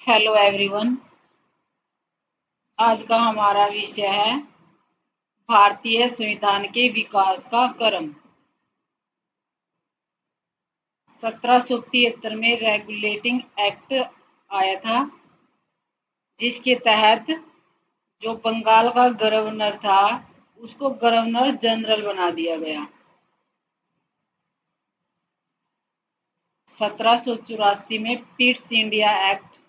Hello everyone. आज का हमारा विषय है भारतीय संविधान के विकास का क्रम। 1773 में रेगुलेटिंग एक्ट आया था, जिसके तहत जो बंगाल का गवर्नर था उसको गवर्नर जनरल बना दिया गया। 1784 में पिट्स इंडिया एक्ट,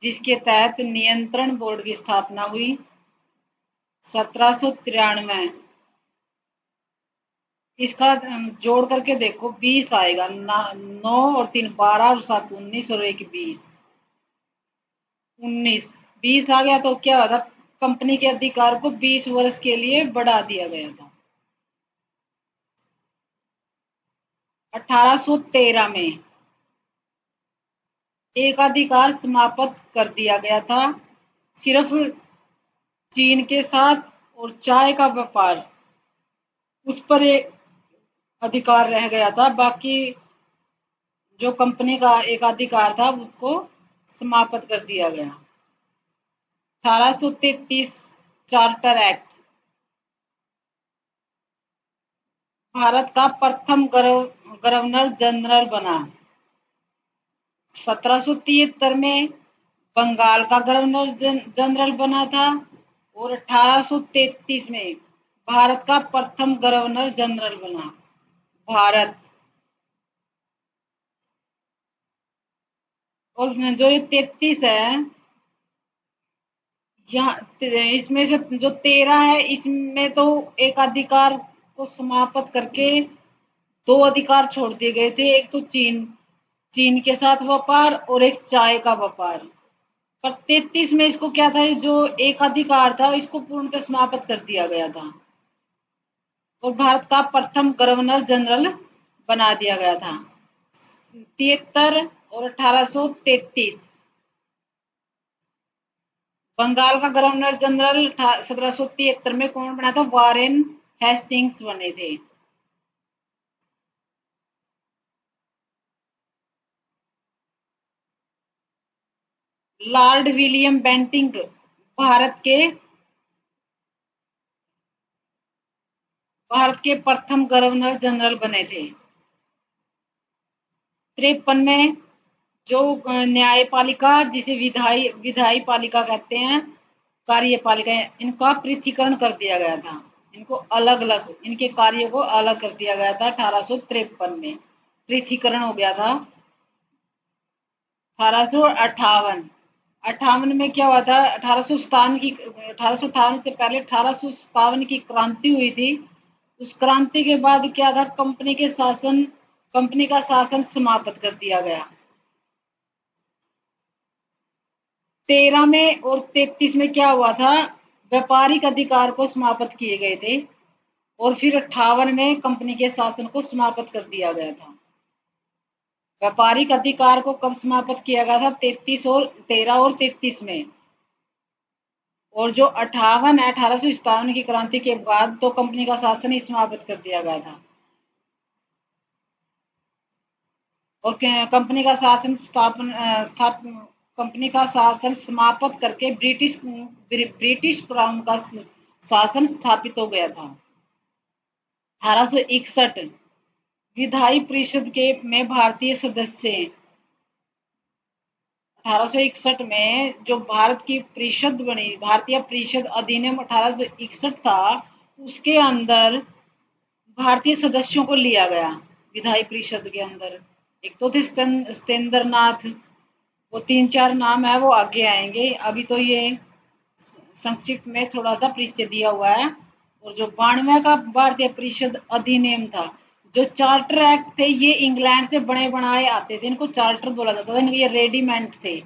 जिसके तहत नियंत्रण बोर्ड की स्थापना हुई। 1793 इसका जोड़ करके देखो 20 आएगा ना। 9 और 3 12 और 7 19 और 1 20 19 20 आ गया। तो क्या हुआ था, कंपनी के अधिकार को 20 वर्ष के लिए बढ़ा दिया गया था। 1813 में एक अधिकार समाप्त कर दिया गया था। सिर्फ चीन के साथ और चाय का व्यापार, उस पर एक अधिकार रह गया था। बाकी जो कंपनी का एक अधिकार था उसको समाप्त कर दिया गया। 1833 चार्टर एक्ट भारत का प्रथम गवर्नर जनरल बना। 1773 में बंगाल का गवर्नर जनरल बना था और 1833 में भारत का प्रथम गवर्नर जनरल बना। भारत और जो ये 33 है, यहाँ इसमें से जो 13 है इसमें तो एक अधिकार को समाप्त करके दो अधिकार छोड़ दिए गए थे। एक तो चीन चीन के साथ व्यापार और एक चाय का व्यापार। पर 33 में इसको क्या था, जो एक अधिकार था इसको पूर्णतः समाप्त कर दिया गया था और भारत का प्रथम गवर्नर जनरल बना दिया गया था। 73 और 1833 बंगाल का गवर्नर जनरल 1773 में कौन बना था? वारेन हेस्टिंग्स बने थे। लॉर्ड विलियम बेंटिंक भारत के प्रथम गवर्नर जनरल बने थे। 53 में जो न्यायपालिका, जिसे विधायी पालिका कहते हैं, कार्यपालिका, इनका पृथकीकरण कर दिया गया था। इनको अलग अलग, इनके कार्यों को अलग कर दिया गया था। 1853 में पृथकीकरण हो गया था। 1858 में क्या हुआ था? 1857 से पहले 1857 की क्रांति हुई थी। उस क्रांति के बाद क्या था, कंपनी का शासन समाप्त कर दिया गया। 13 में और 33 में क्या हुआ था, व्यापारिक अधिकार को समाप्त किए गए थे और फिर 58 में कंपनी के शासन को समाप्त कर दिया गया था। व्यापारिक अधिकार को कब समाप्त किया गया था? 13 और 33 में। और जो 58 है, 1857 की क्रांति के बाद तो कंपनी का शासन ही समाप्त कर दिया गया था। और कंपनी का शासन कंपनी का शासन समाप्त करके ब्रिटिश क्राउन का शासन स्थापित हो गया था। 1861 विधायी परिषद के में भारतीय सदस्य। 1861 में जो भारत की परिषद बनी, भारतीय परिषद अधिनियम 1861 था, उसके अंदर भारतीय सदस्यों को लिया गया। विधायी परिषद के अंदर एक तो थे सत्येंद्र नाथ, वो 3-4 नाम है, वो आगे आएंगे। अभी तो ये संक्षिप्त में थोड़ा सा परिचय दिया हुआ है। और जो 92 का भारतीय परिषद अधिनियम था, जो चार्टर एक्ट थे, ये इंग्लैंड से बने बनाए आते थे, इनको चार्टर बोला जाता था। ये रेडीमेड थे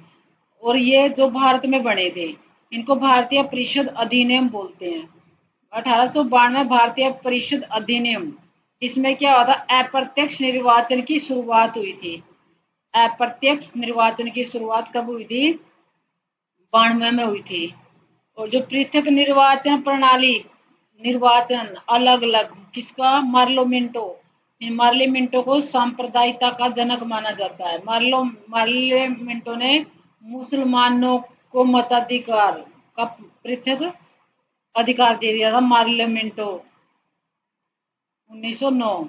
और ये जो भारत में बने थे, इनको भारतीय परिषद अधिनियम बोलते हैं। 1892 भारतीय परिषद अधिनियम, इसमें क्या हुआ था, अप्रत्यक्ष निर्वाचन की शुरुआत हुई थी। अप्रत्यक्ष निर्वाचन की शुरुआत कब हुई थी? 92 में हुई थी। और जो पृथक निर्वाचन प्रणाली, निर्वाचन अलग अलग, किसका? मार्लिमेंटो को सांप्रदायिकता का जनक माना जाता है। मार्लिमेंटो ने मुसलमानों को मताधिकार का पृथक अधिकार दे दिया था पार्लियामेंटो 1909।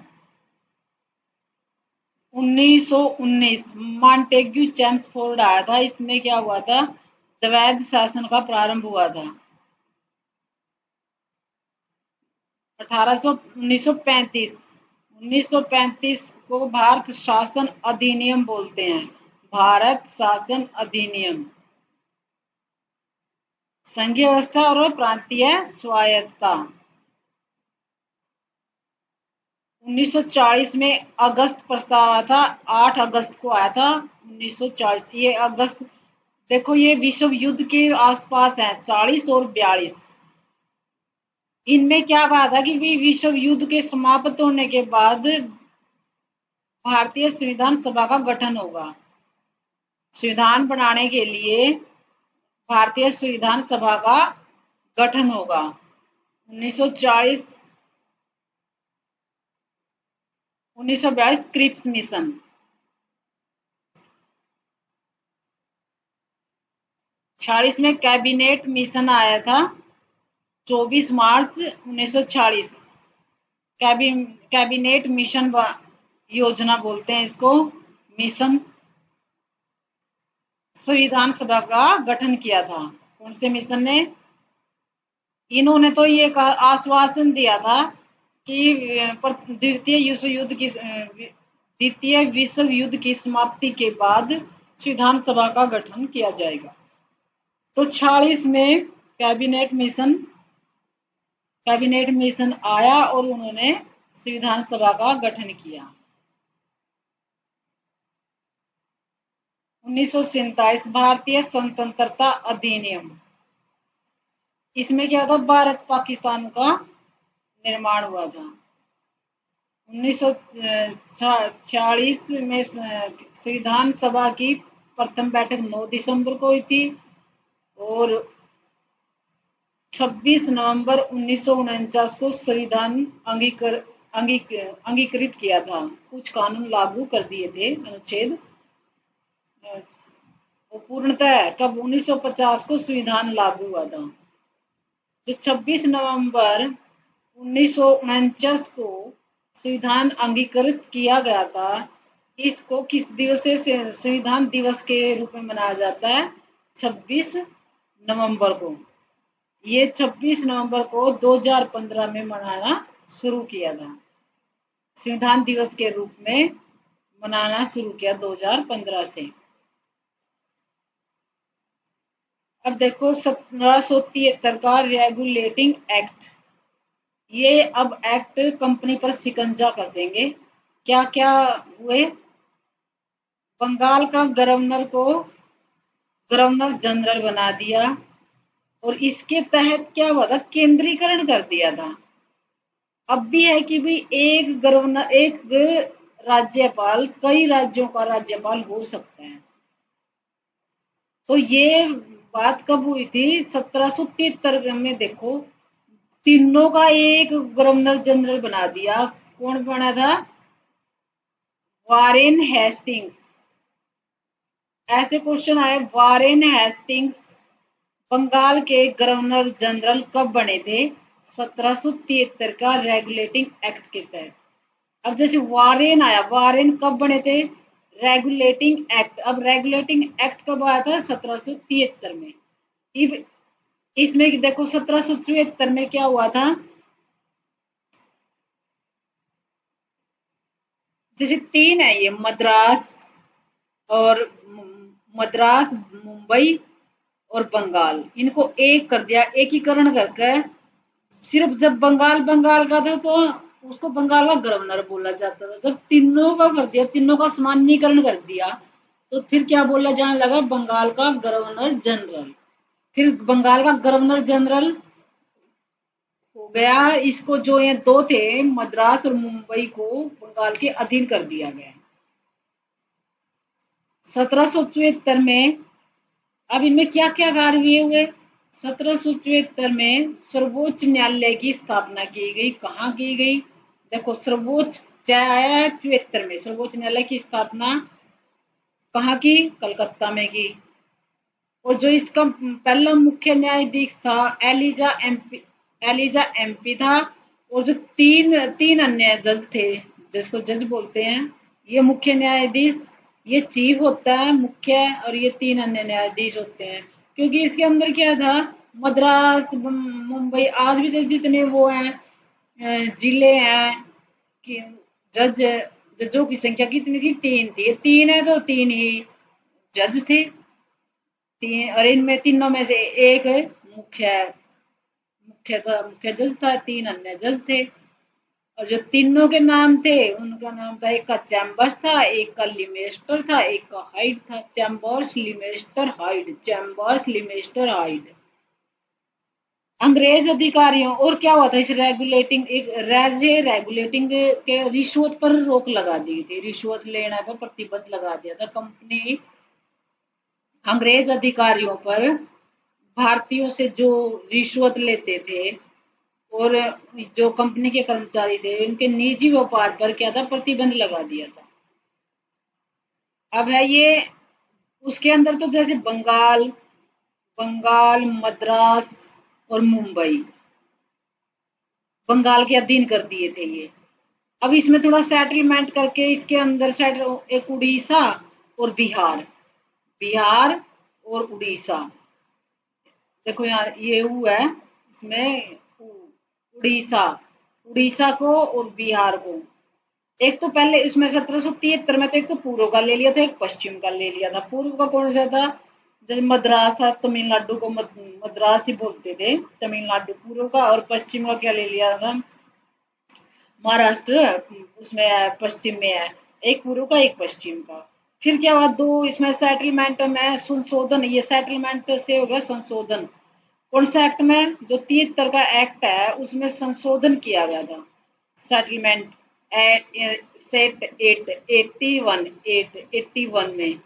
1919 मॉन्टेग्यू चेम्सफोर्ड आया था, इसमें क्या हुआ था, द्वैध शासन का प्रारंभ हुआ था। 1935 1935 को भारत शासन अधिनियम बोलते हैं, भारत शासन अधिनियम। संघीय व्यवस्था और प्रांतीय स्वायत्तता। 1940 में अगस्त प्रस्ताव आया था, 8 अगस्त को आया था 1940। ये अगस्त देखो, ये विश्व युद्ध के आसपास है 40 और 42। इनमें क्या कहा था कि विश्व युद्ध के समाप्त होने के बाद भारतीय संविधान सभा का गठन होगा। संविधान बनाने के लिए भारतीय संविधान सभा का गठन होगा। 1940 1942 क्रिप्स मिशन। 46 में कैबिनेट मिशन आया था, 24 मार्च 1946। कैबिनेट मिशन योजना बोलते हैं इसको, मिशन। संविधान सभा का गठन किया था। कौन से मिशन ने? इन्होंने तो ये आश्वासन दिया था कि द्वितीय विश्व युद्ध की समाप्ति के बाद संविधान सभा का गठन किया जाएगा। तो 46 में कैबिनेट मिशन आया और उन्होंने संविधान सभा का गठन किया। 1947 भारतीय स्वतंत्रता अधिनियम। इसमें क्या था, भारत पाकिस्तान का निर्माण हुआ था। 1946 में संविधान सभा की प्रथम बैठक 9 दिसंबर को हुई थी और 26 नवंबर 1949 को संविधान अंगीकृत किया था। कुछ कानून लागू कर दिए थे, अनुच्छेद। वो पूर्णतः कब 1950 को संविधान लागू हुआ था। जो 26 नवंबर 1949 को संविधान अंगीकृत किया गया था, इसको किस दिवस से संविधान दिवस के रूप में मनाया जाता है? 26 नवंबर को। ये 26 नवंबर को 2015 में मनाना शुरू किया था, संविधान दिवस के रूप में मनाना शुरू किया 2015 से। अब देखो 1773 का रेगुलेटिंग एक्ट। ये अब एक्ट कंपनी पर शिकंजा कसेंगे। क्या क्या हुए? बंगाल का गवर्नर को गवर्नर जनरल बना दिया और इसके तहत क्या हुआ था, केंद्रीकरण कर दिया था। अब भी है कि भी एक गवर्नर, एक राज्यपाल कई राज्यों का राज्यपाल हो सकता है। तो ये बात कब हुई थी? 1773 में। देखो, तीनों का एक गवर्नर जनरल बना दिया। कौन बना था? Warren Hastings. ऐसे क्वेश्चन आए, वारेन हेस्टिंग्स बंगाल के गवर्नर जनरल कब बने थे? 1773 का रेगुलेटिंग एक्ट के तहत। अब जैसे वारेन आया, वारेन कब बने थे? Regulating act. अब रेगुलेटिंग एक्ट कब आया था? 1773 में। इसमें देखो 1774 में क्या हुआ था, जैसे 3 है ये, मद्रास, मुंबई और बंगाल, इनको एक कर दिया, एकीकरण करके। सिर्फ जब बंगाल का था तो उसको बंगाल का गवर्नर बोला जाता था। जब तीनों का कर दिया, तीनों का सामान्यीकरण कर दिया, तो फिर क्या बोला जाने लगा? बंगाल का गवर्नर जनरल। फिर बंगाल का गवर्नर जनरल हो गया। इसको जो ये 2 थे, मद्रास और मुंबई, को बंगाल के अधीन कर दिया गया 1774 में। अब इनमें क्या क्या कार्य हुए? 1774 में सर्वोच्च न्यायालय की स्थापना की गई। कहाँ की गई? देखो, सर्वोच्च आया है 74 में। सर्वोच्च न्यायालय की स्थापना कहाँ की? कलकत्ता में की। और जो इसका पहला मुख्य न्यायाधीश था एलिजा एमपी था। और जो तीन तीन अन्य जज थे, जिसको जज बोलते हैं, ये मुख्य न्यायाधीश, ये चीफ होता है मुख्य, और ये तीन अन्य न्यायाधीश होते हैं। क्योंकि इसके अंदर क्या था, मद्रास मुंबई आज भी जितने वो हैं जिले हैं कि जज जजों की संख्या कितनी थी, तीन थी। ये तीन है तो तीन ही जज थे, तीन। और इनमें तीनों में से एक मुख्य मुख्य जज था, तीन अन्य जज थे। और जो तीनों के नाम थे उनका नाम था, एक का चैम्बर्स था, एक का लिमेस्टर था, एक का हाइड था। Chambers लिमेस्टर hide. अंग्रेज अधिकारियों, और क्या हुआ था इस रेगुलेटिंग, एक रेगुलेटिंग के रिश्वत पर रोक लगा दी थी, रिश्वत लेने पर प्रतिबंध लगा दिया था। कंपनी अंग्रेज अधिकारियों पर भारतीयों से जो रिश्वत लेते थे, और जो कंपनी के कर्मचारी थे, उनके निजी व्यापार पर क्या था, प्रतिबंध लगा दिया था। अब है ये उसके अंदर तो जैसे बंगाल बंगाल मद्रास और मुंबई बंगाल के अधीन कर दिए थे ये। अब इसमें थोड़ा सेटलमेंट करके इसके अंदर सेटल, एक उड़ीसा और बिहार, बिहार और उड़ीसा। देखो यहाँ ये हुआ है इसमें, उड़ीसा उड़ीसा को और बिहार को। एक तो पहले इसमें 1773 में तो एक तो पूर्व का ले लिया था, एक पश्चिम का ले लिया था। पूर्व का कौन सा था, जैसे मद्रास था, तमिलनाडु को मद्रास ही बोलते थे, तमिलनाडु पूर्व का। और पश्चिम का क्या ले लिया था, महाराष्ट्र उसमें है, पश्चिम में है। एक पूर्व का एक पश्चिम का। फिर क्या हुआ, दो इसमें सेटलमेंट में संशोधन, ये सेटलमेंट से हो गया संशोधन। कौन सा एक्ट में, जो 73 का एक्ट है उसमें संशोधन किया गया था। सेटलमेंट सेट 81 में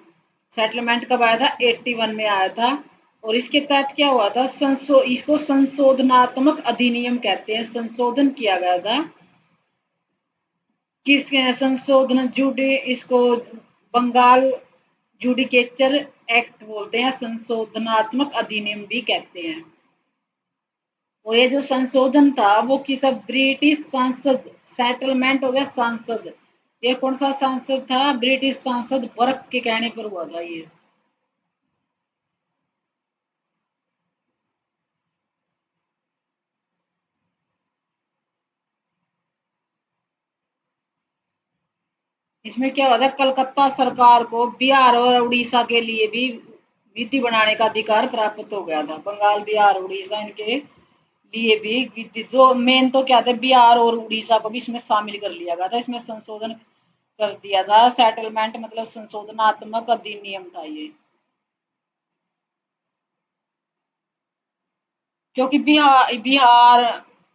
सेटलमेंट कब आया था, 81 में आया था। और इसके तहत क्या हुआ था, इसको संशोधनात्मक अधिनियम कहते हैं, संशोधन किया गया था। किस संशोधन, जुडी इसको बंगाल जुडिकेचर एक्ट बोलते हैं, संशोधनात्मक अधिनियम भी कहते हैं। और ये जो संशोधन था वो किस ब्रिटिश सांसद, सेटलमेंट हो गया सांसद, ये कौन सा सांसद था, ब्रिटिश सांसद बर्क के कहने पर हुआ था ये। इसमें क्या हुआ था, कलकत्ता सरकार को बिहार और उड़ीसा के लिए भी विधि बनाने का अधिकार प्राप्त हो गया था। बंगाल बिहार उड़ीसा इनके लिए भी विधि, जो मेन तो क्या था, बिहार और उड़ीसा को भी इसमें शामिल कर लिया गया था, इसमें संशोधन कर दिया था। सेटलमेंट मतलब संशोधनात्मक अधिनियम था ये। क्योंकि बिहार बिहार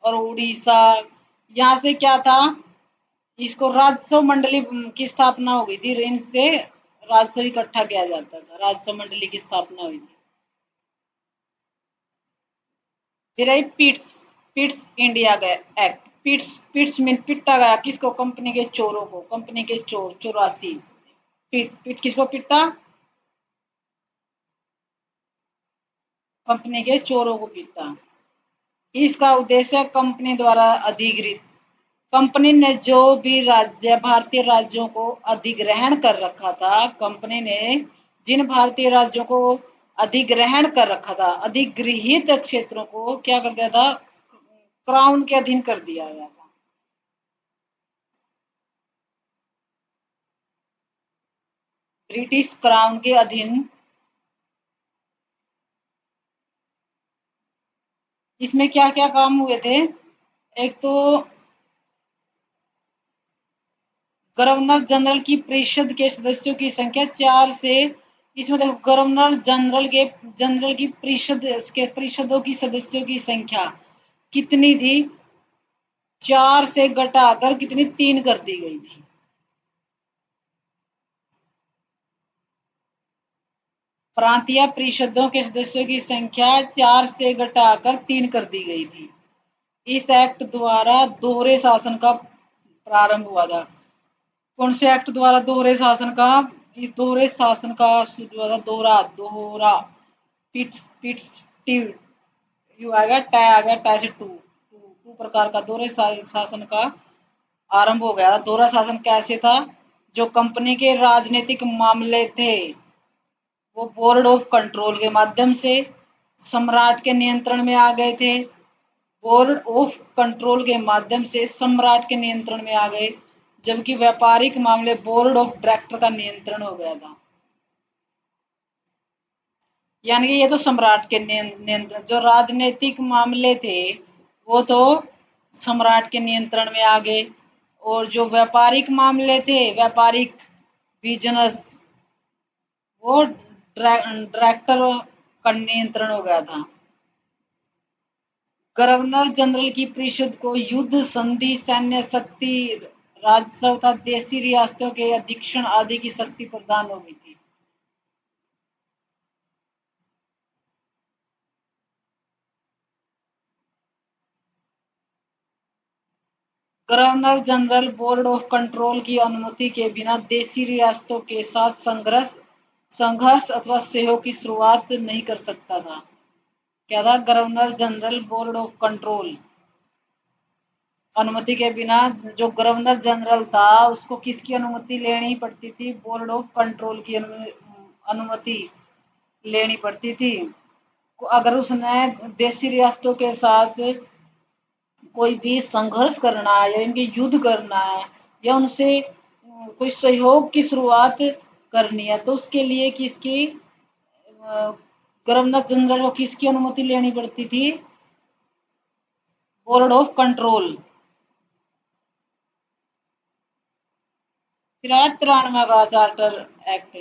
और उड़ीसा, यहाँ से क्या था, इसको राजस्व मंडली की स्थापना हो गई थी, इनसे राजस्व इकट्ठा किया जाता था, राजस्व मंडली की स्थापना हुई थी। फिर आई पिट्स पिट्स इंडिया एक्ट। पिट्स पिट्स में पिटा गया किसको, कंपनी के चोरों को, कंपनी के चोर 84। पिट किसको पिटा, कंपनी के चोरों को पिटा। इसका उद्देश्य कंपनी द्वारा अधिकृत, कंपनी ने जो भी राज्य भारतीय राज्यों को अधिग्रहण कर रखा था, कंपनी ने जिन भारतीय राज्यों को अधिग्रहण कर रखा था, अधिगृहित क्षेत्रों को क्या कर दिया था, क्राउन के अधीन कर दिया गया था। ब्रिटिश क्राउन के अधीन। इसमें क्या क्या काम हुए थे, एक तो गवर्नर जनरल की परिषद के सदस्यों की संख्या 4 से, इसमें देखो गवर्नर जनरल की परिषद के परिषदों की सदस्यों की संख्या कितनी थी, 4 से घटाकर कितनी, 3 कर दी गई थी। प्रांतीय परिषदों के सदस्यों की संख्या 4 से घटाकर 3 कर दी गई थी। इस एक्ट द्वारा दोहरे शासन का प्रारंभ हुआ था। कौन से एक्ट द्वारा दोहरे शासन का, इस दोहरे शासन का जो है दोहरा दोहरा पिट्स पिट्स टिव यू आ गया, टा आ गया, टा से टू टू टू प्रकार का दोहरे शासन का आरंभ हो गया। दोहरा शासन कैसे था? जो कंपनी के राजनीतिक मामले थे वो बोर्ड ऑफ कंट्रोल के माध्यम से सम्राट के नियंत्रण में आ गए थे। बोर्ड ऑफ कंट्रोल के माध्यम से सम्राट के नियंत्रण में आ गए, जबकि व्यापारिक मामले बोर्ड ऑफ डायरेक्टर का नियंत्रण हो गया था। यानी कि ये तो सम्राट के नियंत्रण, जो राजनीतिक मामले थे वो तो सम्राट के नियंत्रण में आ गए, और जो व्यापारिक मामले थे, व्यापारिक बिजनेस, वो डायरेक्टर का नियंत्रण हो गया था। गवर्नर जनरल की परिषद को युद्ध, संधि, सैन्य शक्ति, राजस्व तथा देशी रियासतों के अधीक्षण आदि की शक्ति प्रदान हो गई थी। Governor general board of control की अनुमति के बिना देशी रियासतों के साथ संघर्ष अथवा सहयोग की शुरुआत नहीं कर सकता था। क्या था? Governor general board of control अनुमति के बिना, जो गवर्नर जनरल था उसको किसकी अनुमति लेनी पड़ती थी? बोर्ड ऑफ कंट्रोल की अनुमति लेनी पड़ती थी। अगर उसने देशी रियासतों के साथ कोई भी संघर्ष करना है या इनके युद्ध करना है या उनसे कोई सहयोग की शुरुआत करनी है, तो उसके लिए किसकी, गवर्नर जनरल को किसकी अनुमति लेनी पड़ती थी? Board of control. फिर आया 93 का चार्टर एक्ट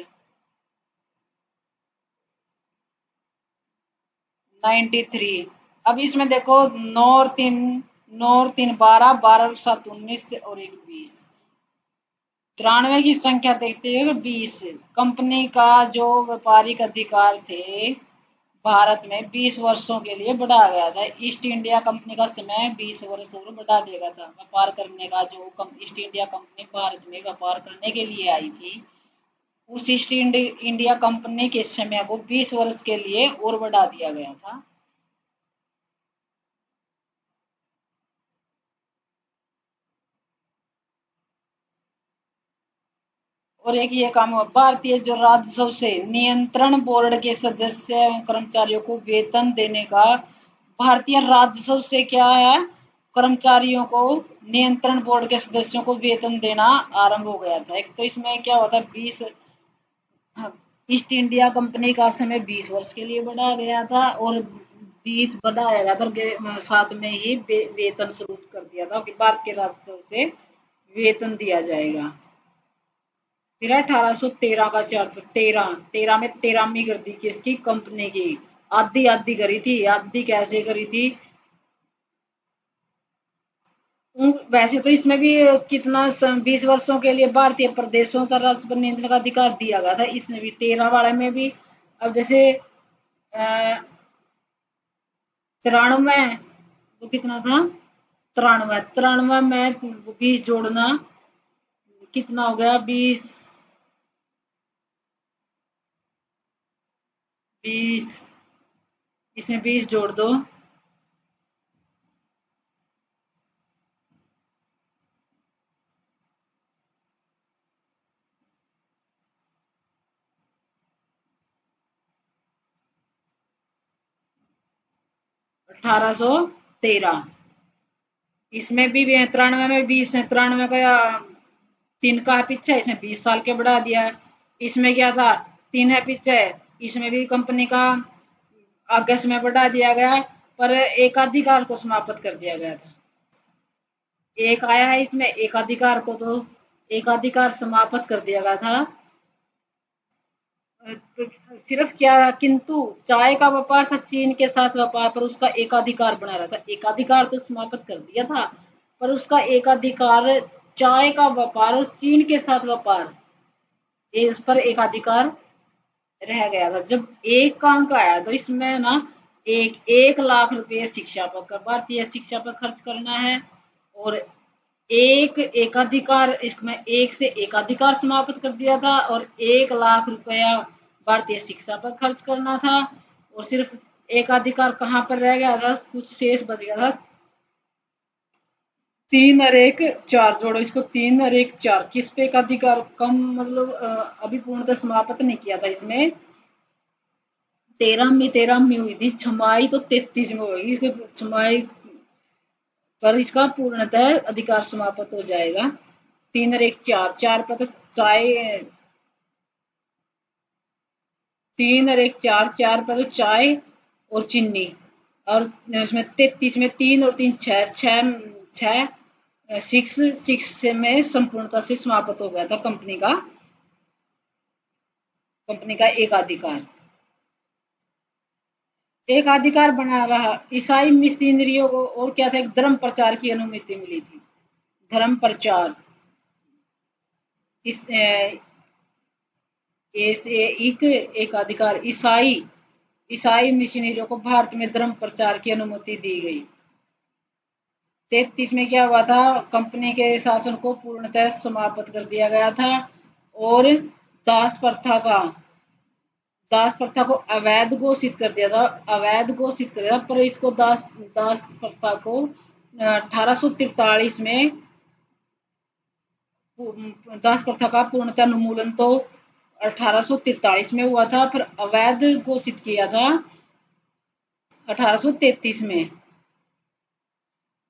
93। अब इसमें देखो, नौ और तीन 12, 12 और 7 19 और 1 20। 93 की संख्या देखते हैं 20। कंपनी का जो व्यापारिक अधिकार थे भारत में 20 वर्षों के लिए बढ़ा गया था। ईस्ट इंडिया कंपनी का समय 20 वर्ष और बढ़ा दिया था। व्यापार करने का, जो ईस्ट इंडिया कंपनी भारत में व्यापार करने के लिए आई थी, उस ईस्ट इंडिया कंपनी के समय को 20 वर्ष के लिए और बढ़ा दिया गया था। और एक ये काम हुआ, भारतीय जो राजस्व से नियंत्रण बोर्ड के सदस्य एवं कर्मचारियों को वेतन देने का, भारतीय राजस्व से क्या है, कर्मचारियों को, नियंत्रण बोर्ड के सदस्यों को वेतन देना आरंभ हो गया था। एक तो इसमें क्या होता है, 20 ईस्ट इंडिया कंपनी का समय 20 वर्ष के लिए बढ़ा गया था, और 20 बढ़ाया गया था, साथ में ही वेतन शुरू कर दिया था कि भारत के राजस्व से वेतन दिया जाएगा। फिर 1813 का चार्टर 13 में 13वीं कर दी किसकी, कंपनी की। आधी आधी करी थी। आधी कैसे करी थी? वैसे तो इसमें भी कितना 20 वर्षों के लिए भारतीय प्रदेशों तथा राज्य पर नियंत्रण का अधिकार दिया गया था। इसमें भी 13 वाले में भी, अब जैसे 93 तो कितना था, 93 में 20 जोड़ना कितना हो गया, 20 इसमें 20 जोड़ दो, अठारह सौ 13। इसमें भी 93 में 20 है, 93 का 3 का है पीछे, इसमें 20 साल के बढ़ा दिया है। इसमें क्या था, 3 है पीछे, इसमें भी कंपनी का आगे समय बढ़ा दिया गया, पर एकाधिकार को समाप्त कर दिया गया था। एक आया है इसमें, एकाधिकार को तो एकाधिकार समाप्त कर दिया गया था। सिर्फ क्या, किंतु चाय का व्यापार था, चीन के साथ व्यापार पर उसका एकाधिकार बना रहा था। एकाधिकार तो समाप्त कर दिया था, पर उसका एकाधिकार, चाय का व्यापार और चीन के साथ व्यापार, इस पर एकाधिकार रह गया था। जब एक का अंक आया तो इसमें ना 1 लाख रुपए शिक्षा पर, भारतीय शिक्षा पर खर्च करना है, और एक एकाधिकार, इसमें एक से एकाधिकार समाप्त कर दिया था, और 1 लाख रुपया भारतीय शिक्षा पर खर्च करना था। और सिर्फ एक अधिकार कहाँ पर रह गया था, कुछ शेष बच गया था। 3 और 1 4 जोड़ो इसको, 3 और 1 4, किस पे एक अधिकार कम, मतलब अभी पूर्णतः समाप्त नहीं किया था इसमें। 13 में हुई थी छमाई, तो 33 में होगी इसके छमाई पर इसका पूर्णतः अधिकार समाप्त हो जाएगा। 3 और 1 4, 4 पर तो चाय, 3 और 1 4, 4 पर तो चाय और चीनी, और उसमें 33 में 3 और 3 6, 6 6 से में संपूर्णता से समाप्त हो गया था कंपनी का एक अधिकार बना रहा। ईसाई मिशनरियों को और क्या था, एक धर्म प्रचार की अनुमति मिली थी। धर्म प्रचार, इस एक अधिकार, ईसाई मिशनरियों को भारत में धर्म प्रचार की अनुमति दी गई। 33 में क्या हुआ था, कंपनी के शासन को पूर्णतः समाप्त कर दिया गया था, और दास प्रथा का दास प्रथा को अवैध घोषित कर दिया था, पर इसको दास प्रथा को 1843 में दास प्रथा का पूर्णतः उन्मूलन तो 1843 में हुआ था, पर अवैध घोषित किया था 1833 में।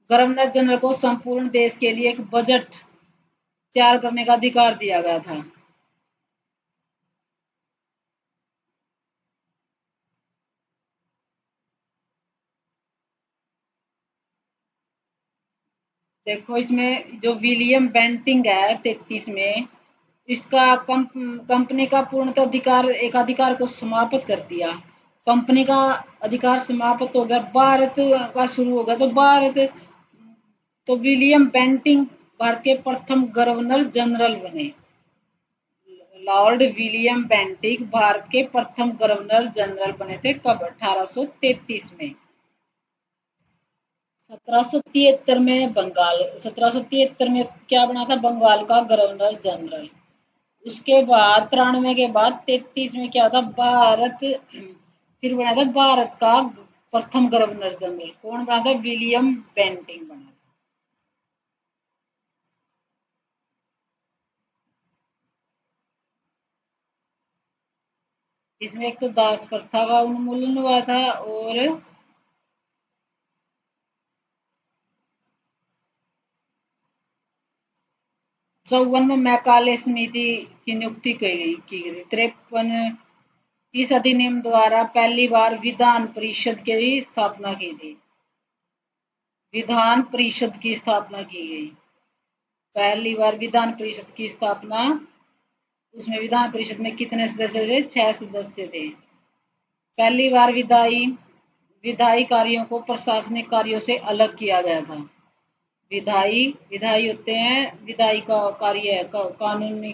गवर्नर जनरल को संपूर्ण देश के लिए एक बजट तैयार करने का अधिकार दिया गया था। देखो इसमें जो विलियम बेंटिंग है 33 में, इसका कंपनी का पूर्णतः अधिकार को समाप्त कर दिया। कंपनी का अधिकार समाप्त हो गया, भारत का शुरू हो गया। तो विलियम बेंटिंग भारत के प्रथम गवर्नर जनरल बने। लॉर्ड विलियम बेंटिंग भारत के प्रथम गवर्नर जनरल बने थे, कब, 1833 में। 1773 में क्या बना था, बंगाल का गवर्नर जनरल। उसके बाद 93 के बाद 33 में क्या था, फिर बना था भारत का प्रथम गवर्नर जनरल। कौन बना था, विलियम बेंटिंग बना था। इसमें एक तो दास प्रथा का उन्मूलन हुआ था, और 54 में मैकाले समिति की नियुक्ति की गई। 53 इस अधिनियम द्वारा पहली बार विधान परिषद की स्थापना की थी। विधान परिषद की स्थापना की गई, पहली बार विधान परिषद की स्थापना। उसमें विधान परिषद में कितने सदस्य थे, 6 सदस्य थे। पहली बार विधायी कार्यों को प्रशासनिक कार्यों से अलग किया गया था। विधायी होते हैं, विधायी का कार्य है कानूनी,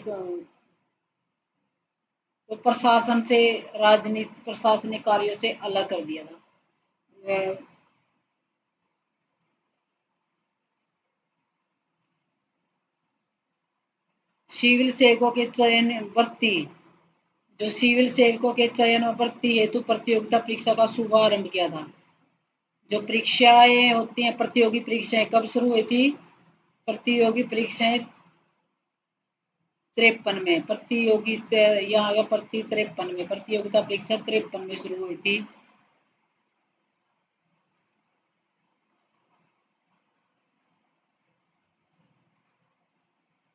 तो प्रशासन से राजनीति प्रशासनिक कार्यों से अलग कर दिया था। सिविल सेवकों के चयन भर्ती, जो सिविल सेवकों के चयन और भर्ती हेतु प्रतियोगिता परीक्षा का शुभारंभ किया था। जो परीक्षाएं होती हैं, प्रतियोगी परीक्षाएं कब शुरू हुई थी, प्रतियोगी परीक्षाएं 53 में, यहाँ 53 में प्रतियोगिता परीक्षा 53 में शुरू हुई थी।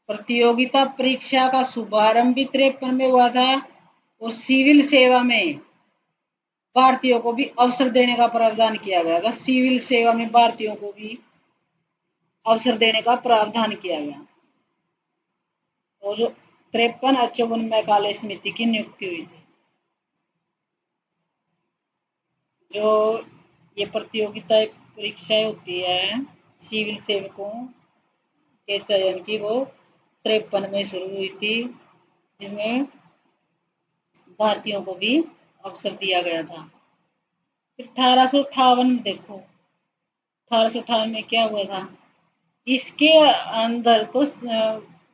प्रतियोगिता परीक्षा का शुभारंभ भी 53 में हुआ था, और सिविल सेवा में भारतीयों को भी अवसर देने का प्रावधान किया गया था। सिविल सेवा में भारतीयों को भी अवसर देने का प्रावधान किया गया, और 53 और 54 में काले समिति की नियुक्ति हुई थी। जो ये प्रतियोगिता परीक्षाएं होती है सिविल सेवकों के चयन की, वो 53 में शुरू हुई थी, जिसमें भारतीयों को भी अवसर दिया गया था। फिर 1858 में देखो, 1858 में क्या हुआ था, इसके अंदर तो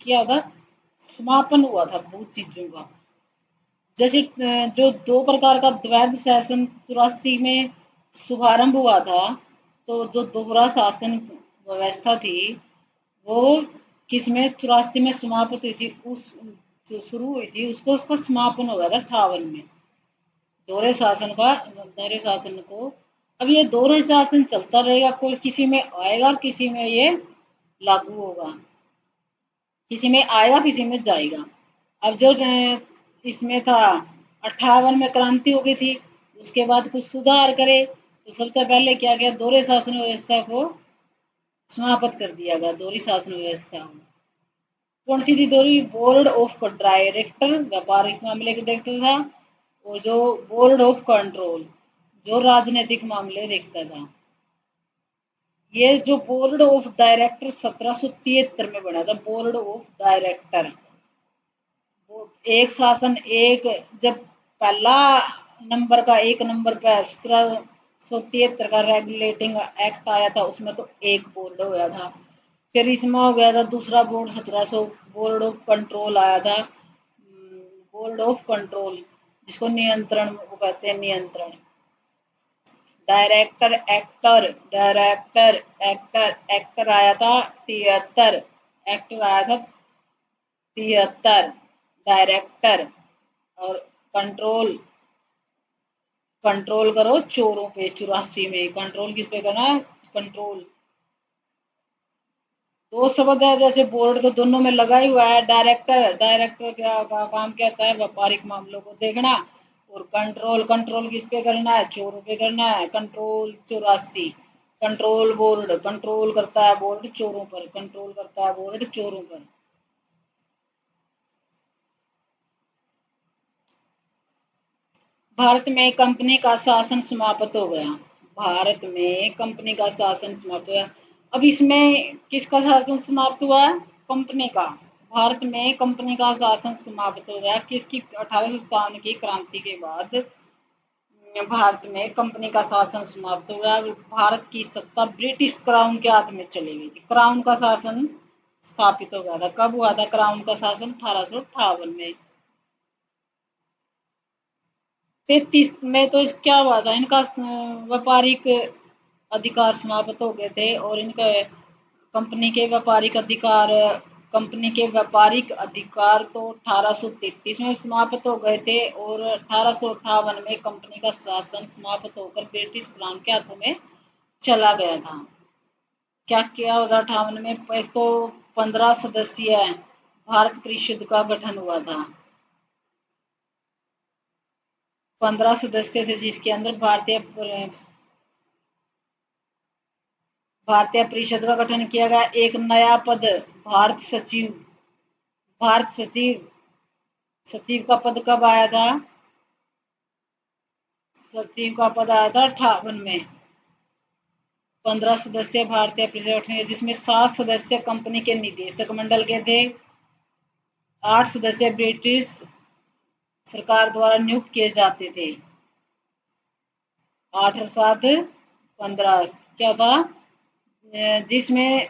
क्या था, समापन हुआ था बहुत चीजों का। जैसे जो दो प्रकार का द्वैध शासन 84 में शुभारंभ हुआ था, तो जो दोहरा शासन व्यवस्था थी वो किसमें 84 में समाप्त हुई थी, उस जो शुरू हुई थी उसको उसका समापन हो गया था 58 में। दोहरे शासन को अब ये दोहरे शासन चलता रहेगा, कोई किसी में आएगा और किसी में ये लागू होगा, किसी में आएगा किसी में जाएगा। अब जो इसमें था 58 में क्रांति हो गई थी, उसके बाद कुछ सुधार करे तो सबसे पहले क्या किया, दोहरे शासन व्यवस्था को समाप्त कर दिया गया। दोहरी शासन व्यवस्था कौन सी थी? दोहरी बोर्ड ऑफ डायरेक्टर व्यापारिक मामले को देखता था, और जो बोर्ड ऑफ कंट्रोल जो राजनीतिक मामले देखता था। ये जो बोर्ड ऑफ डायरेक्टर 1773 में बना था, बोर्ड ऑफ डायरेक्टर। वो एक शासन एक, जब पहला नंबर का एक नंबर पर 1773 का रेगुलेटिंग एक्ट आया था, उसमें तो एक बोर्ड हो गया था। फिर इसमें हो गया था दूसरा बोर्ड 1700, बोर्ड ऑफ कंट्रोल आया था। बोर्ड ऑफ कंट्रोल जिसको नियंत्रण वो कहते हैं, नियंत्रण। Director actor, director actor, actor आया था 73, एक्टर आया था 73, डायरेक्टर। और कंट्रोल, कंट्रोल करो चोरों पे 84 में। कंट्रोल किस पे करना है? कंट्रोल। दो शब्द है, जैसे बोर्ड तो दोनों में लगा ही हुआ है। डायरेक्टर, डायरेक्टर क्या का काम क्या होता है? व्यापारिक मामलों को देखना। और कंट्रोल, कंट्रोल किस पे करना है? चोरों पे करना है। कंट्रोल 84, कंट्रोल बोर्ड, कंट्रोल करता है बोर्ड चोरों पर, कंट्रोल करता है बोर्ड चोरों पर। भारत में कंपनी का शासन समाप्त हो गया। भारत में कंपनी का शासन समाप्त हुआ। अब इसमें किसका शासन समाप्त हुआ? कंपनी का। भारत में कंपनी का शासन समाप्त हो गया किसकी? 1857 की क्रांति के बाद भारत में कंपनी का शासन समाप्त हो गया। भारत की सत्ता ब्रिटिश क्राउन के हाथ में चली गई थी। क्राउन का शासन स्थापित हो गया था। कब हुआ था क्राउन का शासन? 1858 में। 33 में तो क्या हुआ था, इनका व्यापारिक अधिकार समाप्त हो गए थे, और इनका कंपनी के व्यापारिक अधिकार, कंपनी के व्यापारिक अधिकार तो 1833 में समाप्त हो गए थे, और 1858 में कंपनी का शासन समाप्त होकर ब्रिटिश क्राउन के हाथों में चला गया था। क्या किया होता 58 में? एक तो 15 सदस्यीय भारत परिषद का गठन हुआ था। 15 सदस्य थे जिसके अंदर भारतीय परिषद का गठन किया गया। एक नया पद भारत सचिव, भारत सचिव, सचिव का पद कब आया था? सचिव का पद आया था 58 में। 15 सदस्य भारतीय परिषद गठन, जिसमें 7 सदस्य कंपनी के निदेशक मंडल के थे, 8 सदस्य ब्रिटिश सरकार द्वारा नियुक्त किए जाते थे। 8 और 7 15 क्या था? जिसमें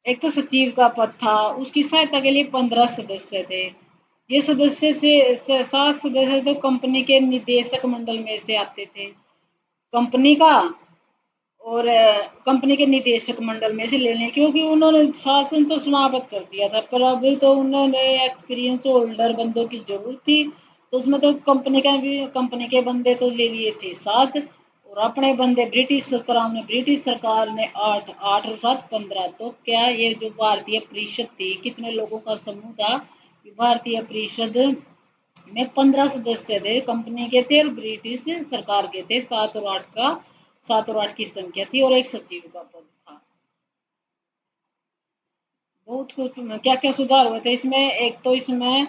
एक तो सचिव का पद था, उसकी सहायता के लिए 15 सदस्य थे। ये सदस्य से 7 सदस्य तो कंपनी के निदेशक मंडल में से आते थे, कंपनी का, और कंपनी के निदेशक मंडल में से लेने, क्योंकि उन्होंने शासन तो समाप्त कर दिया था, पर अभी तो उन्होंने एक्सपीरियंस होल्डर बंदों की जरूरत थी, तो उसमें तो कंपनी के बंदे तो ले लिए थे 7, और अपने बंदे ब्रिटिश सरकार ने 8, 8 और 7 15। तो क्या ये जो भारतीय परिषद थी, कितने लोगों का समूह था? भारतीय परिषद में 15 सदस्य थे, कंपनी के थे और ब्रिटिश सरकार के थे। 7 और 8 की संख्या थी, और एक सचिव का पद था। बहुत कुछ क्या क्या सुधार हुए थे इसमें। एक तो इसमें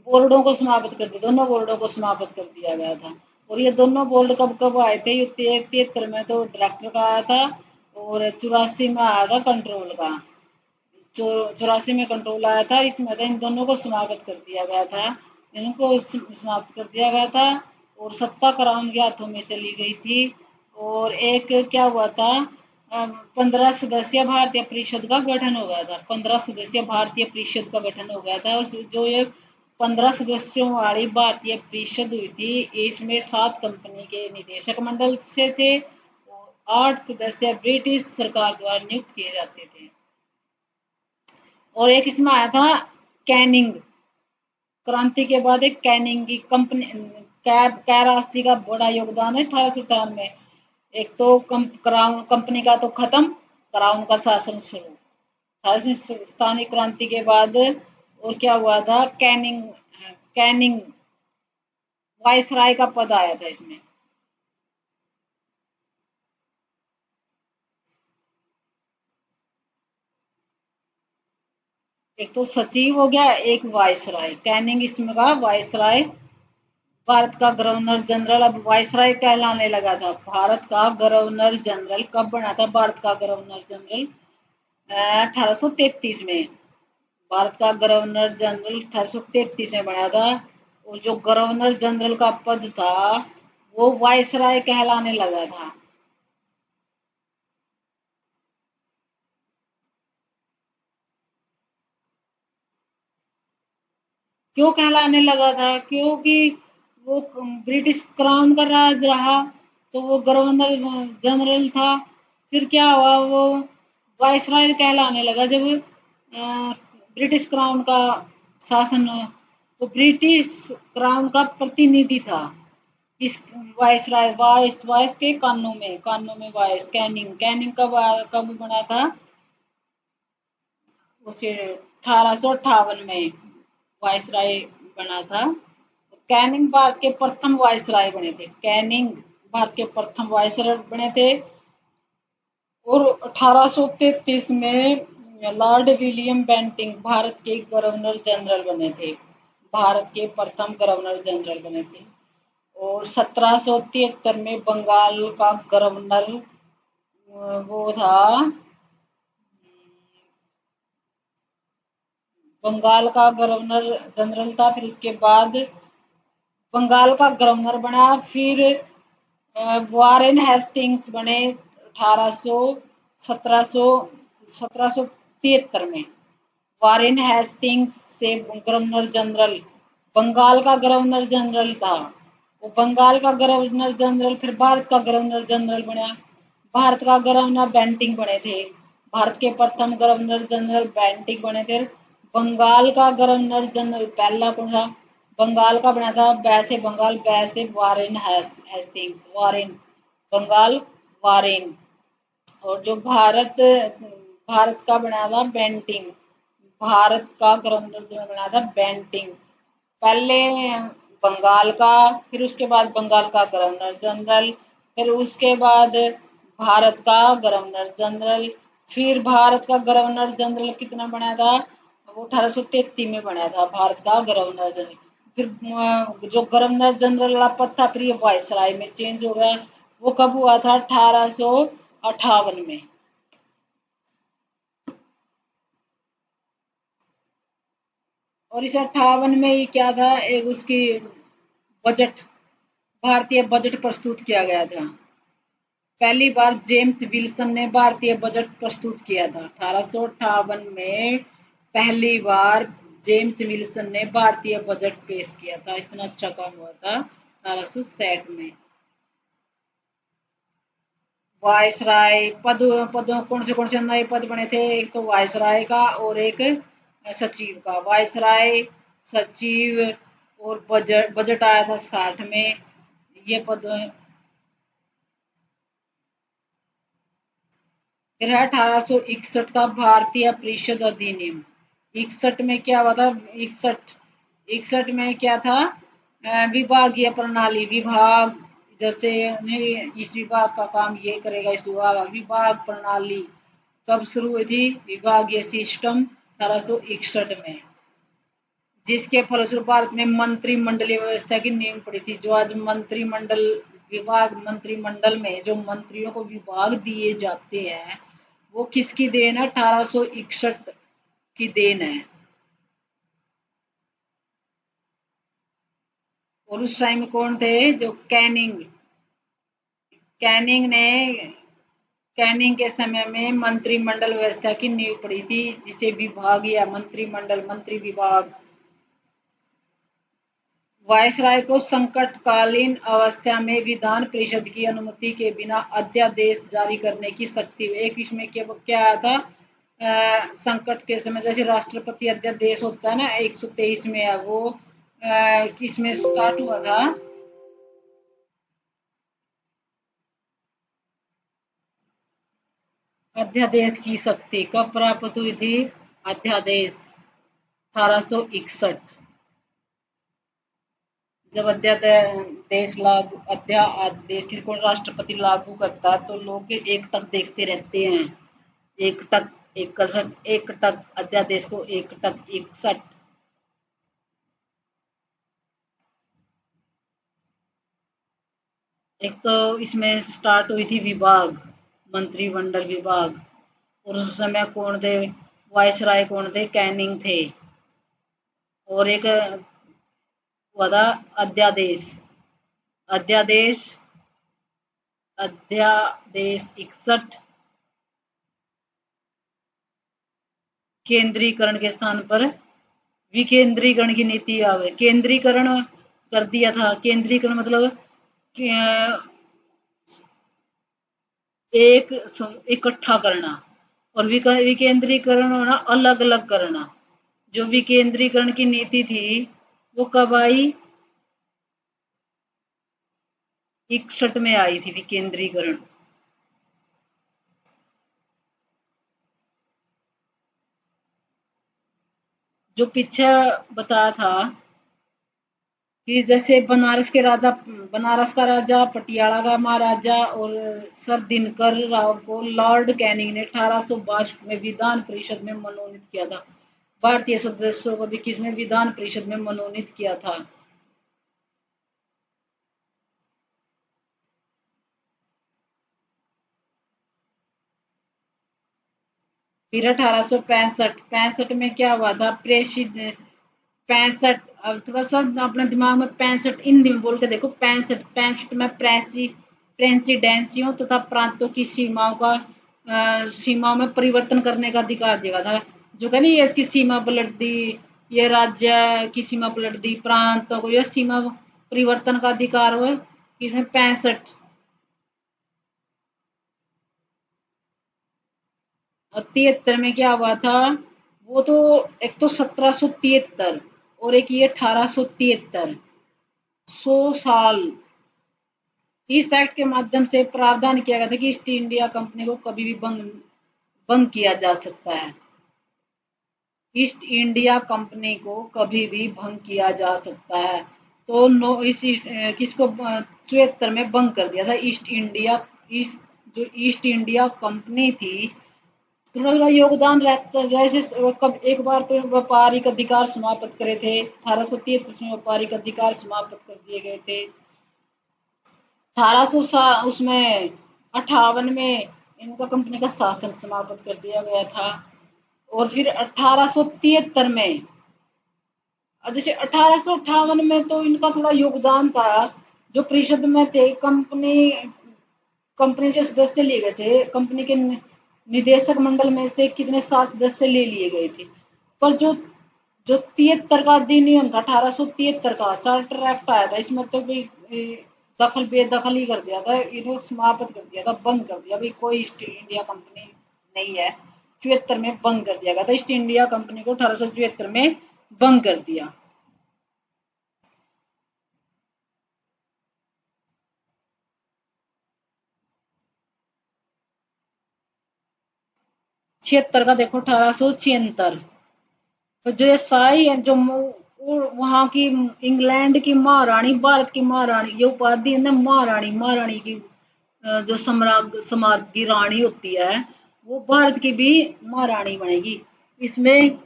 बोर्डों को समाप्त कर दिया, दोनों बोर्डों को समाप्त कर दिया गया था। और ये दोनों बोर्ड कब कब आए थे? ये 73 में तो डायरेक्टर का आया था, और 84 में आया था कंट्रोल का। 84 में कंट्रोल आया था, इसमें था इन दोनों को समाप्त कर दिया गया था, इनको समाप्त कर दिया गया था, और सत्ता क्राउन के हाथों में चली गई थी। और एक क्या हुआ था, 15 सदस्य भारतीय परिषद का गठन हो गया था। 15 सदस्य भारतीय परिषद का गठन हो गया था, और जो ये 15 सदस्यों वाली भारतीय परिषद हुई थी। इसमें 7 कंपनी के निदेशक मंडल से थे और 8 सदस्य ब्रिटिश सरकार द्वारा नियुक्त किए जाते थे। और एक इसमें आया था कैनिंग, क्रांति के बाद एक कैनिंग की कंपनी, कैरासी का बड़ा योगदान है 1858 में। एक तो क्राउन कंपनी का तो खत्म, क्राउन का शासन शुरू। 1857 क्रांति के बाद और क्या हुआ था, कैनिंग कैनिंग वायसराय का पद आया था इसमें। एक तो सचिव हो गया, एक वायसराय। कैनिंग इसमें का वायसराय, भारत का गवर्नर जनरल। अब वायसराय कहलाने लगा था। भारत का गवर्नर जनरल कब बना था? भारत का गवर्नर जनरल 1833 में। भारत का गवर्नर जनरल 1833 में बना था। और जो गवर्नर जनरल का पद था वो वायसराय कहलाने लगा था। क्यों कहलाने लगा था? क्योंकि वो ब्रिटिश क्राउन का राज रहा, तो वो गवर्नर जनरल था। फिर क्या हुआ, वो वायसराय कहलाने लगा जब ब्रिटिश क्राउन का शासन। तो ब्रिटिश क्राउन का प्रतिनिधि था इस वायसराय। वायस के कानों में वायस। कैनिंग कैनिंग कब बना था? उसके 1858 में वायसराय बना था। कैनिंग भारत के प्रथम वायसराय बने थे। कैनिंग भारत के प्रथम वायसराय बने थे। और 1833 में लॉर्ड विलियम बेंटिंग भारत के गवर्नर जनरल बने थे। भारत के प्रथम गवर्नर जनरल बने थे। और 1773 में बंगाल का गवर्नर वो था, बंगाल का गवर्नर जनरल था। फिर उसके बाद बंगाल का गवर्नर बना। फिर वारेन हेस्टिंग्स बने 1800 1700 1773 में। वारेन हेस्टिंग्स से गवर्नर जनरल, बंगाल का गवर्नर जनरल था वो। बंगाल का गवर्नर जनरल फिर भारत का गवर्नर जनरल बना। भारत का गवर्नर बेंटिंग बने थे। भारत के प्रथम गवर्नर जनरल बेंटिंग बने थे। बंगाल का गवर्नर जनरल पहला कौन था? बंगाल का बना था वैसे बंगाल, वैसे Warren Hastings. Warren Bengal, Warren. और जो भारत का बना था बेंटिंग। भारत का गवर्नर जनरल बना था बेंटिंग। पहले बंगाल का, फिर उसके बाद बंगाल का गवर्नर जनरल, फिर उसके बाद भारत का गवर्नर जनरल। फिर भारत का गवर्नर जनरल कितना बना था? वो 1833 में बना था भारत का गवर्नर जनरल। फिर जो गवर्नर जनरल वाला पद था फिर ये वायसराय में चेंज हो गया। वो कब हुआ था? 1858 में। और इस 58 में ये क्या था, एक उसकी बजट, भारतीय बजट प्रस्तुत किया गया था। पहली बार जेम्स विल्सन ने भारतीय बजट प्रस्तुत किया था 1858 में। पहली बार जेम्स विल्सन ने भारतीय बजट पेश किया था। इतना अच्छा काम हुआ था 1860 में। वायसराय पदों कौन से नए पद बने थे? एक तो वायसराय का और एक सचिव का। वायसराय, सचिव और बजट बजट आया था 60 में। ये पद। फिर है 1861 का भारतीय परिषद अधिनियम। 61 में क्या हुआ था? 61 में क्या था? विभागीय प्रणाली। विभाग जैसे इस विभाग का काम ये करेगा, इस विभाग प्रणाली कब शुरू हुई थी? विभागीय सिस्टम 1861 में। जिसके फलस्वरूप भारत में मंत्रिमंडलीय व्यवस्था की नींव पड़ी थी। जो आज मंत्रिमंडल, विभाग, मंत्रिमंडल में जो मंत्रियों को विभाग दिए जाते हैं वो किसकी देन है? 1861 की देन है। और उस टाइम कौन थे? जो कैनिंग, कैनिंग ने कैनिंग के समय में मंत्रिमंडल व्यवस्था की नींव पड़ी थी, जिसे विभाग या मंत्रिमंडल, मंत्री विभाग वायसराय को संकटकालीन अवस्था में विधान परिषद की अनुमति के बिना अध्यादेश जारी करने की शक्ति। एक इसमें क्या आया था, संकट के समय जैसे राष्ट्रपति अध्यादेश होता है ना, 123 में है वो, किसमें स्टार्ट हुआ था, अध्यादेश की शक्ति कब प्राप्त हुई थी, अध्यादेश 1861, जब अध्यादेश किसको राष्ट्रपति लागू करता है तो लोग एक टक देखते रहते हैं, एक टक 61, एक टक अध्यादेश को, एक टक 61। एक तो इसमें स्टार्ट हुई थी विभाग, मंत्रिमंडल विभाग, और उस समय कौन थे, वायसराय कौन थे, कैनिंग थे। और एक हुआ था अध्यादेश, अध्यादेश अध्यादेश 61, केंद्रीकरण के स्थान पर विकेंद्रीकरण की नीति आ गई, केंद्रीकरण कर दिया था। केंद्रीकरण मतलब एक इकट्ठा करना, और विकेंद्रीकरण होना अलग अलग करना। जो विकेंद्रीकरण की नीति थी वो कब आई, 61 में आई थी विकेंद्रीकरण। जो पीछे बताया था कि जैसे बनारस का राजा, पटियाला का महाराजा और सर दिनकर राव को लॉर्ड कैनिंग ने 1862 में विधान परिषद में मनोनीत किया था। भारतीय सदस्यों को भी किसमें, विधान परिषद में मनोनीत किया था। फिर 1865 में क्या हुआ था, प्रेसिडेंट 65, अब थोड़ा सा अपने दिमाग में 65 हिंदी में बोल के देखो, 65 में प्रेसिडेंसियों तथा प्रांतों की सीमाओं में परिवर्तन करने का अधिकार दिया था। जो कह नहीं, ये इसकी सीमा पलट दी, ये राज्य की सीमा पलट दी, प्रांतों को यह सीमा परिवर्तन का अधिकार हुआ किसमें, 65। और 73 में क्या हुआ था, वो तो एक तो 1773 और एक ये 1873, 100 साल। इस एक्ट के माध्यम से प्रावधान किया गया था कि ईस्ट इंडिया कंपनी को कभी भी भंग किया जा सकता है। ईस्ट इंडिया कंपनी को कभी भी भंग किया जा सकता है। तो नो इस किसको 74 में भंग कर दिया था, ईस्ट जो ईस्ट इंडिया कंपनी थी, थोड़ा थोड़ा योगदान रहता है। जैसे कब एक बार तो व्यापारिक अधिकार समाप्त करे थे, 1833 में व्यापारिक अधिकार समाप्त कर दिए गए थे। 1800 उसमें 58 में इनका कंपनी का शासन समाप्त कर दिया गया था। और फिर 1873 में, जैसे 1858 में तो इनका थोड़ा योगदान था, जो परिषद में थे, कंपनी से सदस्य लिए गए थे, कंपनी के निदेशक मंडल में से कितने 7 सदस्य ले लिए गए थे। पर जो जो 73 का अधिनियम था, 1873 का चार्टर एक्ट आया था, इसमें तो भी दखल बेदखल ही कर दिया था, इन्हें समाप्त कर दिया था, बंद कर दिया, भाई कोई ईस्ट इंडिया कंपनी नहीं है। 74 में बंद कर दिया गया था ईस्ट इंडिया कंपनी को, 1874 में बंद कर दिया। छिहत्तर का देखो, 1876, तो जो ये शाही है, जो वहां की इंग्लैंड की महारानी, भारत की महारानी, ये उपाधि है ना महारानी, महारानी की जो सम्राट की रानी होती है, वो भारत की भी महारानी बनेगी। इसमें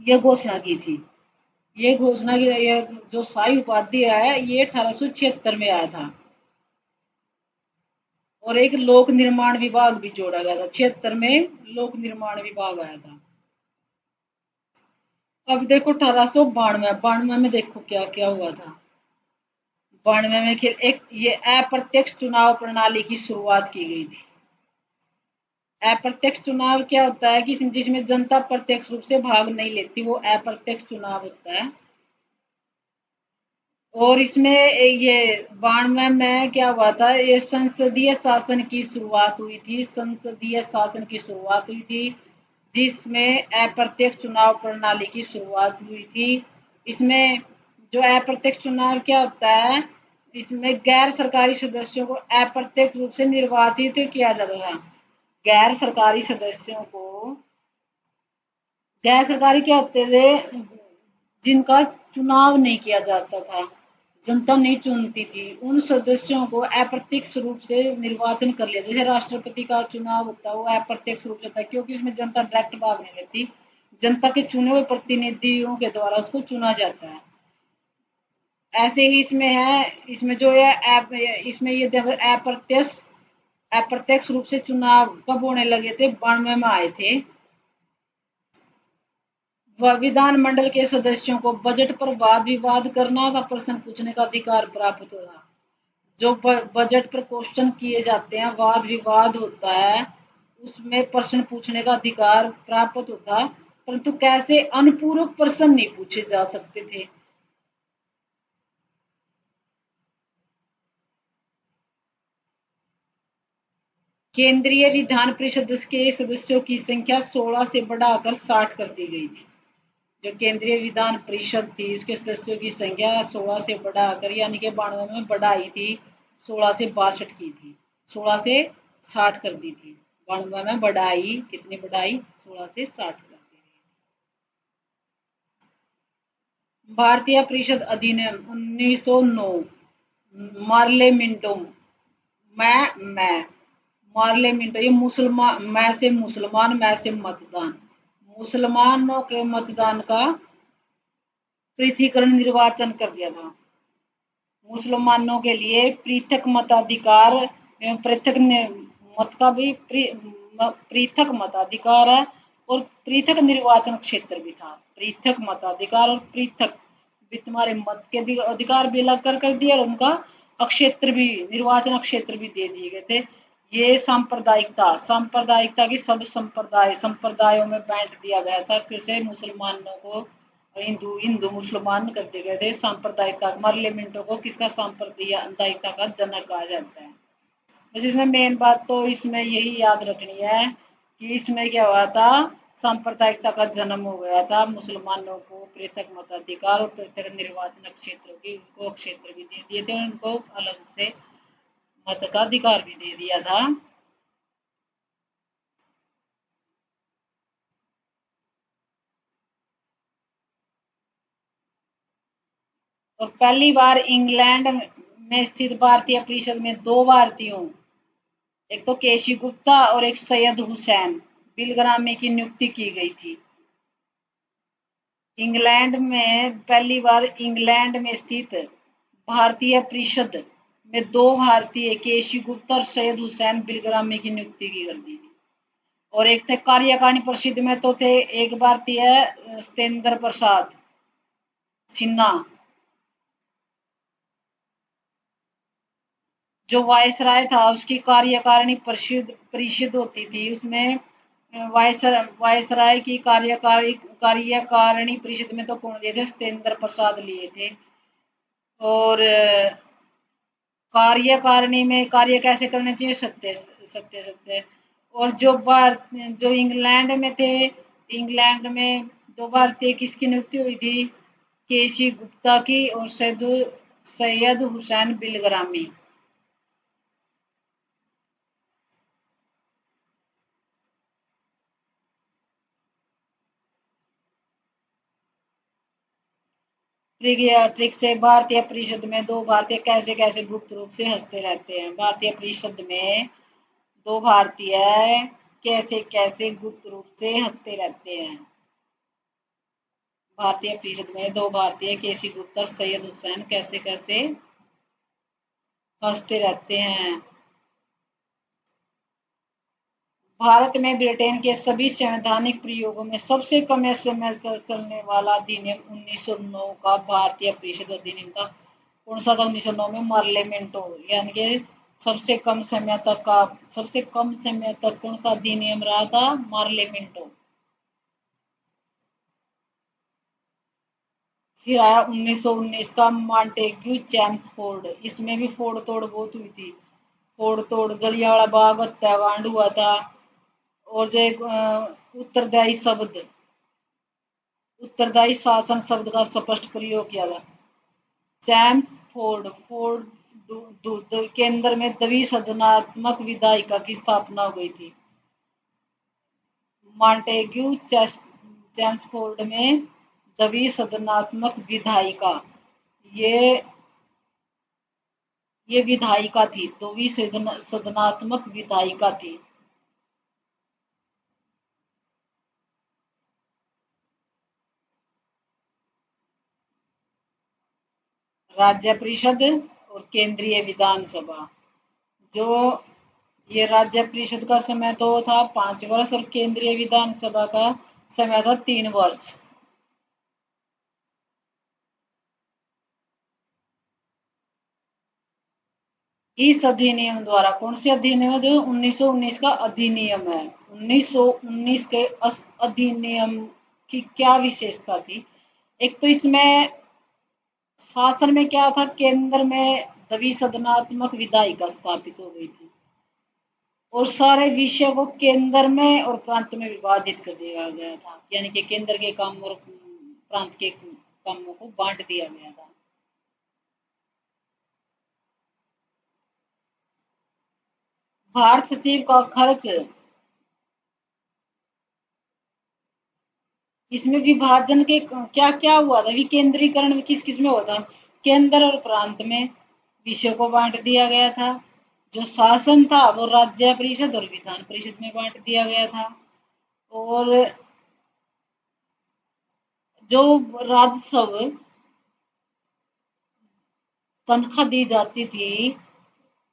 ये घोषणा की थी, ये घोषणा की, ये जो शाही उपाधि है ये 1876 में आया था। और एक लोक निर्माण विभाग भी जोड़ा गया था, 76 में लोक निर्माण विभाग आया था। अब देखो 1892 में देखो क्या क्या हुआ था। 92 में फिर एक ये अप्रत्यक्ष चुनाव प्रणाली की शुरुआत की गई थी। अप्रत्यक्ष चुनाव क्या होता है कि जिसमें जनता प्रत्यक्ष रूप से भाग नहीं लेती, वो अप्रत्यक्ष चुनाव होता है। और इसमें ये 92 में क्या हुआ था, ये संसदीय शासन की शुरुआत हुई थी, संसदीय शासन की शुरुआत हुई थी, जिसमें अप्रत्यक्ष चुनाव प्रणाली की शुरुआत हुई थी। इसमें जो अप्रत्यक्ष चुनाव क्या होता है, इसमें गैर सरकारी सदस्यों को अप्रत्यक्ष रूप से निर्वाचित किया जाता था। गैर सरकारी सदस्यों को, गैर सरकारी क्या होते थे, जिनका चुनाव नहीं किया जाता था, जनता नहीं चुनती थी, उन सदस्यों को अप्रत्यक्ष रूप से निर्वाचन कर लिया। जैसे राष्ट्रपति का चुनाव होता है वो अप्रत्यक्ष रूप से होता है, क्योंकि उसमें जनता डायरेक्ट भाग नहीं लेती, जनता के चुने हुए प्रतिनिधियों के द्वारा उसको चुना जाता है। ऐसे ही इसमें है, इसमें जो है इसमें ये अप्रत्यक्ष अप्रत्यक्ष रूप से चुनाव कब होने लगे थे, 92 में आए थे। विधानमंडल के सदस्यों को बजट पर वाद विवाद करना व प्रश्न पूछने का अधिकार प्राप्त होगा। जो बजट पर क्वेश्चन किए जाते हैं, वाद विवाद होता है, उसमें प्रश्न पूछने का अधिकार प्राप्त होता, परंतु कैसे अनुपूरक प्रश्न नहीं पूछे जा सकते थे। केंद्रीय विधान परिषद के सदस्यों की संख्या 16 से बढ़ाकर 60 कर दी गई थी। जो केंद्रीय विधान परिषद थी उसके सदस्यों की संख्या 16 से बढ़ाकर, यानी कि 92 में बढ़ाई थी, 16 से 62 की थी, 16 से 60 कर दी थी। 92 में बढ़ाई, कितनी बढ़ाई, 16 से 60 कर दी। भारतीय परिषद अधिनियम 1909, मार्लेमिंटो, मैं पार्लियामेंट, ये मुसलमान, मैं से मुसलमान, मैं से मतदान, मुसलमानों के मतदान का पृथकीकरण निर्वाचन कर दिया था। मुसलमानों के लिए पृथक मताधिकार एवं पृथक मत का भी पृथक मताधिकार है, और पृथक निर्वाचन क्षेत्र भी था। पृथक मताधिकार और पृथक भी, तुम्हारे मत के अधिकार भी अलग कर दिया, और उनका अक्षेत्र भी, निर्वाचन क्षेत्र भी दे दिए गए थे। ये सांप्रदायिकता, सांप्रदायिकता की सब संप्रदायों में बांट दिया गया था। जैसे मुसलमानों को हिंदू हिंदू मुसलमान कर दिए गए थे। सांप्रदायिकता, पार्लियामेंटों को किसका, सांप्रदायिकता का जनक कहा जाता है। बस इसमें मेन बात तो इसमें यही याद रखनी है कि इसमें क्या हुआ था, सांप्रदायिकता का जन्म हो गया था। मुसलमानों को पृथक मताधिकार और पृथक निर्वाचन क्षेत्रों की, उनको क्षेत्र भी दे दिए थे, उनको अलग से मत का अधिकार भी दे दिया था। और पहली बार इंग्लैंड में स्थित भारतीय परिषद में दो भारतीयों, एक तो केसी गुप्ता और एक सैयद हुसैन बिलग्रामी की नियुक्ति की गई थी। इंग्लैंड में पहली बार, इंग्लैंड में स्थित भारतीय परिषद में दो भारतीय, केसी गुप्ता और सैयद हुसैन बिलग्रामी की नियुक्ति की कर दी थी। और एक थे कार्यकारिणी परिषद में, तो थे एक भारतीय सत्येंद्र प्रसाद सिन्हा, जो वायसराय था, उसकी कार्यकारिणी परिषद परिषद होती थी, उसमें वायसराय की कार्यकारिणी परिषद में तो कौन लिए थे, सत्येंद्र प्रसाद लिए थे। और कार्यकारिणी में कार्य कैसे करने चाहिए, सत्य सत्य सत्य। और जो इंग्लैंड में थे, इंग्लैंड में दो भारतीय किसकी नियुक्ति हुई थी, केसी गुप्ता की और सैयद हुसैन बिलग्रामी। ट्रिक से भारतीय परिषद में दो भारतीय कैसे कैसे गुप्त रूप से हंसते रहते हैं। भारतीय परिषद में दो भारतीय कैसे कैसे गुप्त रूप से हंसते रहते हैं। भारतीय परिषद में दो भारतीय केसी गुप्ता और सैयद हुसैन कैसे कैसे हंसते रहते हैं। भारत में ब्रिटेन के सभी संवैधानिक प्रयोगों में सबसे कम समय तक चलने वाला अधिनियम 1909 का भारतीय परिषद अधिनियम था। कौन सा था 1909 में, पार्लियामेंटो, यानी कि सबसे कम समय तक कौन सा अधिनियम रहा था, पार्लियामेंटो। फिर आया 1919 का मॉन्टेग्यू चैम्सफोर्ड। इसमें भी फोड़ तोड़ बहुत हुई थी। फोड़ तोड़, जलियांवाला बाग हत्याकांड हुआ था। और जो एक उत्तरदायी शब्द, उत्तरदायी शासन शब्द का स्पष्ट प्रयोग किया था। चैम्सफोर्ड फोर्ड केंद्र में द्विसदनात्मक विधायिका की स्थापना हो गई थी। मॉन्टेग्यू चैम्सफोर्ड में द्विसदनात्मक विधायिका, ये ये विधायिका थी, द्विसदनात्मक विधायिका थी। राज्य परिषद और केंद्रीय विधानसभा। जो ये राज्य परिषद का समय तो था 5 वर्ष और केंद्रीय विधानसभा का समय था 3 वर्ष। इस अधिनियम द्वारा, कौन से अधिनियम, जो 1919 का अधिनियम है, 1919 के अधिनियम की क्या विशेषता थी? एक तो इसमें शासन में क्या था, केंद्र में द्विसदनात्मक विधायिका स्थापित हो गई थी और सारे विषय को केंद्र में और प्रांत में विभाजित कर दिया गया था, यानी कि केंद्र के काम और प्रांत के कामों को बांट दिया गया था। भारत सचिव का खर्च, इसमें विभाजन के क्या क्या हुआ था, विकेंद्रीकरण में किस किस में हुआ था? केंद्र और प्रांत में विषयों को बांट दिया गया था। जो शासन था वो राज्य परिषद और विधान परिषद में बांट दिया गया था। और जो राजस्व तनख्वाह दी जाती थी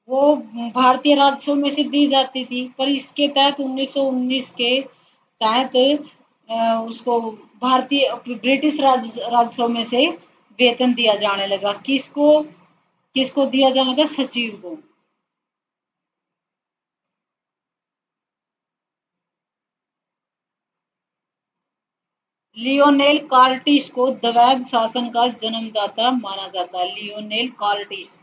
वो भारतीय राजस्व में से दी जाती थी, पर इसके तहत 1919 के तहत उसको भारतीय ब्रिटिश राजस्व में से वेतन दिया जाने लगा। किसको किसको दिया जाने लगा? सचिव को। लियोनेल कार्टिस को द्वैध शासन का जन्मदाता माना जाता है। लियोनेल कार्टिस,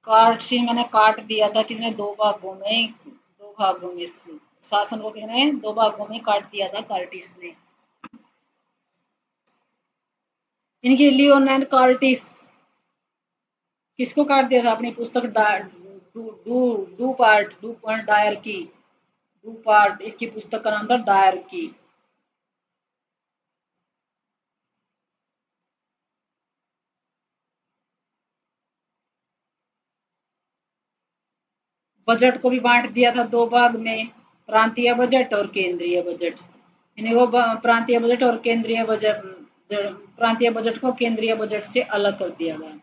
कार्टिस मैंने काट दिया था, किसने? दो भागों में शासन को किसने 2 भागों में काट दिया था? कार्टिस ने। इनकी लियोनेल कार्टिस किसको काट दिया था? अपनी पुस्तक डू पॉइंट डायर की, डू पार्ट, इसकी पुस्तक का नाम था डायर की। बजट को भी बांट दिया था 2 भाग में, प्रांतीय बजट और केंद्रीय बजट। इन्हें प्रांतीय बजट और केंद्रीय बजट, प्रांतीय बजट को केंद्रीय बजट से अलग कर दिया गया।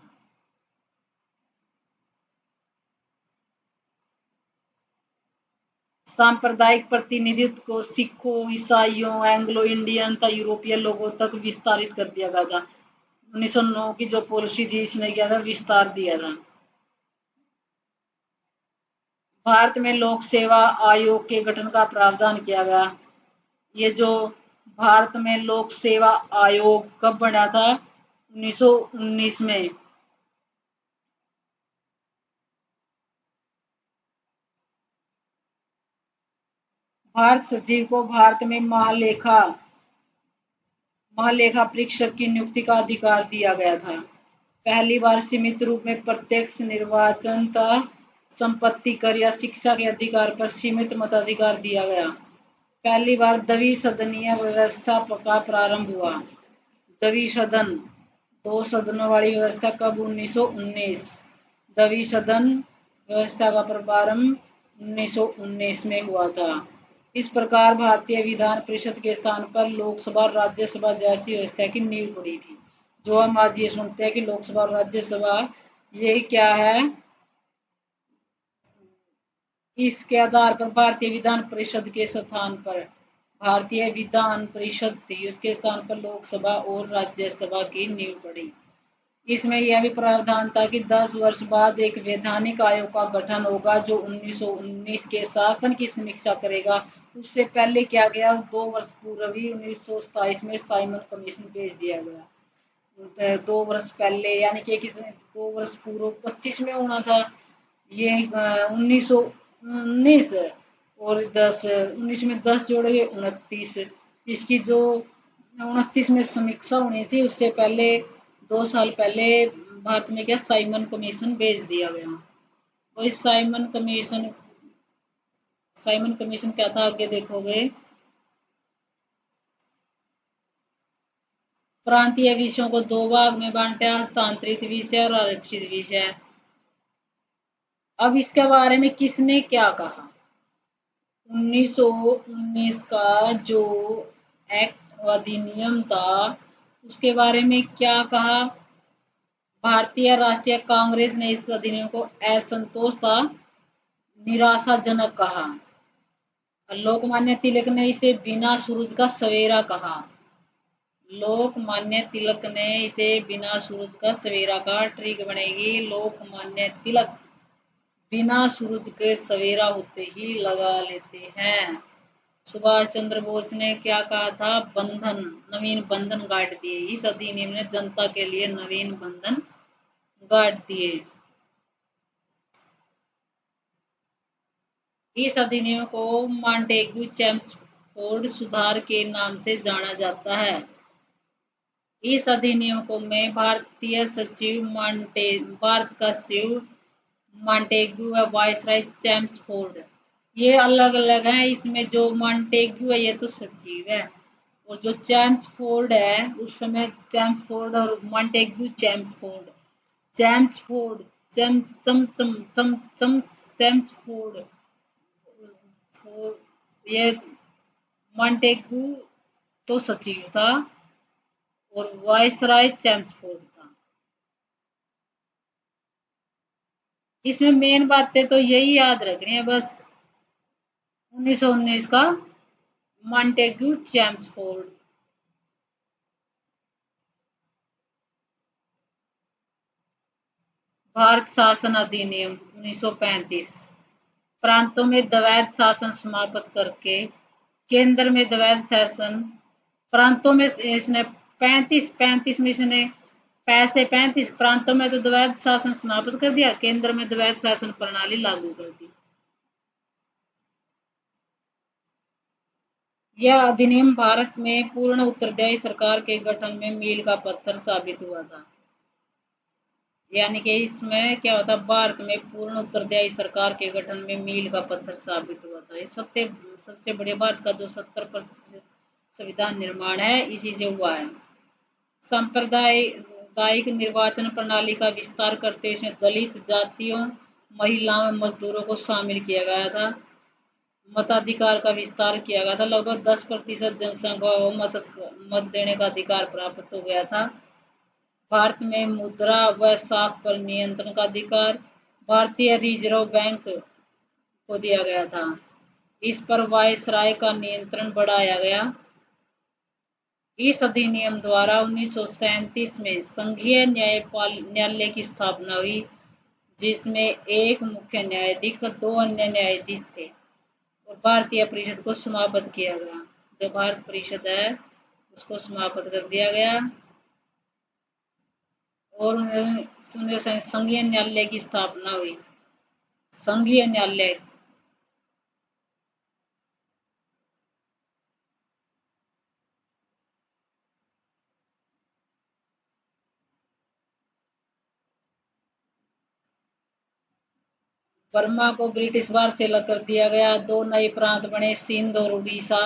सांप्रदायिक प्रतिनिधित्व को सिखों, ईसाइयों, एंग्लो इंडियन तथा यूरोपीय लोगों तक विस्तारित कर दिया गया था। 1909 की जो पॉलिसी थी इसने क्या था? विस्तार दिया था। भारत में लोक सेवा आयोग के गठन का प्रावधान किया गया। ये जो भारत में लोक सेवा आयोग कब बना था? 1919 में। भारत सचिव को भारत में महालेखा परीक्षक की नियुक्ति का अधिकार दिया गया था। पहली बार सीमित रूप में प्रत्यक्ष निर्वाचन था। संपत्ति कर या शिक्षा के अधिकार पर सीमित मताधिकार दिया गया। पहली बार द्विसदनीय व्यवस्था का प्रारंभ हुआ। द्विसदन, 2 सदनों वाली व्यवस्था कब? 1919। द्विसदन व्यवस्था का प्रारंभ 1919 में हुआ था। इस प्रकार भारतीय विधान परिषद के स्थान पर लोकसभा और राज्यसभा जैसी व्यवस्था की नींव पड़ी थी। जो हम आज ये सुनते हैं कि लोकसभा और राज्यसभा, ये क्या है? इसके आधार पर भारतीय विधान परिषद के स्थान पर भारतीय विधान परिषद थी, उसके स्थान पर लोकसभा और राज्यसभा की नींव पड़ी। इसमें यह भी प्रावधान था कि 10 वर्ष बाद एक वैधानिक आयोग का गठन होगा जो 1919 के शासन की समीक्षा करेगा उससे पहले क्या गया, 2 वर्ष पूर्व ही 1927 में साइमन कमीशन भेज दिया गया। 2 वर्ष पहले यानी कि कितने, 2 वर्ष पूर्व 25 में होना था ये, 1919, और 19 में 10 जोड़े 29। इसकी जो 29 में समीक्षा होनी थी, उससे पहले 2 साल पहले भारत में क्या साइमन कमीशन भेज दिया गया। और इस साइमन कमीशन क्या था, आगे देखोगे। प्रांतीय विषयों को 2 भाग में बांटा, हस्तांतरित विषय और आरक्षित विषय। अब इसके बारे में किसने क्या कहा, 1919 का जो एक्ट अधिनियम था उसके बारे में क्या कहा। भारतीय राष्ट्रीय कांग्रेस ने इस अधिनियम को असंतोष था, निराशाजनक कहा। लोकमान्य तिलक ने इसे बिना सूरज का सवेरा कहा। लोकमान्य तिलक ने इसे बिना सूरज का सवेरा कहा। ट्रिक बनेगी, लोकमान्य तिलक बिना सूरज के सवेरा होते ही लगा लेते हैं। सुभाष चंद्र बोस ने क्या कहा था, बंधन, नवीन बंधन गाड़ दिए। इस अधिनियम ने जनता के लिए नवीन बंधन गाड़ दिए। इस अधिनियम को मॉन्टेग्यू चेम्सफोर्ड सुधार के नाम से जाना जाता है। इस अधिनियम को में भारतीय सचिव भारत का सचिव मॉन्टेग्यू है, वायसराय चेम्सफोर्ड, ये अलग अलग हैं। इसमें जो मॉन्टेग्यू है ये तो सचिव है, और जो चेम्सफोर्ड है उस समय चेम्सफोर्ड और मॉन्टेग्यू चेम्सफोर्ड, चेम्सफोर्ड चेम्सफोर्ड, ये मॉन्टेग्यू तो सचिव था और वायसराय चेम्सफोर्ड था। इसमें मेन बातें तो यही याद रखनी है बस, 1919 का मॉन्टेग्यू चेम्सफोर्ड। भारत शासन अधिनियम 1935, प्रांतों में द्वैध शासन समाप्त करके केंद्र में द्वैध शासन, प्रांतों में इसने 35 में इसने पैसे 35 प्रांतों में तो द्वैध शासन समाप्त कर दिया, केंद्र में द्वैध शासन प्रणाली लागू कर दी। यह अधिनियम भारत में पूर्ण उत्तरदायी सरकार के गठन में मील का पत्थर साबित हुआ था। यानी कि इसमें क्या होता, भारत में पूर्ण उत्तरदायी सरकार के गठन में मील का पत्थर साबित हुआ था। ये सबसे बड़े भारत का जो 70% संविधान निर्माण है इसी से हुआ है। सांप्रदायिक निर्वाचन प्रणाली का विस्तार करते हुए इसमें दलित जातियों, महिलाओं और मजदूरों को शामिल किया गया था। मताधिकार का विस्तार किया गया था, लगभग 10% जनसंख्या को मत देने का अधिकार प्राप्त हो गया था। भारत में मुद्रा व साख पर नियंत्रण का अधिकार भारतीय रिजर्व बैंक को दिया गया था। इस पर वायसराय का नियंत्रण बढ़ाया गया। इस अधिनियम द्वारा 1937 में संघीय न्यायालय की स्थापना हुई, जिसमें एक मुख्य न्यायाधीश व 2 अन्य न्यायाधीश थे, और भारतीय परिषद को समाप्त किया गया। जो भारत परिषद है उसको समाप्त कर दिया गया, और संघीय न्यायालय की स्थापना हुई। संघीय न्यायालय बर्मा को ब्रिटिश भारत से अलग कर दिया गया। 2 नए प्रांत बने, सिंध और उड़ीसा।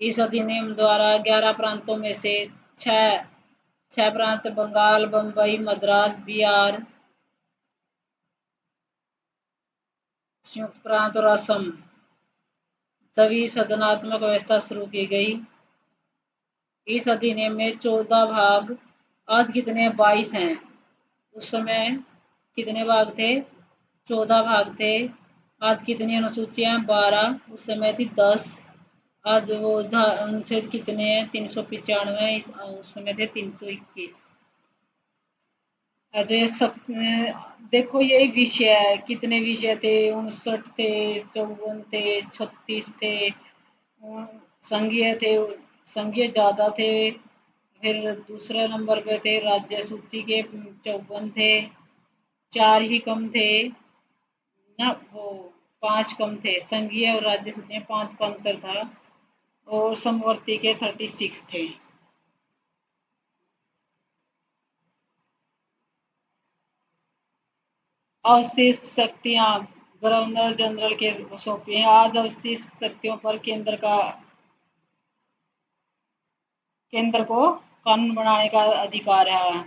इस अधिनियम द्वारा 11 प्रांतों में से 6 प्रांत बंगाल, बंबई, मद्रास, बिहार, संयुक्त प्रांत और असम, द्विसदनात्मक व्यवस्था शुरू की गई। इस अधिनियम में 14 भाग, आज कितने 22 हैं, उस समय कितने भाग थे, 14 भाग थे। आज कितनी अनुसूचियां 12, उस समय थी 10। आज वो अनुच्छेद कितने हैं, 395, उस समय थे 321। जो देखो यही विषय है, कितने विषय थे, 59 थे, 54 थे, 36 थे, संघीय थे, संघीय ज्यादा थे। फिर दूसरे नंबर पे थे राज्य सूची के, 54 थे, चार ही कम थे ना, वो पांच कम थे, संघीय और राज्य सूची में पांच का अंतर था, और समवर्ती के 36 थे। अवशिष्ट शक्तियां गवर्नर जनरल के सौंपी हैं। आज अवशिष्ट शक्तियों पर केंद्र को कानून बनाने का अधिकार है।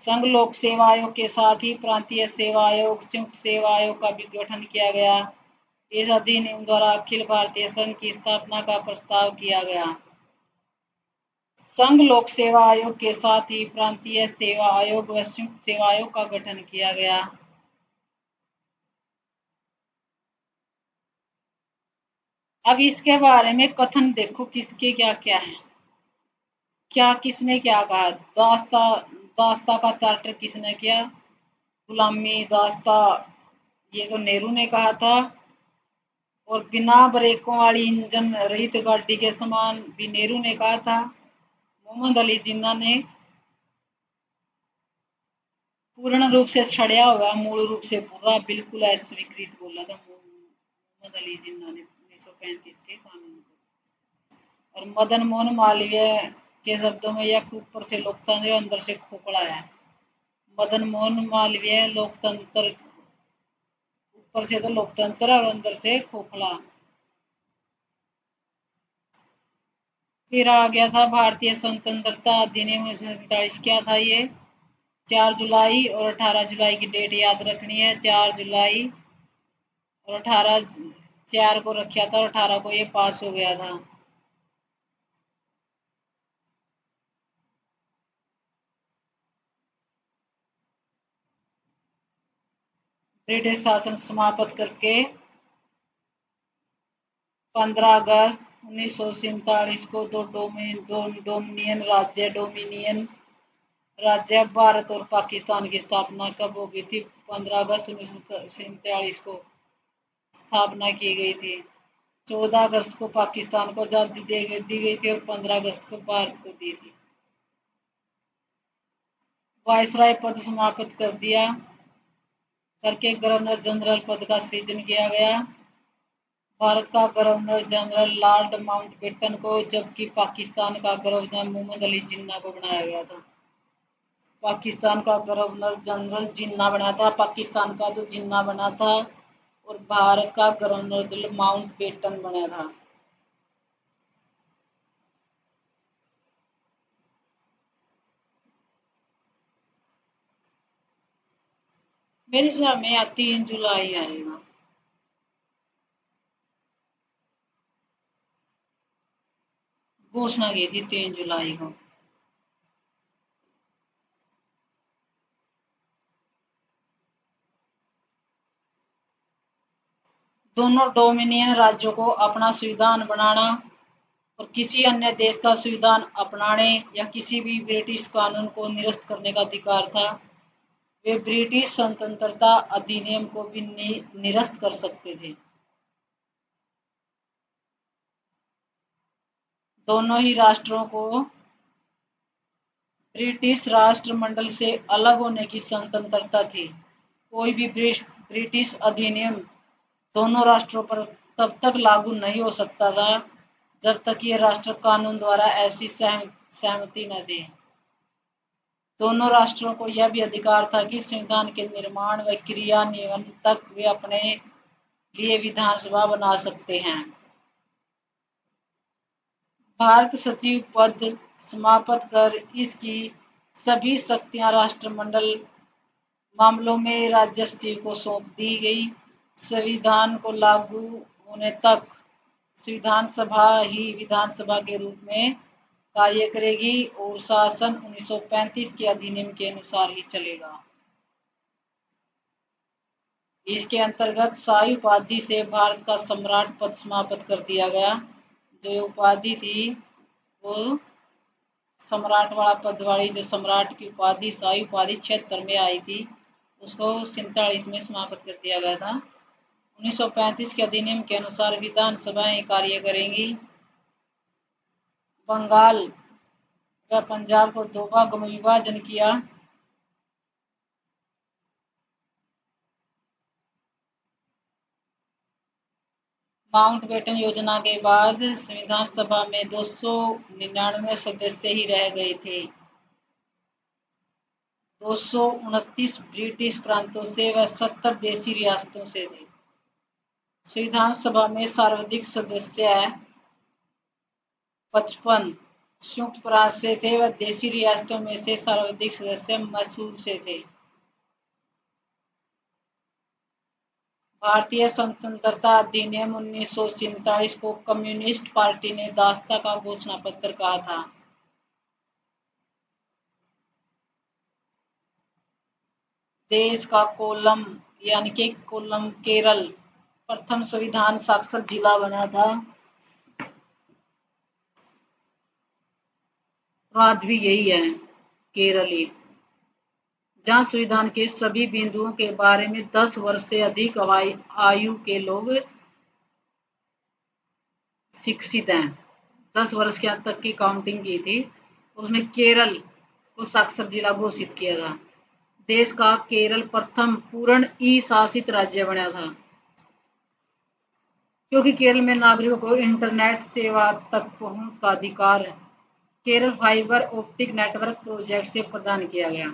संघ लोक सेवा आयोग के साथ ही प्रांतीय सेवा आयोग, संयुक्त सेवा आयोग का भी गठन किया गया। इस अधिनियम द्वारा अखिल भारतीय संघ की स्थापना का प्रस्ताव किया गया। संघ लोक सेवा आयोग के साथ ही प्रांतीय सेवा आयोग व संयुक्त सेवा आयोग का गठन किया गया। अब इसके बारे में कथन देखो किसके क्या क्या है। क्या किसने क्या कहा? दास्ता का चार्टर किसने किया? गुलामी दास्ता, ये तो नेहरू ने कहा था। और बिना ब्रेकों वाली इंजन रहित गाड़ी के समान भी नेहरू ने कहा था। मोहम्मद अली जिन्ना ने पूर्ण रूप से सड़या हुआ, मूल रूप से पूरा, बिल्कुल अस्वीकृत बोला था मोहम्मद अली जिन्ना ने 1935 के कानून को। और मदन मोहन मालवीय के शब्दों में यह ऊपर से लोकतंत्र अंदर से खोखला है। मदन मोहन मालवीय लोकतंत्र, ऊपर से तो लोकतंत्र और अंदर से खोखला। फिर आ गया था भारतीय स्वतंत्रता अधिनियम 1947। क्या था ये? 4 जुलाई और 18 जुलाई की डेट याद रखनी है। 4 जुलाई और 18, 4 को रखा था और 18 को ये पास हो गया था। ब्रिटिश शासन समाप्त करके 15 अगस्त 1947 को दो डोमिनियन राज्य भारत और पाकिस्तान की स्थापना कब हो गई थी? 15 अगस्त 1947 को स्थापना की गई थी। 14 अगस्त को पाकिस्तान को आजादी दी गई थी और 15 अगस्त को भारत को दी थी। वायसराय पद समाप्त कर दिया करके गवर्नर जनरल पद का सृजन किया गया। भारत का गवर्नर जनरल लॉर्ड माउंटबेटन को, जबकि पाकिस्तान का गवर्नर मोहम्मद अली जिन्ना को बनाया गया था। पाकिस्तान का गवर्नर जनरल जिन्ना बना था, पाकिस्तान का तो जिन्ना बना था, और भारत का गवर्नर जनरल माउंटबेटन बना था। मेरे हिसाब में 3 जुलाई आएगा। घोषणा की थी 3 जुलाई को। दोनों डोमिनियन राज्यों को अपना संविधान बनाना और किसी अन्य देश का संविधान अपनाने या किसी भी ब्रिटिश कानून को निरस्त करने का अधिकार था। वे ब्रिटिश स्वतंत्रता अधिनियम को भी निरस्त कर सकते थे। दोनों ही राष्ट्रों को ब्रिटिश राष्ट्रमंडल से अलग होने की स्वतंत्रता थी। कोई भी ब्रिटिश अधिनियम दोनों राष्ट्रों पर तब तक लागू नहीं हो सकता था जब तक ये राष्ट्र कानून द्वारा ऐसी सहमति न दें। दोनों राष्ट्रों को यह भी अधिकार था कि संविधान के निर्माण व क्रियान्वयन तक वे अपने लिए विधानसभा बना सकते हैं। भारत सचिव पद समाप्त कर इसकी सभी शक्तियां राष्ट्रमंडल मामलों में राज्य सचिव को सौंप दी गई। संविधान को लागू होने तक संविधान सभा ही विधानसभा के रूप में कार्य करेगी और शासन 1935 के अधिनियम के अनुसार ही चलेगा। इसके अंतर्गत शाही उपाधि से भारत का सम्राट पद समाप्त कर दिया गया। जो उपाधि थी वो सम्राट वाला पद वाली जो सम्राट की उपाधि, शाही उपाधि 76 में आई थी, उसको 47 में समाप्त कर दिया गया था। 1935 के अधिनियम के अनुसार विधानसभाएं कार्य करेंगी। बंगाल व पंजाब को 2 भागों में विभाजन किया। माउंटबेटन योजना के बाद संविधान सभा में 299 सदस्य ही रह गए थे। 229 ब्रिटिश प्रांतों से व 70 देशी रियासतों से थे। संविधान सभा में सर्वाधिक सदस्य 55 संयुक्त प्रांत से थे व देशी रियासतों में से सर्वाधिक सदस्य मैसूर से थे। भारतीय स्वतंत्रता अधिनियम 1947 को कम्युनिस्ट पार्टी ने दास्ता का घोषणा पत्र कहा था। देश का कोल्लम यानी कि कोल्लम केरल प्रथम संविधान साक्षर जिला बना था। आज भी यही है केरल ही, जहां संविधान के सभी बिंदुओं के बारे में 10 वर्ष से अधिक आयु के लोग शिक्षित हैं। 10 वर्ष के तक की काउंटिंग की थी, उसमें केरल को साक्षर जिला घोषित किया था। देश का केरल प्रथम पूर्ण ई शासित राज्य बना था, क्योंकि केरल में नागरिकों को इंटरनेट सेवा तक पहुंच का अधिकार Kerala fibre optic network project से प्रदान किया गया।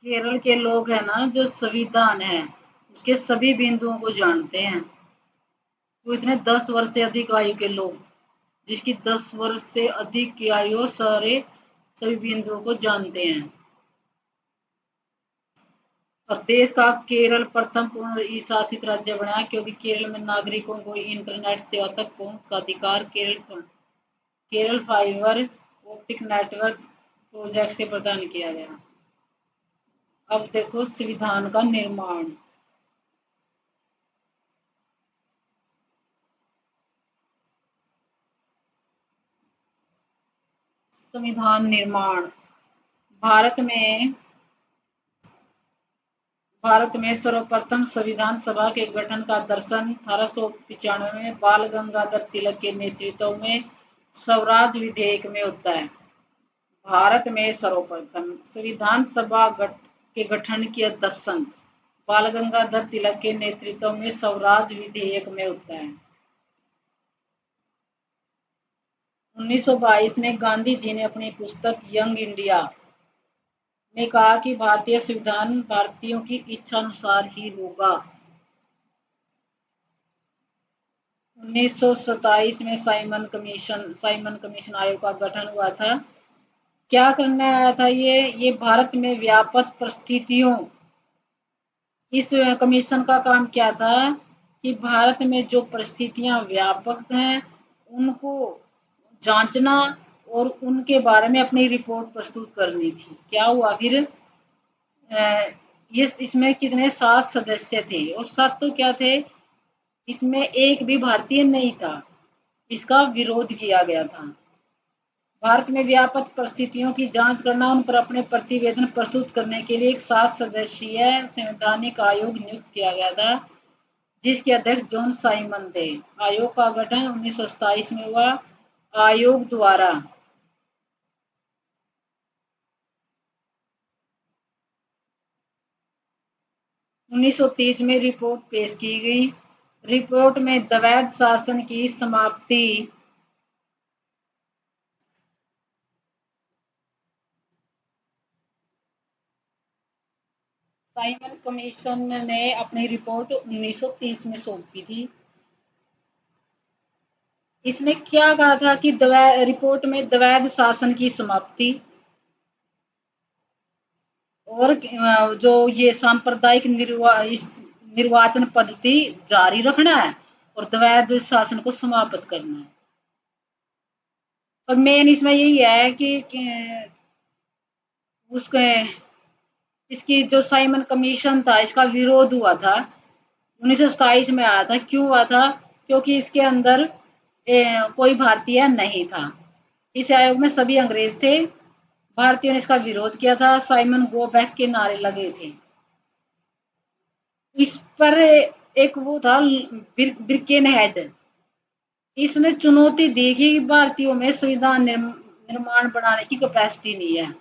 केरल के लोग है ना, जो संविधान है उसके सभी बिंदुओं को जानते हैं। तो इतने 10 वर्ष से अधिक आयु के लोग, जिसकी 10 वर्ष से अधिक की आयु, सारे सभी बिंदुओं को जानते हैं। और देश का केरल प्रथम पूर्ण ई शासित राज्य बना, क्योंकि केरल में नागरिकों को इंटरनेट सेवा तक पहुंच का अधिकार Kerala fibre optic network project से प्रदान किया गया। अब देखो संविधान का निर्माण। संविधान निर्माण भारत में सर्वप्रथम संविधान सभा के गठन का दर्शन 1895 में बाल गंगाधर तिलक के नेतृत्व में स्वराज विधेयक में होता है। भारत में सर्वप्रथम संविधान सभा के गठन की दर्शन बाल गंगाधर तिलक के नेतृत्व में स्वराज विधेयक में होता है। 1922 में गांधी जी ने अपनी पुस्तक यंग इंडिया में कहा कि भारतीय संविधान भारतीयों की इच्छा अनुसार ही होगा। 1927 में साइमन कमीशन आयोग का गठन हुआ था। क्या करने आया था ये भारत में व्यापक परिस्थितियों, इस कमीशन का काम क्या था कि भारत में जो परिस्थितियां व्यापक हैं उनको जांचना और उनके बारे में अपनी रिपोर्ट प्रस्तुत करनी थी। क्या हुआ फिर, ये इसमें कितने 7 सदस्य थे, और 7 तो क्या थे, इसमें एक भी भारतीय नहीं था। इसका विरोध किया गया था। भारत में व्यापक परिस्थितियों की जांच करना, उन पर अपने प्रतिवेदन प्रस्तुत करने के लिए एक 7 सदस्यीय संवैधानिक आयोग नियुक्त किया गया था, जिसके अध्यक्ष जॉन साइमन थे। आयोग का गठन 1927 में हुआ। आयोग द्वारा 1930 में रिपोर्ट पेश की गई। रिपोर्ट में द्वैध शासन की समाप्ति, साइमन कमीशन ने अपनी रिपोर्ट 1930 में सौंपी थी। इसने क्या कहा था कि रिपोर्ट में द्वैध शासन की समाप्ति और जो ये सांप्रदायिक निर्वाचन पद्धति जारी रखना है और द्वैध शासन को समाप्त करना है। और मेन इसमें यही है कि उसके इसकी जो साइमन कमीशन था इसका विरोध हुआ था, 1927 में आया था। क्यों हुआ था? क्योंकि इसके अंदर कोई भारतीय नहीं था। इस आयोग में सभी अंग्रेज थे। भारतीयों ने इसका विरोध किया था। साइमन गो बैक के नारे लगे थे। इस पर एक वो था बिरकेन हेड, इसने चुनौती दी कि भारतीयों में संविधान निर्माण बनाने की कैपेसिटी नहीं है।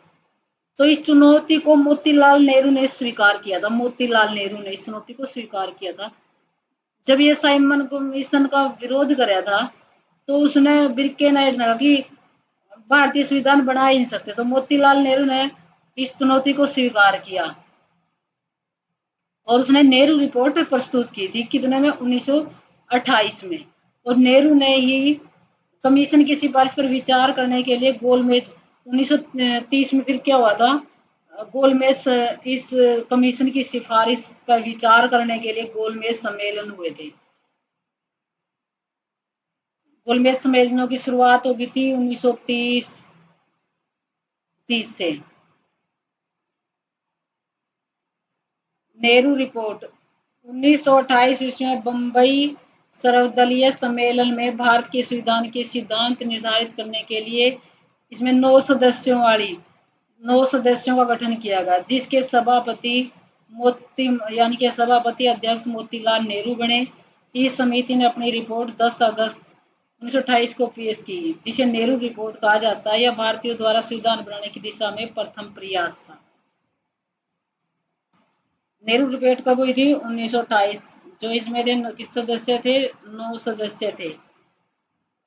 तो इस चुनौती को मोतीलाल नेहरू ने स्वीकार किया था। मोतीलाल नेहरू ने इस चुनौती को स्वीकार किया था। जब ये साइमन कमीशन का विरोध कराया था तो उसने बिरकेनाइट ने कहा कि भारतीय संविधान बना ही नहीं सकते। तो मोतीलाल नेहरू ने इस चुनौती को स्वीकार किया और उसने नेहरू रिपोर्ट प्रस्तुत की थी। कितने में? 1928 में। और नेहरू ने ही कमीशन की सिफारिश पर विचार करने के लिए गोलमेज 1930 में फिर क्या हुआ था? गोलमेज इस कमीशन की सिफारिश पर विचार करने के लिए गोलमेज सम्मेलन हुए थे। गोलमेज सम्मेलनों की शुरुआत हो गई थी 1930 से। नेहरू रिपोर्ट 1928 ईस्वी में बम्बई सर्वदलीय सम्मेलन में भारत के संविधान के सिद्धांत निर्धारित करने के लिए इसमें 9 सदस्यों का गठन किया गया, जिसके सभापति सभापति अध्यक्ष मोतीलाल नेहरू बने। इस समिति ने अपनी रिपोर्ट 10 अगस्त 1928 को पेश की, जिसे नेहरू रिपोर्ट कहा जाता है। यह भारतीयों द्वारा संविधान बनाने की दिशा में प्रथम प्रयास था। नेहरू रिपोर्ट कब हुई थी? 1928। जो इसमें किस सदस्य थे? 9 सदस्य थे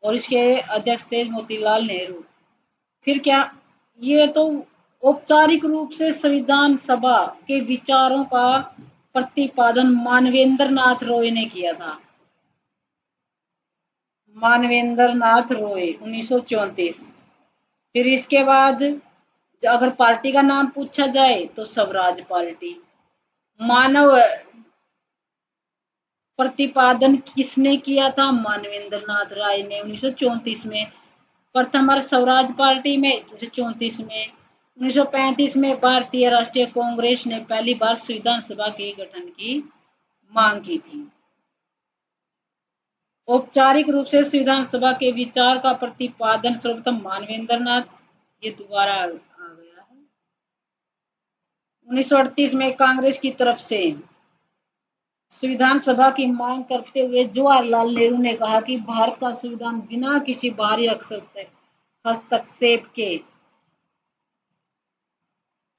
और इसके अध्यक्ष थे मोतीलाल नेहरू। फिर क्या? ये तो औपचारिक रूप से संविधान सभा के विचारों का प्रतिपादन मानवेंद्र नाथ रॉय ने किया था। मानवेंद्र नाथ रॉय 1934। फिर इसके बाद अगर पार्टी का नाम पूछा जाए तो स्वराज पार्टी। मानव प्रतिपादन किसने किया था? मानवेंद्र नाथ राय ने 1934 में। प्रथम स्वराज पार्टी में 1934 में। 1935 में भारतीय राष्ट्रीय कांग्रेस ने पहली बार संविधान सभा के गठन की मांग की थी। औपचारिक रूप से संविधान सभा के विचार का प्रतिपादन सर्वप्रथम मानवेंद्र नाथ, ये दोबारा आ गया है। 1938 में कांग्रेस की तरफ से संविधान सभा की मांग करते हुए जवाहरलाल नेहरू ने कहा कि भारत का संविधान बिना किसी बाहरी हस्तक्षेप के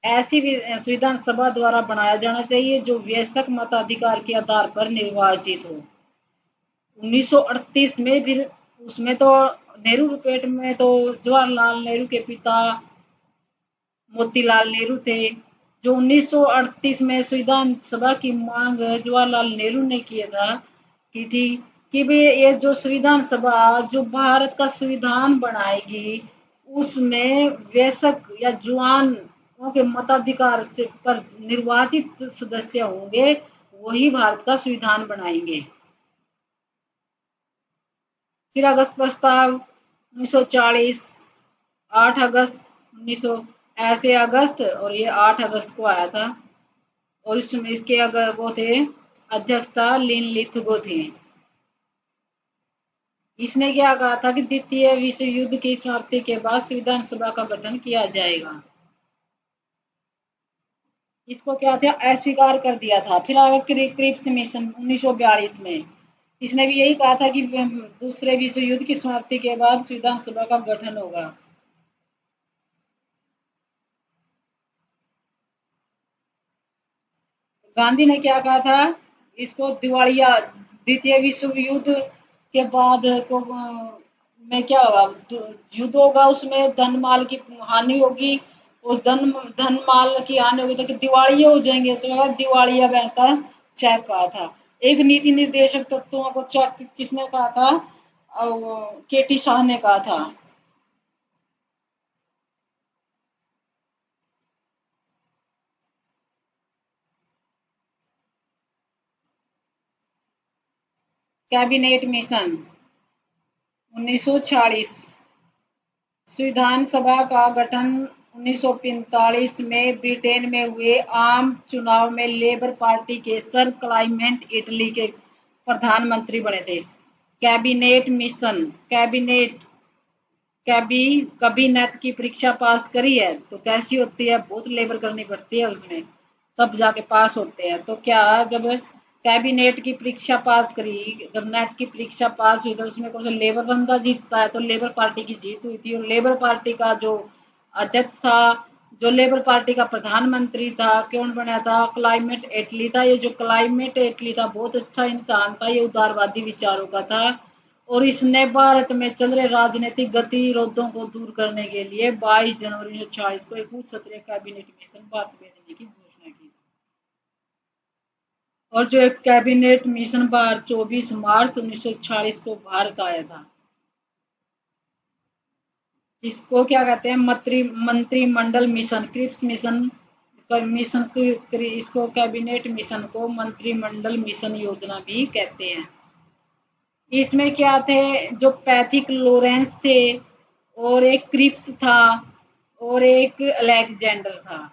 ऐसी संविधान सभा द्वारा बनाया जाना चाहिए जो वयस्क मताधिकार के आधार पर निर्वाचित हो। 1938 में फिर उसमें तो नेहरू रिपोर्ट में तो जवाहरलाल नेहरू के पिता मोतीलाल नेहरू थे। जो 1938 में संविधान सभा की मांग जवाहरलाल नेहरू ने किया था की थी कि भाई ये जो संविधान सभा जो भारत का संविधान बनाएगी उसमें वयस्क या जवान के मताधिकार से पर निर्वाचित सदस्य होंगे, वही भारत का संविधान बनाएंगे। फिर अगस्त प्रस्ताव 1940, 8 अगस्त 1900 ऐसे अगस्त, और ये 8 अगस्त को आया था। और इसमें इसके अगर वो थे अध्यक्षता लिथगो थे। इसने क्या कहा था कि द्वितीय विश्व युद्ध की समाप्ति के बाद संविधान सभा का गठन किया जाएगा। इसको क्या था? अस्वीकार कर दिया था। फिर आगे क्रिप्स मिशन 1942 में, इसने भी यही कहा था कि दूसरे विश्व युद्ध की समाप्ति के बाद संविधान सभा का गठन होगा। गांधी ने क्या कहा था? इसको दिवालिया, द्वितीय विश्व युद्ध के बाद को में क्या होगा? युद्ध होगा, उसमें धन माल की हानि होगी और धन माल की हानि होगी तो दिवालिया हो जाएंगे। तो दिवालिया बैंक का चेक कहा था। एक नीति निर्देशक तत्वों को चेक किसने कहा था? केटी शाह ने कहा था। Cabinet mission 1946। संविधान सभा का गठन 1945 में ब्रिटेन में हुए आम चुनाव में लेबर पार्टी के सर क्लाइमेट इटली के प्रधानमंत्री बने थे। कैबिनेट मिशन, कभी नेट की परीक्षा पास करी है तो कैसी होती है, बहुत लेबर करनी पड़ती है उसमें, तब जाके पास होते हैं। तो क्या जब कैबिनेट की परीक्षा पास करी, जब नेट की परीक्षा पास हुई तो उसमें कौन सा लेबर बंदा जीतता है, तो लेबर पार्टी की जीत हुई थी। और लेबर पार्टी का जो अध्यक्ष था, जो लेबर पार्टी का प्रधानमंत्री था, कौन बना था, क्लाइमेट एटली था। ये जो क्लाइमेट एटली था बहुत अच्छा इंसान था, ये उदारवादी विचारों का था और इसने भारत में चल रहे राजनीतिक गतिरोधों को दूर करने के लिए 22 जनवरी 1946 को एक उच्च स्तरीय कैबिनेट मिशन भारत भेजने की घोषणा की। और जो एक कैबिनेट मिशन बाहर 24 मार्च 1946 को भारत आया था, इसको क्या कहते हैं, मंत्रिमंडल मिशन, क्रिप्स मिशन, इसको कैबिनेट मिशन को मंत्रिमंडल मिशन योजना भी कहते हैं। इसमें क्या थे, जो पैथिक लॉरेंस थे और एक क्रिप्स था और एक अलेक्जेंडर था।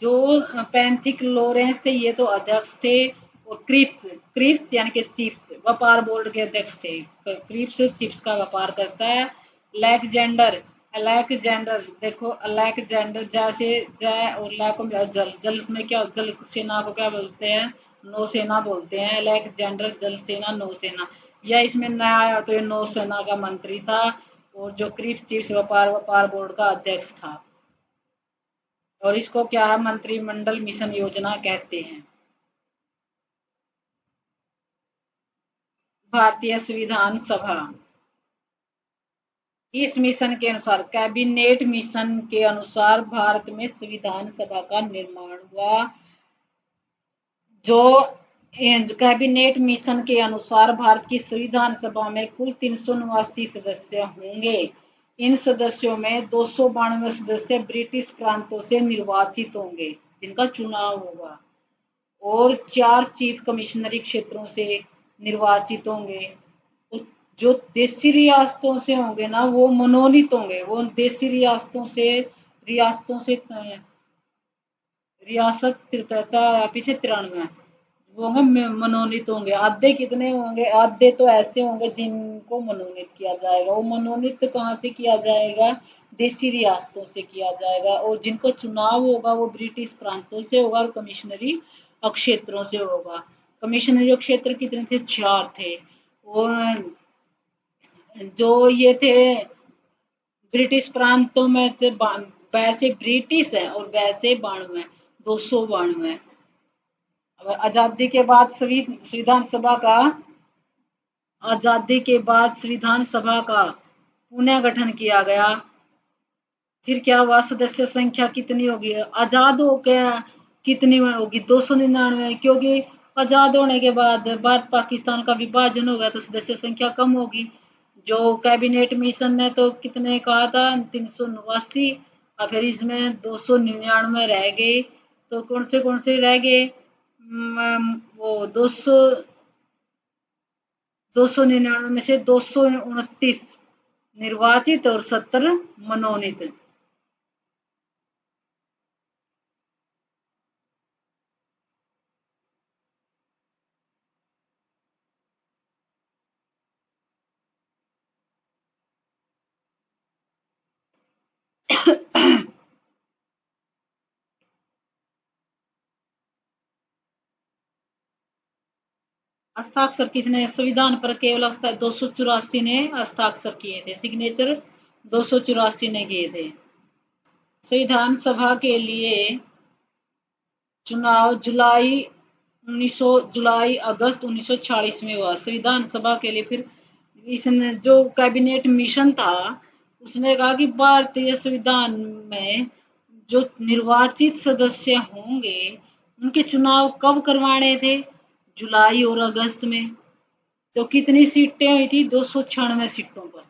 जो पैथिक लॉरेंस थे ये तो अध्यक्ष थे, और क्रिप्स क्रिप्स यानी कि चिप्स व्यापार बोर्ड के अध्यक्ष थे। क्रिप्स चिप्स का व्यापार करता है। अलेक्जेंडर अलेक्जेंडर देखो, अलेक्जेंडर जैसे जय और ला को जल, जल में क्या, जल सेना को क्या बोलते हैं, नौसेना बोलते हैं। अलेक्जेंडर जल सेना नौसेना, या इसमें नया आया तो ये नौसेना का मंत्री था। और जो क्रिप्स चिप्स व्यापार बोर्ड का अध्यक्ष था। और इसको क्या है, मंत्रिमंडल मिशन योजना कहते हैं। भारतीय संविधान सभा, इस मिशन के अनुसार, कैबिनेट मिशन के अनुसार भारत में संविधान सभा का निर्माण हुआ। जो कैबिनेट मिशन के अनुसार भारत की संविधान सभा में कुल 389 सदस्य होंगे। इन सदस्यों में 292 सदस्य ब्रिटिश प्रांतों से निर्वाचित होंगे जिनका चुनाव होगा, और 4 चीफ कमिश्नरी क्षेत्रों से निर्वाचित होंगे। तो जो देशी रियासतों से होंगे ना वो मनोनीत होंगे, वो देशी रियासतों से रियासत पीछे 93 वो होंगे मनोनीत होंगे। आधे कितने होंगे, आधे तो ऐसे होंगे जिनको मनोनीत किया जाएगा। वो मनोनीत कहाँ से किया जाएगा, देशी रियासतों से किया जाएगा। और जिनको चुनाव होगा वो ब्रिटिश प्रांतों से होगा और कमिश्नरी क्षेत्रों से होगा। कमिश्नरी क्षेत्र कितने थे, 4 थे। और जो ये थे ब्रिटिश प्रांतों में थे, वैसे ब्रिटिश है और वैसे 92, 292। आजादी के बाद संविधान सभा का आजादी के बाद संविधान सभा का पुनः गठन किया गया। फिर क्या हुआ, सदस्य संख्या कितनी होगी, आजाद हो गया कितनी होगी, 299। क्योंकि आजाद होने के बाद भारत पाकिस्तान का विभाजन हो गया तो सदस्य संख्या कम होगी। जो कैबिनेट मिशन ने तो कितने कहा था, 389, और फिर इसमें 299 रह गए। तो कौन से रह गए, वो 299 में से 229 निर्वाचित और 70 मनोनीत। हस्ताक्षर किसने, संविधान पर केवल 284 ने हस्ताक्षर किए थे, सिग्नेचर 284 ने किए थे। संविधान सभा के लिए चुनाव जुलाई अगस्त 1946 में हुआ। संविधान सभा के लिए फिर इसने जो कैबिनेट मिशन था उसने कहा कि भारतीय संविधान में जो निर्वाचित सदस्य होंगे उनके चुनाव कब करवाने थे, जुलाई और अगस्त में। तो कितनी सीटें हुई थी, 296 सीटों पर,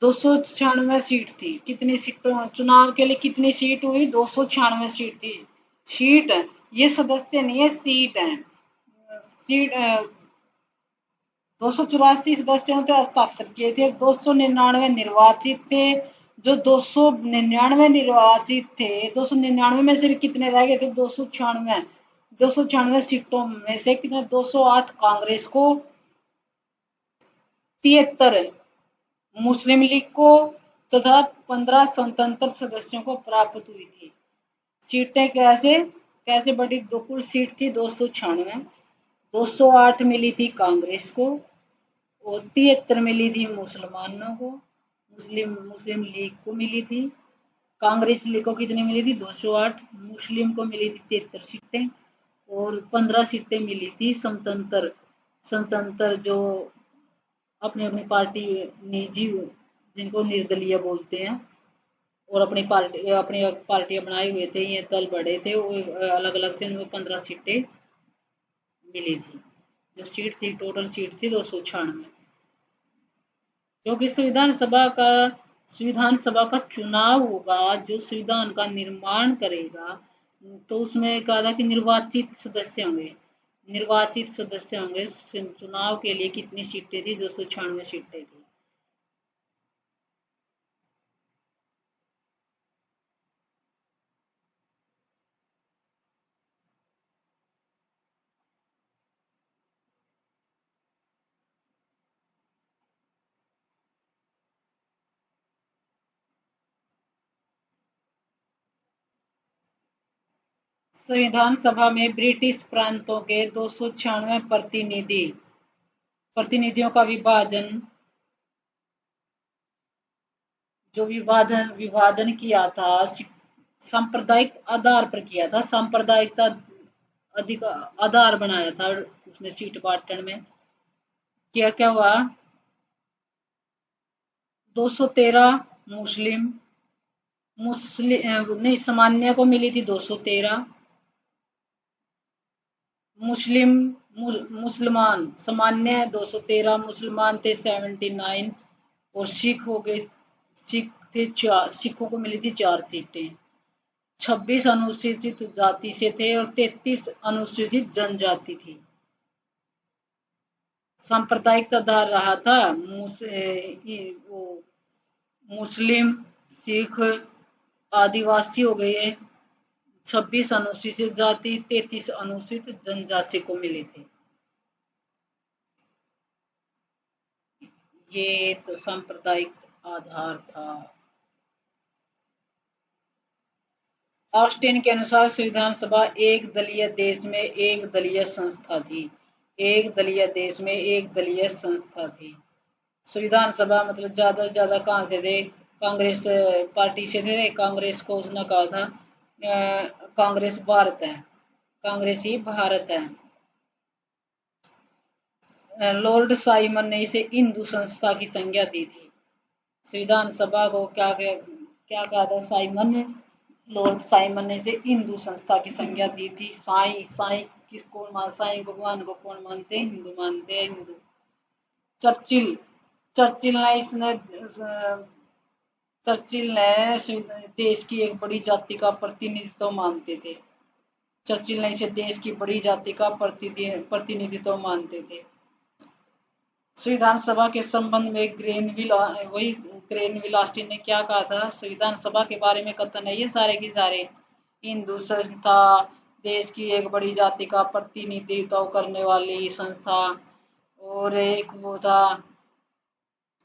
296 सीट थी। कितनी सीटों चुनाव के लिए कितनी सीट हुई, 296 सीट थी। सीट ये सदस्य नहीं है, सीट है। सीट 284 सदस्यों ने हस्ताक्षर किए थे, 299 निर्वाचित थे। जो 299 निर्वाचित थे, 299 में से भी कितने रह गए थे? 296 सीटों में से कितने? 208 कांग्रेस को, 73 मुस्लिम लीग को तथा 15 स्वतंत्र सदस्यों को प्राप्त हुई थी। सीटें कैसे कैसे बढ़ी? दो कुल सीट थी 296, 208 मिली थी कांग्रेस को और 73 मिली थी मुसलमानों को, मुस्लिम मुस्लिम लीग को मिली थी। कांग्रेस लीग को कितनी मिली थी? 208। मुस्लिम को मिली थी 73 सीटें और 15 सीटें मिली थी स्वतंत्र स्वतंत्र जो अपनी अपनी पार्टी, निजी, जिनको निर्दलीय बोलते हैं, और अपनी पार्टियां बनाए हुए थे, ये दल बड़े थे, वो अलग अलग से उनको 15 सीटें मिली थी। जो सीट थी, टोटल सीट थी 296। क्योंकि संविधान सभा का चुनाव होगा जो संविधान का निर्माण करेगा, तो उसमें कहा था कि निर्वाचित सदस्य होंगे। चुनाव के लिए कितनी सीटें थी? 296 सीटें थी। संविधान सभा में ब्रिटिश प्रांतों के 296 प्रतिनिधियों का विभाजन किया था, सांप्रदायिक आधार पर किया था। सांप्रदायिकता अधिक आधार बनाया था उसमें सीट बांटन में। क्या क्या हुआ? 213 मुस्लिम मुस्लिम नहीं, सामान्य को मिली थी 213। मुस्लिम मुसलमान सामान्य 213, मुसलमान थे 79 और सिख हो गए, सिखों को मिली थी 4 सीटें। 26 अनुसूचित जाति से थे और 33 अनुसूचित जनजाति थी। सांप्रदायिक आधार रहा था मुस्लिम, सिख, आदिवासी हो गए, 26 अनुसूचित जाति, 33 अनुसूचित जनजाति को मिले थे। ये तो सांप्रदायिक आधार था। ऑस्टिन के अनुसार संविधान सभा एक दलीय देश में एक दलीय संस्था थी। एक दलीय देश में एक दलीय संस्था थी। संविधान सभा मतलब ज्यादा से ज्यादा कहाँ से थे? कांग्रेस पार्टी से थे। कांग्रेस को उसने कहा था कांग्रेस भारत है, कांग्रेस ही भारत है। लॉर्ड साइमन ने इसे हिंदू संस्था की संज्ञा दी थी। संविधान सभा को क्या क्या कहा था साइमन ने? लॉर्ड साइमन ने इसे हिंदू संस्था की संज्ञा दी थी। साईं साईं किसको मान? साईं भगवान को कौन मानते हैं? हिंदू मानते हैं, हिंदू। चर्चिल चर्चिल ने इसने चर्चिल ने देश की एक बड़ी जाति का प्रतिनिधित्व मानते थे। चर्चिल ने इसे देश की बड़ी जाति का प्रतिनिधित्व मानते थे। संविधान सभा के संबंध में ग्रेनविल ऑस्टिन ने क्या कहा था? संविधान सभा के बारे में कथन है ये सारे के सारे, हिंदू संस्था, देश की एक बड़ी जाति का प्रतिनिधित्व करने वाली संस्था, और एक वो था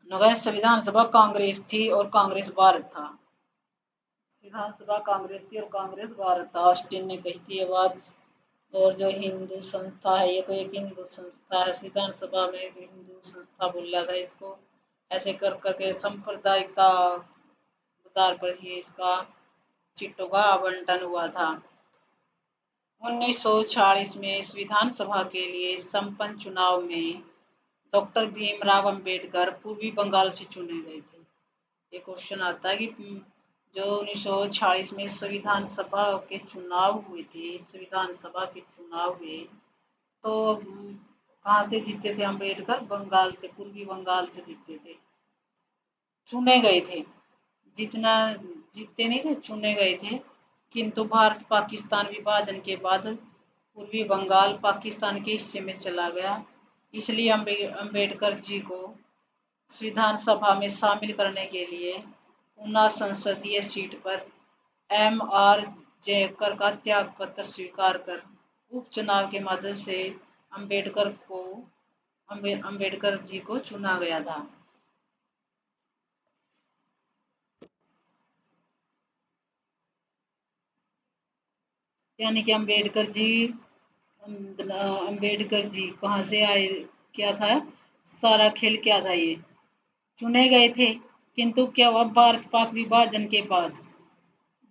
संविधान सभा कांग्रेस थी और कांग्रेस भारत था। संविधान सभा कांग्रेस थी और कांग्रेस भारत था। ऑस्टिन ने कही थी ये बात। और जो हिंदू संस्था है, ये तो एक हिंदू संस्था है। संविधान सभा में एक हिंदू संस्था बोला था इसको। ऐसे कर करके सांप्रदायिकता आधार पर ही इसका सीटों का आवंटन हुआ था। 1946 में संविधान सभा के लिए संपन्न चुनाव में डॉक्टर भीमराव अंबेडकर पूर्वी बंगाल से चुने गए थे। ये क्वेश्चन आता है कि जो 1946 में संविधान सभा के चुनाव हुए थे, संविधान सभा के चुनाव हुए, तो कहाँ से जीते थे अंबेडकर? बंगाल से, पूर्वी बंगाल से जीते थे। चुने गए थे, जितना जीते नहीं थे, चुने गए थे। किंतु भारत पाकिस्तान विभाजन के बाद पूर्वी बंगाल पाकिस्तान के हिस्से में चला गया। इसलिए अम्बेडकर जी को संविधान सभा में शामिल करने के लिए ऊना संसदीय सीट पर एम.आर. जयकर का त्याग पत्र स्वीकार कर उपचुनाव के माध्यम से अम्बेडकर जी को चुना गया था। यानी कि अम्बेडकर जी कहाँ से आए, क्या था सारा खेल, क्या था ये चुने गए थे। किंतु क्या हुआ, भारत पाक विभाजन के बाद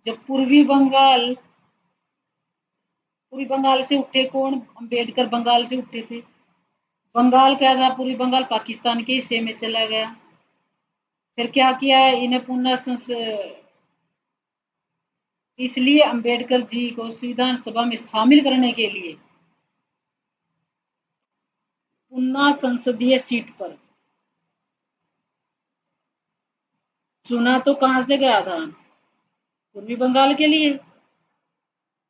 जब पूर्वी बंगाल से उठे कौन, अम्बेडकर बंगाल से उठे थे। बंगाल क्या था, पूर्वी बंगाल पाकिस्तान के हिस्से में चला गया। फिर क्या किया इन्हें इसलिए अम्बेडकर जी को संविधान सभा में शामिल करने के लिए ऊना संसदीय सीट पर चुना तो कहां से गया था, पूर्वी बंगाल के लिए।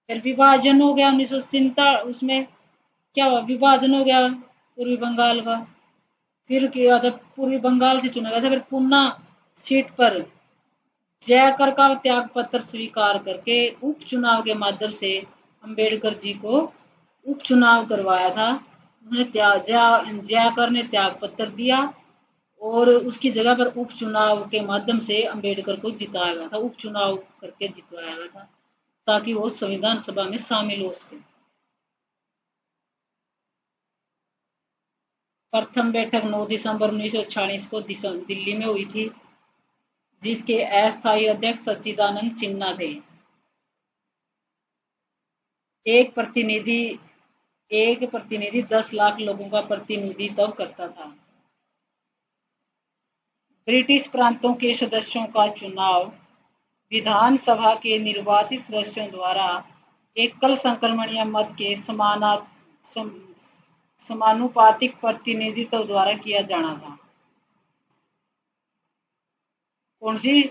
फिर विभाजन हो गया 1947, उसमें क्या हुआ, विभाजन हो गया पूर्वी बंगाल का। फिर क्या था, पूर्वी बंगाल से चुना गया था। फिर पुन्ना सीट पर जयकर का त्याग पत्र स्वीकार करके उपचुनाव के माध्यम से अंबेडकर जी को उपचुनाव करवाया था। उन्हें जयकर ने त्याग पत्र दिया और उसकी जगह पर उपचुनाव के माध्यम से अंबेडकर को जिताया गया था, उपचुनाव करके जितवाया गया था ताकि वो संविधान सभा में शामिल हो सके। प्रथम बैठक 9 दिसंबर 1946 को दिल्ली में हुई थी, जिसके अस्थायी अध्यक्ष सच्चिदानंद सिन्हा थे। एक प्रतिनिधि 10 लाख लोगों का प्रतिनिधित्व करता था। ब्रिटिश प्रांतों के सदस्यों का चुनाव विधानसभा के निर्वाचित सदस्यों द्वारा एकल संक्रमणीय मत के समानुपातिक प्रतिनिधित्व द्वारा किया जाना था। कौन सी,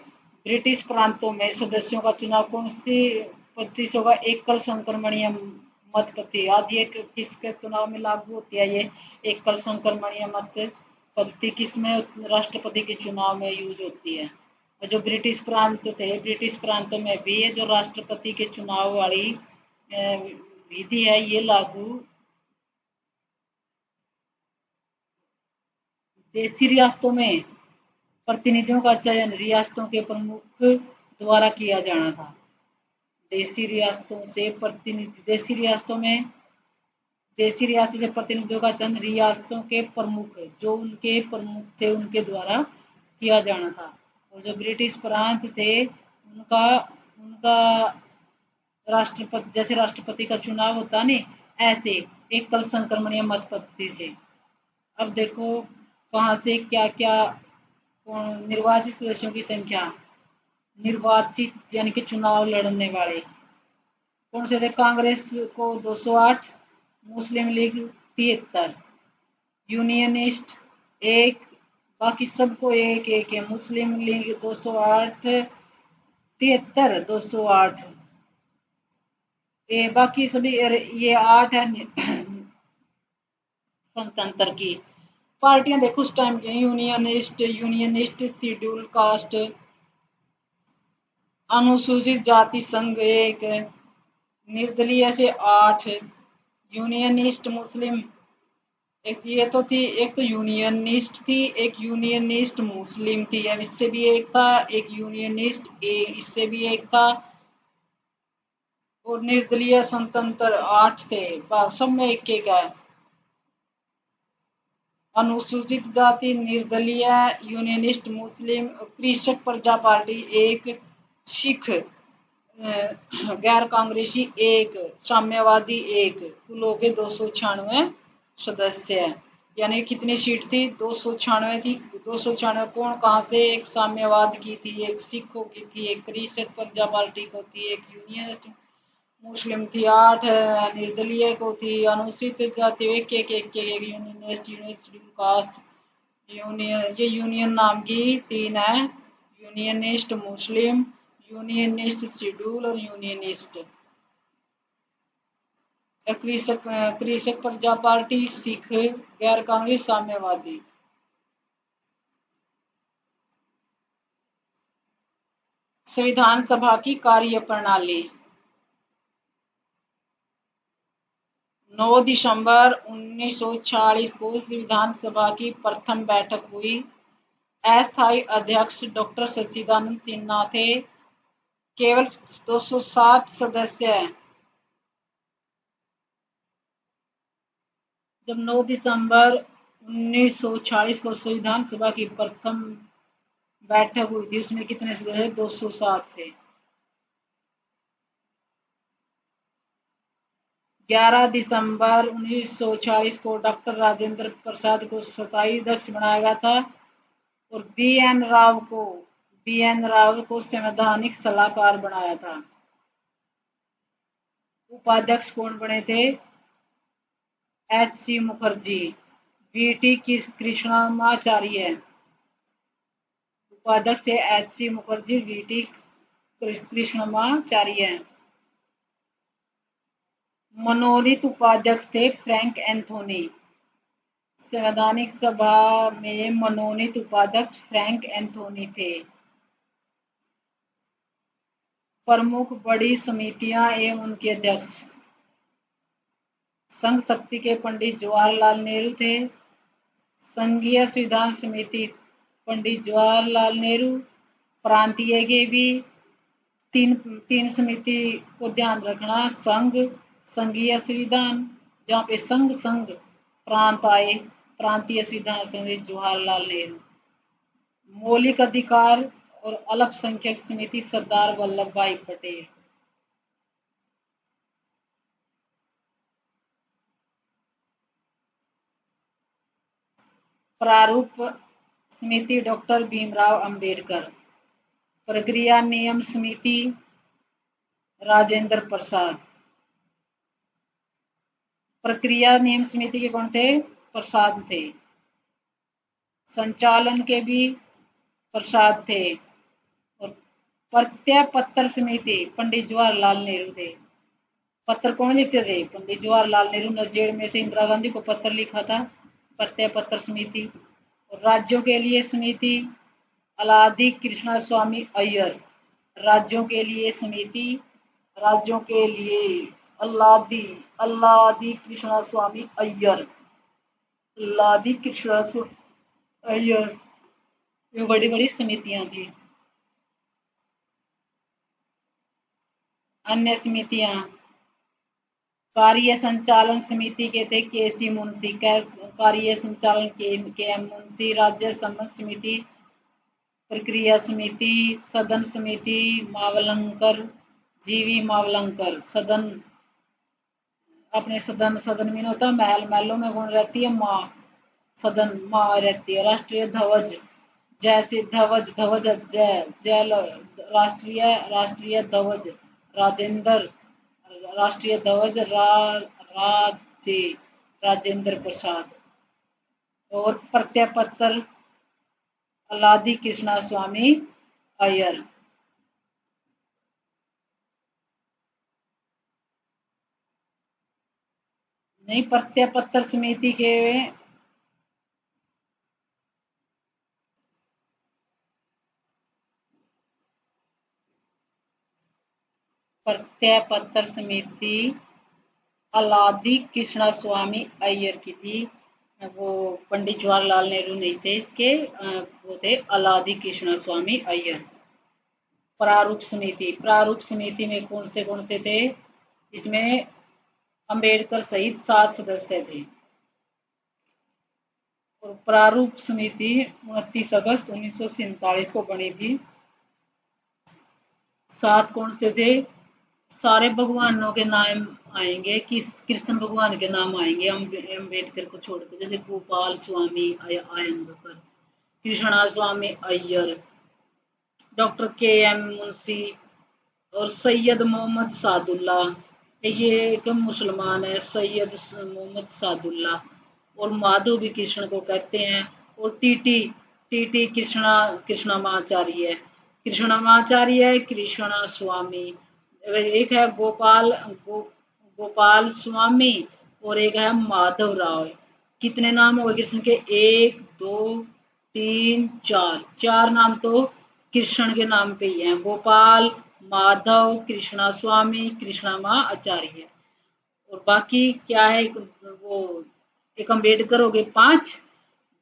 ब्रिटिश प्रांतों में सदस्यों का चुनाव कौन सी पद्धति से होगा, एकल संक्रमणीय मत पद्धति। आज ये किसके चुनाव में लागू होती है, ये एकल संक्रमणीय मत पद्धति किसमें, राष्ट्रपति के चुनाव में यूज होती है। और जो ब्रिटिश प्रांत थे, ब्रिटिश प्रांतों में भी ये जो राष्ट्रपति के चुनाव वाली विधि है ये लागू देशी रियासतों में प्रतिनिधियों का चयन रियासतों के प्रमुख द्वारा किया जाना था। देशी रियासतों से प्रतिनिधियों का चयन रियासतों के प्रमुख, जो उनके प्रमुख थे उनके द्वारा किया जाना था। और जो ब्रिटिश प्रांत थे उनका राष्ट्रपति, जैसे राष्ट्रपति का चुनाव होता है ना, ऐसे एकल संक्रमणीय मत पद्धति से। अब देखो कहाँ से क्या क्या निर्वाचित सदस्यों की संख्या, निर्वाचित यानी कि चुनाव लड़ने वाले कौन से थे, कांग्रेस को 208, मुस्लिम लीग 73, यूनियनिस्ट 1, बाकी सबको एक एक है। मुस्लिम लीग 208, 73, 208, ये बाकी सभी ये 8 है स्वतंत्र की पार्टियां। देखो उस टाइम के यूनियनिस्ट शेड्यूल कास्ट, अनुसूचित जाति संघ 1, निर्दलीय से 8, यूनियनिस्ट मुस्लिम, एक ये तो थी, एक तो यूनियनिस्ट थी, एक यूनियनिस्ट मुस्लिम थी। अब इससे भी एक था, एक यूनियनिस्ट इससे भी एक था, और निर्दलीय स्वतंत्र 8 थे। सब में एक एक है। अनुसूचित जाति निर्दलीय, यूनियनिस्ट मुस्लिम, कृषक प्रजा पार्टी 1, सिख गैर कांग्रेसी 1, साम्यवादी 1, कुल हो गए 296 सदस्य। यानी कितनी सीट थी, 296 थी। 296 कौन कहाँ से, एक साम्यवाद की थी, एक सिखों की थी, एक कृषक प्रजा पार्टी को थी, एक यूनियनिस्ट मुस्लिम थी, 8 निर्दलीय को थी, अनुसूचित जाति एक यूनियनिस्ट शेड्यूल कास्ट ये यूनियन नाम की 3 है, यूनियनिस्ट मुस्लिम, यूनियनिस्ट शेड्यूल और यूनियनिस्ट। कृषक कृषक प्रजा पार्टी, सिख, गैर कांग्रेस, साम्यवादी। संविधान सभा की कार्य प्रणाली। 9 दिसंबर 1946 को संविधान सभा की प्रथम बैठक हुई। अस्थायी अध्यक्ष डॉक्टर सच्चिदानंद सिन्हा थे। केवल 207 सदस्य हैं। जब 9 दिसंबर 1946 को संविधान सभा की प्रथम बैठक हुई थी, उसमें कितने सदस्य? 207 थे। 11 दिसंबर 1946 को डॉक्टर राजेंद्र प्रसाद को स्थायी अध्यक्ष बनाया गया था और बी एन राव को संवैधानिक सलाहकार बनाया था। उपाध्यक्ष कौन बने थे? H C Mukherjee. V T Krishnamachari. उपाध्यक्ष थे H C Mukherjee, V T Krishnamachari. मनोनीत उपाध्यक्ष थे फ्रैंक एंथोनी। संवैधानिक सभा में मनोनीत उपाध्यक्ष फ्रैंक एंथोनी थे। प्रमुख बड़ी समितियां एवं उनके अध्यक्ष। संघ शक्ति के पंडित जवाहरलाल नेहरू थे। संघीय संविधान समिति पंडित जवाहरलाल नेहरू। प्रांतीय के भी तीन तीन समिति को ध्यान रखना। संघीय संविधान, जहाँ पे संघ प्रांत आए, प्रांतीय संविधान समिति जवाहरलाल नेहरू। मौलिक अधिकार और अल्पसंख्यक समिति सरदार वल्लभ भाई पटेल। प्रारूप समिति डॉक्टर भीमराव अंबेडकर। प्रक्रिया नियम समिति राजेंद्र प्रसाद। प्रक्रिया नियम समिति के कौन थे? प्रसाद थे। संचालन के भी प्रसाद थे। और प्रत्यय पत्र समिति पंडित जवाहरलाल नेहरू थे। पत्र कौन लिखते थे? पंडित जवाहरलाल नेहरू। नजेड़ में से इंदिरा गांधी को पत्र लिखा था प्रत्यय पत्र समिति। और राज्यों के लिए समिति अलादी कृष्णा स्वामी अय्यर। राज्यों के लिए समिति, राज्यों के लिए अल्लादी अल्लादी कृष्णा स्वामी अय्यर। अल्लादी कृष्णा स्वामी अय्यर। ये बड़ी बड़ी समितियां थी। अन्य समितियां कार्य संचालन समिति के थे के सी मुंशी। कार्य संचालन के एम मुंशी। राज्य संबंध समिति, प्रक्रिया समिति, सदन समिति मावलंकर, जीवी मावलंकर। सदन, अपने सदन में होता महल, महलों में कौन रहती है? माँ। सदन माँ रहती है। राष्ट्रीय ध्वज, जैसे ध्वज ध्वज जय जय राष्ट्रीय ध्वज राजेंद्र। राष्ट्रीय ध्वज राजेंद्र प्रसाद। और प्रत्यय पत्र अलादी कृष्णा स्वामी अय्यर। नहीं, प्रत्यय पत्र समिति के प्रत्यय पत्र समिति अलादी कृष्णा स्वामी अय्यर की थी। वो पंडित जवाहरलाल नेहरू नहीं थे इसके, वो थे अलादी कृष्णा स्वामी अय्यर। प्रारूप समिति, प्रारूप समिति में कौन से थे? इसमें अंबेडकर सहित 7 सदस्य थे। और प्रारूप समिति 29 अगस्त 1947 को बनी थी। 7 कौन से थे? सारे भगवानों के नाम आएंगे कि कृष्ण भगवान के नाम आएंगे अम्बेडकर को छोड़कर, जैसे गोपाल स्वामी अयंगार, कृष्णा स्वामी अय्यर, डॉक्टर के एम मुंशी और सैयद मोहम्मद सादुल्ला। ये एक मुसलमान है, सैयद मोहम्मद सादुल्ला। और माधवी कृष्ण को कहते हैं। और टीटी कृष्णमाचार्य, कृष्णा स्वामी। एक है गोपाल स्वामी और एक है माधव राव। कितने नाम हो गए कृष्ण के? एक, दो, तीन, चार। चार नाम तो कृष्ण के नाम पे ही हैं, गोपाल, माधव, कृष्णा स्वामी, कृष्णा माँ आचार्य। और बाकी क्या है, वो एक अम्बेडकर हो गए, पांच।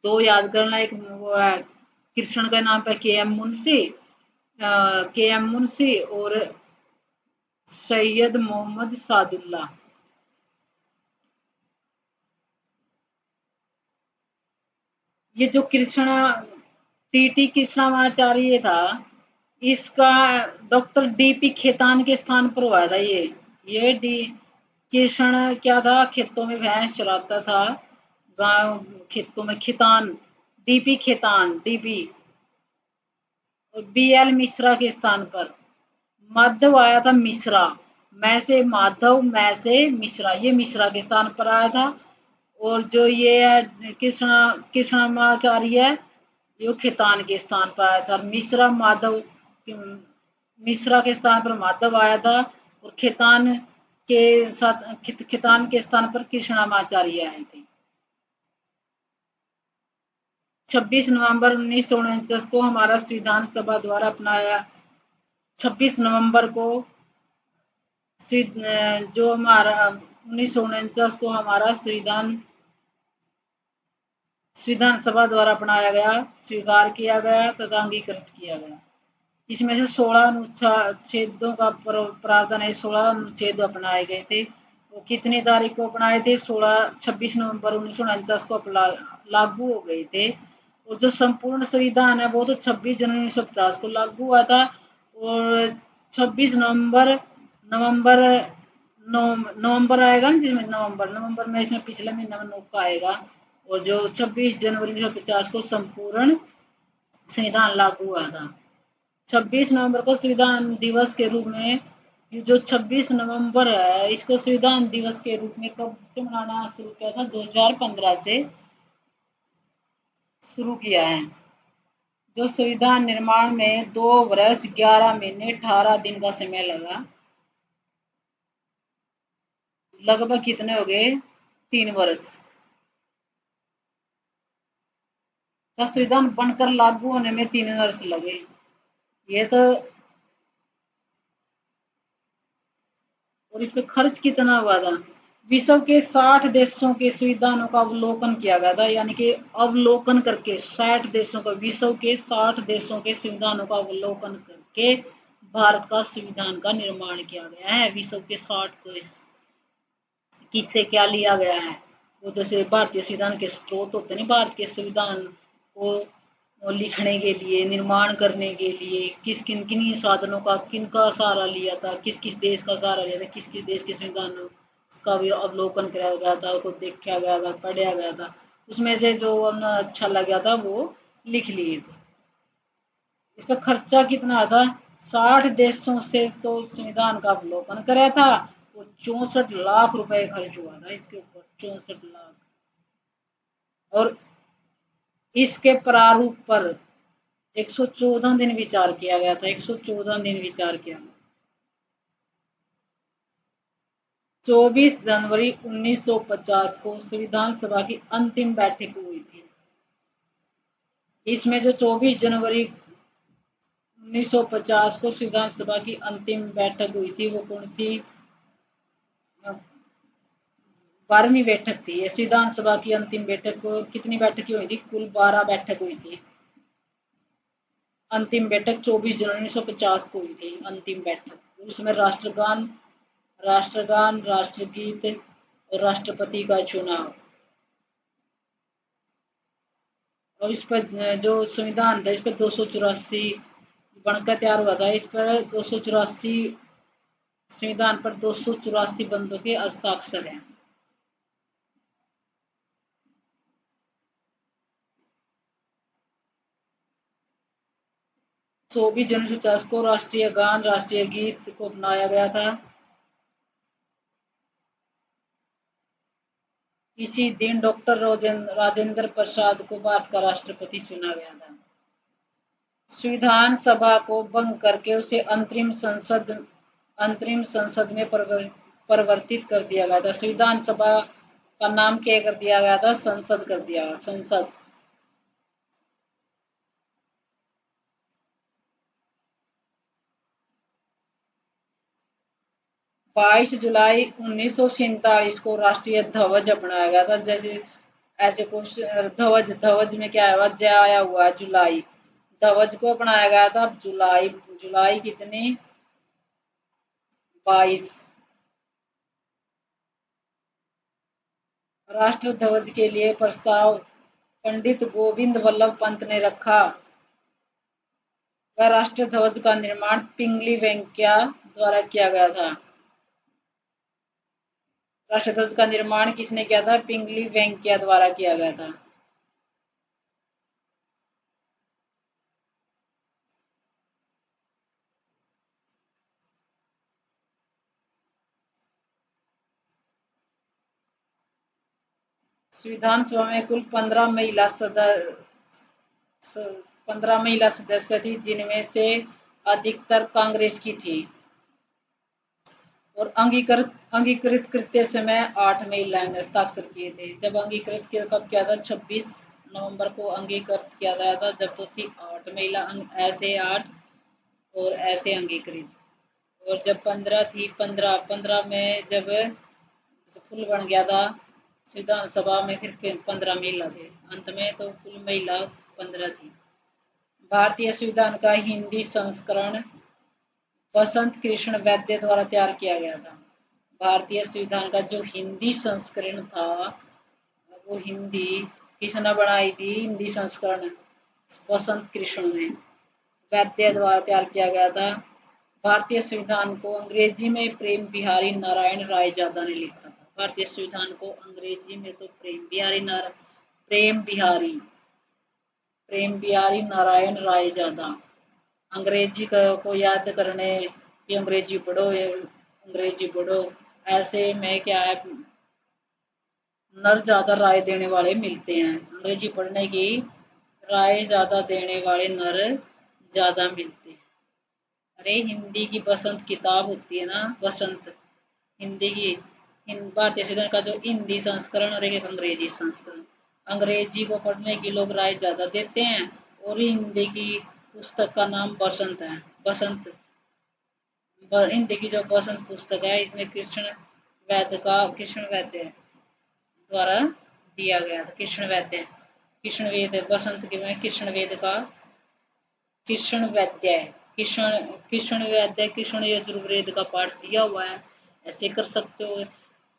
दो याद करना, एक वो है कृष्ण का नाम पे के एम मुंशी और सैयद मोहम्मद सादुल्ला। ये जो कृष्णा टीटी कृष्णामाचार्य था, इसका डॉक्टर डीपी खेतान के स्थान पर हुआ था ये डी कृष्ण क्या था, खेतों में भैंस चराता था, गांव खेतों में। खितान, डीपी खेतान, डीपी। और बीएल मिश्रा के स्थान पर माधव आया था मिश्रा। मैं से माधव, मैं से मिश्रा, ये मिश्रा के स्थान पर आया था। और जो ये है कृष्णामाचार्य है, ये खेतान के स्थान पर आया था। मिश्रा माधव, मिश्रा के स्थान पर माधव आया था और खेतान के साथ खितान के स्थान पर कृष्णामाचार्य आए थे। 26 नवंबर 1949 को हमारा संविधान सभा द्वारा अपनाया। 26 नवंबर को जो हमारा 1949 को हमारा संविधान सभा द्वारा अपनाया गया, स्वीकार किया गया तथा अंगीकृत किया गया। इसमें से 16 अनुच्छेदों का प्रावधान है, 16 अनुच्छेद अपनाए गए थे। वो कितनी तारीख को अपनाए थे? 26 नवंबर 1949 को लागू हो गए थे। और जो संपूर्ण संविधान है वो तो 26 जनवरी 1950 को लागू हुआ था। और 26 नवंबर नवंबर आएगा ना, जिसमें नवंबर में इसमें पिछले महीने में नौका आएगा। और जो 26 जनवरी 1950 को संपूर्ण संविधान लागू हुआ था। 26 नवंबर को संविधान दिवस के रूप में, ये जो 26 नवंबर है, इसको संविधान दिवस के रूप में कब से मनाना शुरू किया था? 2015 से शुरू किया है। जो संविधान निर्माण में 2 वर्ष 11 महीने 18 दिन का समय लगा। लगभग कितने हो गए? 3 वर्ष का संविधान बनकर लागू होने में 3 वर्ष लगे। ये तो, और इस पे खर्च कितना हुआ था? विश्व के 60 देशों के संविधानों का अवलोकन किया गया था, यानी कि अवलोकन करके 60 देशों का, विश्व के 60 देशों के संविधानों का अवलोकन करके भारत का संविधान का निर्माण किया गया है। विश्व के 60 देश, किससे क्या लिया गया है? वो जैसे भारतीय संविधान के स्रोत होते हैं, भारत के संविधान को लिखने के लिए, निर्माण करने के लिए किस किन किन साधनों का, किन का सहारा लिया था, किस किस देश का सहारा लिया था, किस किस देश के संविधान का भी अवलोकन कराया गया था, उसको देखा गया था, पढ़ा गया था। उसमें से जो हमें अच्छा लगा था वो लिख लिए थे। इस पर खर्चा कितना था? 60 देशों से तो संविधान का अवलोकन कराया था और 64 लाख रुपए खर्च हुआ था इसके ऊपर, 64 लाख। और इसके प्रारूप पर 114 दिन विचार किया गया था, 114 दिन विचार किया। 24 जनवरी 1950 को संविधान सभा की अंतिम बैठक हुई थी। इसमें जो 24 जनवरी 1950 को संविधान सभा की अंतिम बैठक हुई थी, वो कौन सी? 12वीं बैठक थी। संविधान सभा की अंतिम बैठक, कितनी बैठकें हुई थी? कुल 12 बैठक हुई थी। अंतिम बैठक 24 जनवरी 1950 को हुई थी, अंतिम बैठक। उसमें राष्ट्रगान, राष्ट्रगीत और राष्ट्रपति का चुनाव। और इस पर जो संविधान था, इस पर 284 बनकर तैयार हुआ था। इस पर 284 संविधान पर 284 बंदों के हस्ताक्षर हैं। 24 जनवरी 1950 को राष्ट्रीय गान, राष्ट्रीय गीत को अपनाया गया था। इसी दिन डॉक्टर राजेंद्र प्रसाद को भारत का राष्ट्रपति चुना गया था। संविधान सभा को भंग करके उसे अंतरिम संसद में परिवर्तित कर दिया गया था। संविधान सभा का नाम क्या कर दिया गया था? संसद कर दिया गया, संसद। 22 जुलाई 1947 को राष्ट्रीय ध्वज अपनाया गया था। जैसे ऐसे कुछ ध्वज, ध्वज में क्या है? ज आया हुआ है, जुलाई। ध्वज को अपनाया गया था जुलाई, जुलाई कितनी? 22। राष्ट्र ध्वज के लिए प्रस्ताव पंडित गोविंद वल्लभ पंत ने रखा। वह राष्ट्र ध्वज का निर्माण पिंगली वेंकैया द्वारा किया गया था। राष्ट्र ध्वज का निर्माण किसने किया था? पिंगली वेंकैया द्वारा किया गया था। संविधान सभा में कुल 15 महिला सदस्य थी, जिनमें से अधिकतर कांग्रेस की थी। और अंगीकृत करते समय 8 महिलाओं ने हस्ताक्षर किए थे। जब अंगीकृत कब किया था? 26 नवंबर को अंगीकृत किया गया था, जब तो थी 8 महिला, ऐसे 8 और ऐसे अंगीकृत। और जब 15 थी, 15 में जब फुल बन गया था संविधान सभा में, फिर 15 महिला थे। अंत में तो कुल महिला 15 थी। भारतीय संविधान का हिंदी संस्करण बसंत कृष्ण वैद्य द्वारा तैयार किया गया था। भारतीय संविधान का जो हिंदी संस्करण था, वो हिंदी किसने बनाई थी? हिंदी संस्करण बसंत कृष्ण ने वैद्य द्वारा तैयार किया गया था। भारतीय संविधान को अंग्रेजी में प्रेम बिहारी नारायण रायजादा ने लिखा था। भारतीय संविधान को अंग्रेजी में तो प्रेम बिहारी नारायण रायजादा। अंग्रेजी को याद करने कि अंग्रेजी पढ़ो, ऐसे में क्या है? नर ज्यादा राय देने वाले मिलते हैं। अंग्रेजी पढ़ने की राय ज्यादा देने वाले नर ज्यादा मिलते हैं। अरे हिंदी की बसंत किताब होती है ना, बसंत, हिंदी की भारतीय संविधान का जो हिंदी संस्करण और एक अंग्रेजी संस्करण। अंग्रेजी को पढ़ने की लोग राय ज्यादा देते हैं, और हिंदी की पुस्तक का नाम बसंत है। बसंत हिंदी की जो बसंत पुस्तक है, इसमें कृष्ण वैद्य द्वारा दिया गया था। कृष्ण वेद बसंत के में कृष्ण वेद का कृष्ण वैद्य है। कृष्ण यजुर्वेद का पाठ दिया हुआ है, ऐसे कर सकते हो।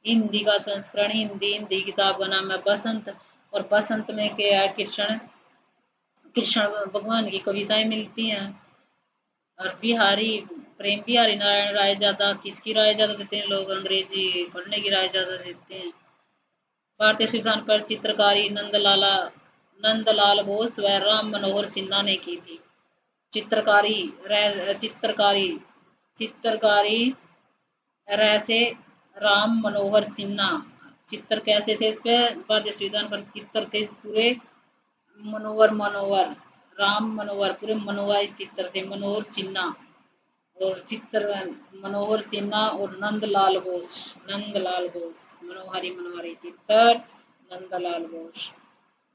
हिंदी का संस्करण, हिंदी किताब का नाम है बसंत। और बसंत में क्या है? कृष्ण भगवान की कविताएं मिलती हैं। और प्रेम बिहारी नारायण राय ज्यादा, किसकी राय ज्यादा देते हैं लोग? अंग्रेजी पढ़ने की राय ज्यादा देते हैं। भारतीय संविधान पर चित्रकारी नंदलाल बोस व राम मनोहर सिन्हा ने की थी। चित्रकारी रैसे राम मनोहर सिन्हा। चित्र कैसे थे? इस पे भारतीय संविधान पर चित्र थे पूरे राम मनोहर, पूरे मनोहर चित्र थे। मनोहर सिन्हा और नंदलाल बोस मनोहरी चित्र नंदलाल बोस।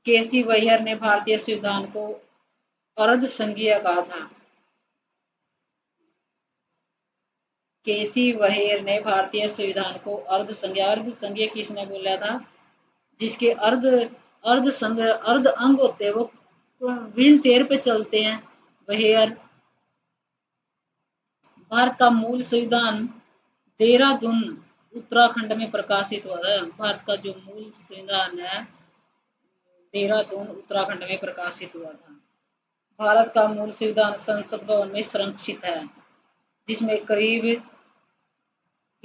केसी वैयर ने भारतीय संविधान को अर्ध संघीय कहा था। केसी वैयर ने भारतीय संविधान को अर्ध संघीय किसने बोला था? जिसके अर्ध अंग होते हैं, वो व्हील चेयर पे चलते हैं, वैयर। भारत का मूल संविधान देहरादून उत्तराखंड में प्रकाशित हुआ था। भारत का जो मूल संविधान है, देहरादून उत्तराखंड में प्रकाशित हुआ था। भारत का मूल संविधान संसद भवन में संरक्षित है, जिसमें करीब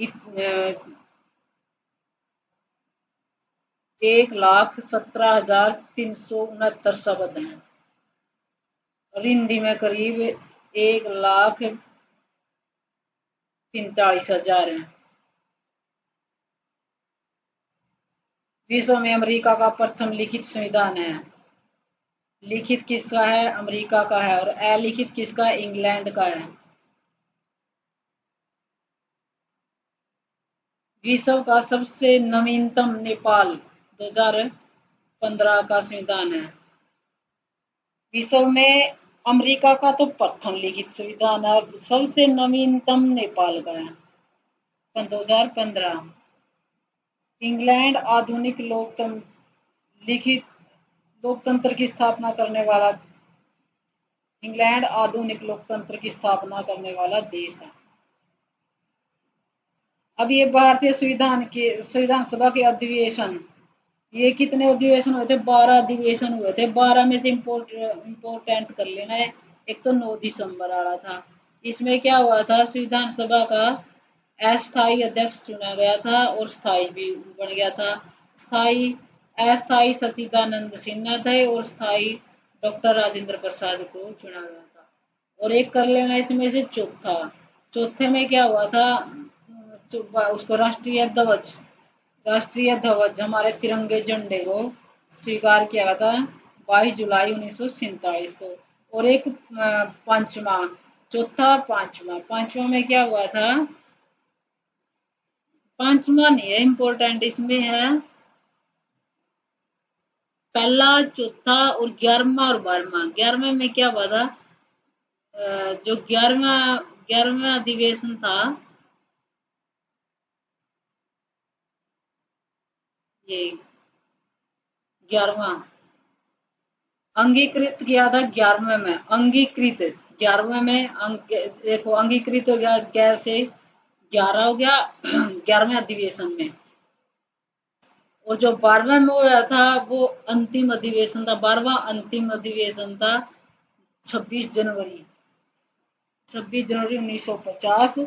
1,17,369 शब्द हैं, और हिंदी में करीब 1,43,000 हैं। विश्व में अमेरिका का प्रथम लिखित संविधान है। लिखित किसका है? अमेरिका का है। और अलिखित किसका है? इंग्लैंड का है। विश्व का सबसे नवीनतम नेपाल 2015 का संविधान है। विश्व में अमेरिका का तो प्रथम लिखित संविधान है और सबसे नवीनतम नेपाल का है 2015। इंग्लैंड आधुनिक लोकतंत्र लिखित लोकतंत्र की स्थापना करने वाला इंग्लैंड आधुनिक लोकतंत्र की स्थापना करने वाला देश है। अब ये भारतीय संविधान सभा के अधिवेशन, ये कितने अधिवेशन हुए थे? 12 अधिवेशन हुए थे। 12 में से इम्पोर्टेंट कर लेना है। एक तो 9 दिसंबर आ रहा था। इसमें क्या हुआ था? संविधान सभा का अस्थायी अध्यक्ष चुना गया था और स्थायी भी बन गया था। स्थायी अस्थायी सच्चिदानंद सिन्हा थे और स्थायी डॉक्टर राजेंद्र प्रसाद को चुना गया था। और एक कर लेना इसमें से चौथा। चौथे में क्या हुआ था? उसको राष्ट्रीय ध्वज हमारे तिरंगे झंडे को स्वीकार किया गया था 22 जुलाई 1947 को। और एक पांचवा, चौथा पांचवा में क्या हुआ था? पांचवा नहीं है इम्पोर्टेंट, इसमें है पहला, चौथा और 11वां और 12वां। 11वें में क्या हुआ था? जो 11वां अधिवेशन था, ये 11वां अंगीकृत किया था। 11वें में अंगीकृत, 11वें में देखो अंगीकृत हो गया, 11 से 11 हो गया 11वें अधिवेशन में। और जो 12वें में हुआ था वो अंतिम अधिवेशन था, 12वां अंतिम अधिवेशन था 26 जनवरी 1950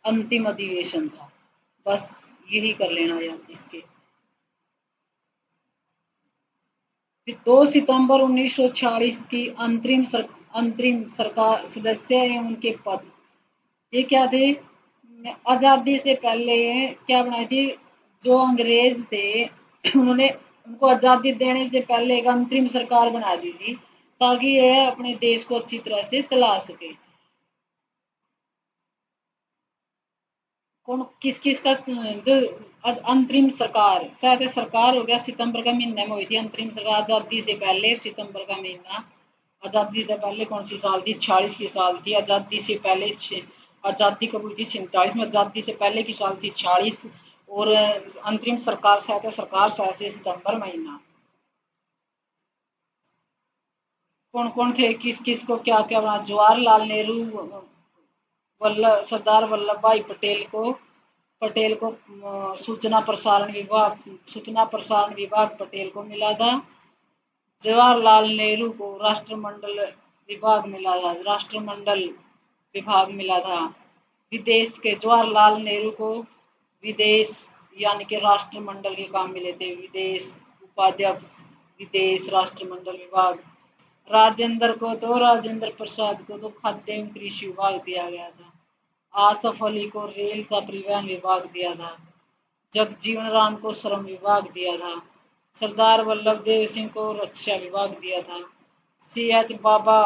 अंतिम अधिवेशन था। बस यही कर लेना यार इसके। फिर 2 सितंबर 1946 की अंतरिम सरकार सदस्य एवं उनके पद, ये क्या थे? आजादी से पहले क्या बनाई थी? जो अंग्रेज थे उन्होंने उनको आजादी देने से पहले एक अंतरिम सरकार बना दी थी ताकि यह अपने देश को अच्छी तरह से चला सके। कौन किस किस का? जो अंतरिम सरकार, शायद सरकार हो गया सितंबर का महीने में हुई थी अंतरिम सरकार आजादी से पहले। सितंबर का महीना, आजादी से पहले कौन सी साल थी? 46 की साल थी। आजादी से पहले आजादी कब हुई थी? 47 में। आजादी से पहले की साल थी 46। और अंतरिम सरकार शायद से सितंबर महीना। कौन कौन थे? किस किस को क्या क्या बना? जवाहरलाल नेहरू, सरदार वल्लभ भाई पटेल को सूचना प्रसारण विभाग पटेल को मिला था। जवाहरलाल नेहरू को राष्ट्रमंडल विभाग मिला था। विदेश के जवाहरलाल नेहरू को विदेश यानी कि राष्ट्रमंडल के काम मिले थे। विदेश उपाध्यक्ष, विदेश राष्ट्रमंडल विभाग। राजेंद्र प्रसाद को तो खाद्य एवं कृषि विभाग दिया गया था। आसफ अली को रेल का परिवहन विभाग दिया था। जगजीवन राम को श्रम विभाग दिया था। सरदार वल्लभ देव सिंह को रक्षा विभाग दिया था। सी.एच. बाबा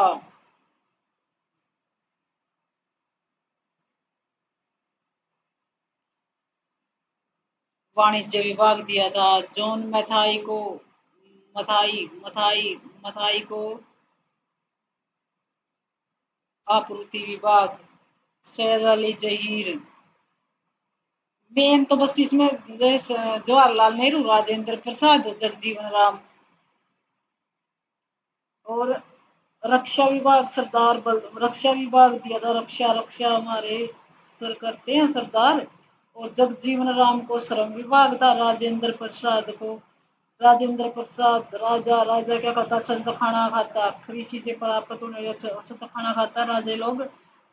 वाणिज्य विभाग दिया था। जॉन मथाई को आपूर्ति विभाग। सैयद अली जहीर। मेन तो बस इसमें जवाहरलाल नेहरू, राजेंद्र प्रसाद, जगजीवन राम। और रक्षा विभाग दिया था। रक्षा हमारे सर करते हैं सरदार। और जगजीवन राम को श्रम विभाग था। राजेंद्र प्रसाद राजा क्या खाता? अच्छा अच्छा खाना खाता, कृषि से प्राप्त होने अच्छा अच्छा खाना खाता राजे लोग।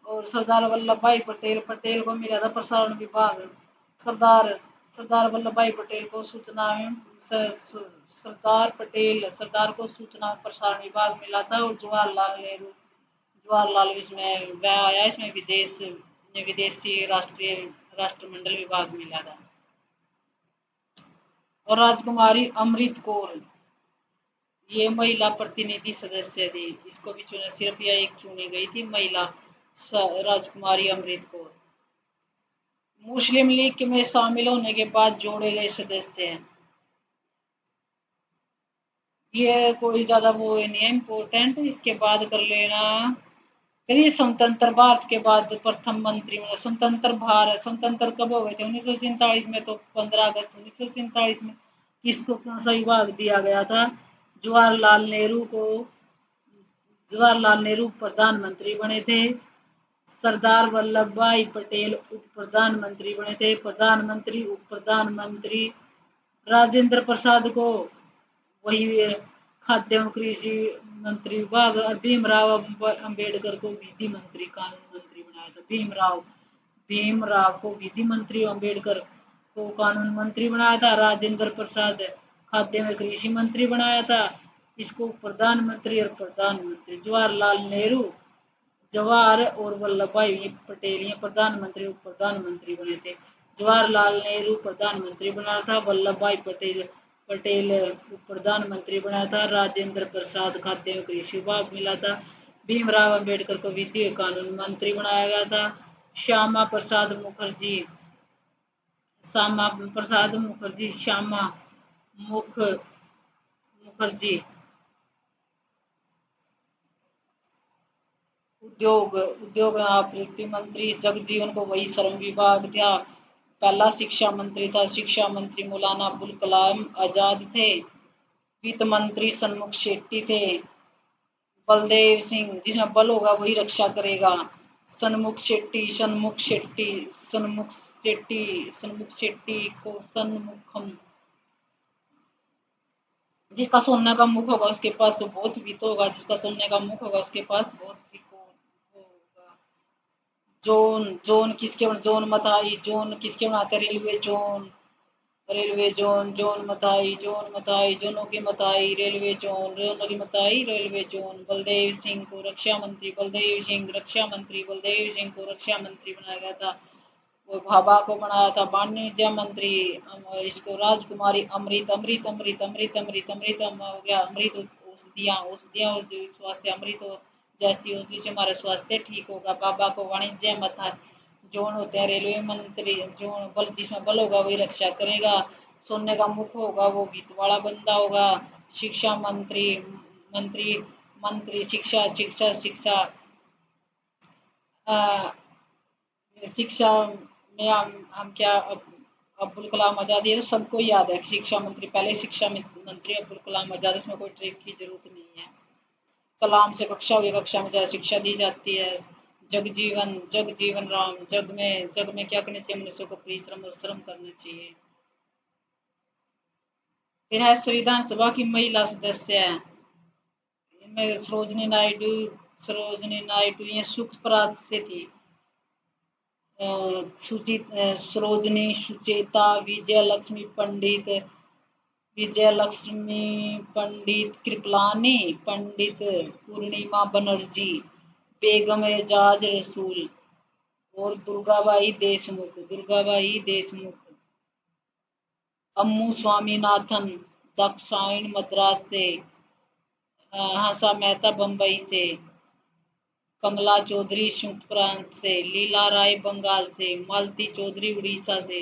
और सरदार वल्लभ भाई पटेल को मिला था प्रसारण विभाग। सरदार सरदार वल्लभ भाई पटेल को सरदार को सूचना प्रसारण विभाग मिला था। और जवाहरलाल इसमें वह आया, इसमें विदेशी राष्ट्रमंडल विभाग मिला था। और राजकुमारी अमृत कौर, ये महिला प्रतिनिधि सदस्य थी। इसको भी चुना, सिर्फ यह एक चुनी गई थी महिला, राजकुमारी अमृत कौर। मुस्लिम लीग में शामिल होने के बाद जोड़े गए सदस्य हैं। ये कोई ज्यादा वो नहीं है इम्पोर्टेंट, इसके बाद कर लेना। फिर ये स्वतंत्र भारत के बाद प्रथम मंत्री मतलब स्वतंत्र भारत स्वतंत्र कब हो गए थे? 1947 में। तो 15 अगस्त 1947 में किसको कौन सा विभाग दिया गया था? जवाहरलाल नेहरू को। जवाहरलाल नेहरू प्रधानमंत्री बने थे। सरदार वल्लभ भाई पटेल उप प्रधानमंत्री बने थे। प्रधानमंत्री उप प्रधानमंत्री राजेंद्र प्रसाद को वही खाद्य एवं कृषि मंत्री विभाग, और भीमराव अंबेडकर को विधि मंत्री कानून मंत्री बनाया था। भीमराव को विधि मंत्री, अम्बेडकर को कानून मंत्री बनाया था। राजेंद्र प्रसाद खाद्य एवं कृषि मंत्री बनाया था। इसको प्रधानमंत्री और प्रधानमंत्री जवाहरलाल नेहरू, जवाहर और वल्लभ भाई पटेल ये प्रधानमंत्री और प्रधानमंत्री बने थे। जवाहरलाल नेहरू प्रधानमंत्री बना था। वल्लभ भाई पटेल पटेल प्रधानमंत्री बना था। राजेंद्र प्रसाद खाद्य एवं कृषि विभाग मिला था। भीमराव अंबेडकर को विधि और कानून मंत्री बनाया गया था। श्यामा प्रसाद मुखर्जी श्यामा प्रसाद मुखर्जी श्यामा मुखर्जी उद्योग आपूर्ति मंत्री। जगजीवन को वही श्रम विभाग था। पहला शिक्षा मंत्री था। शिक्षा मंत्री मौलाना अबुल कलाम आजाद थे। वित्त मंत्री सन्मुख शेट्टी थे। बलदेव सिंह, जिसमें बल होगा वही रक्षा करेगा। सन्मुख शेट्टी को सन्मुखम, जिसका सोने का मुख होगा उसके पास बहुत वित्त होगा। जिसका सोने का मुख होगा उसके पास बहुत वित्त होगा। जोन जोन किसके जोन मताई जोन किसके बनाते? रेलवे जोन जोन मताई जोनों की मताई रेलवे जोन। बलदेव सिंह को रक्षा मंत्री बनाया गया था। वो भाभा को बनाया था वाणिज्य मंत्री। इसको राजकुमारी अमृत हो गया। अमृत औषधियाँ और स्वास्थ्य अमृत जैसी औषधि से हमारा स्वास्थ्य ठीक होगा। बाबा को वाणिज्य मता जोन होते हैं। रेलवे मंत्री जोन बल, जिसमें बल होगा वही रक्षा करेगा। सोने का मुख होगा वो वित्त वाला बंदा होगा। शिक्षा मंत्री मंत्री मंत्री शिक्षा शिक्षा शिक्षा शिक्षा में हम क्या अब्दुल कलाम आजाद, ये तो सबको याद है। शिक्षा मंत्री पहले शिक्षा मंत्री अब्दुल कलाम आजाद, इसमें कोई ट्रिक की जरूरत नहीं है। कलाम से कक्षा हुई, कक्षा में ज्यादा शिक्षा दी जाती है। जग जीवन राम, जग में क्या करना चाहिए? मनुष्य को परिश्रम और श्रम करना चाहिए। फिर है संविधान सभा की महिला सदस्य है। इनमें सरोजनी नायडू ये सुख प्रांत से थी। सरोजनी, सुचेता, विजय लक्ष्मी पंडित कृपलानी, पंडित पूर्णिमा बनर्जी, बेगम एजाज रसूल और दुर्गाबाई देशमुख। अम्मू स्वामीनाथन दक्षिण मद्रास से। हंसा मेहता बम्बई से। कमला चौधरी संयुक्त प्रांत से। लीला राय बंगाल से। मालती चौधरी उड़ीसा से।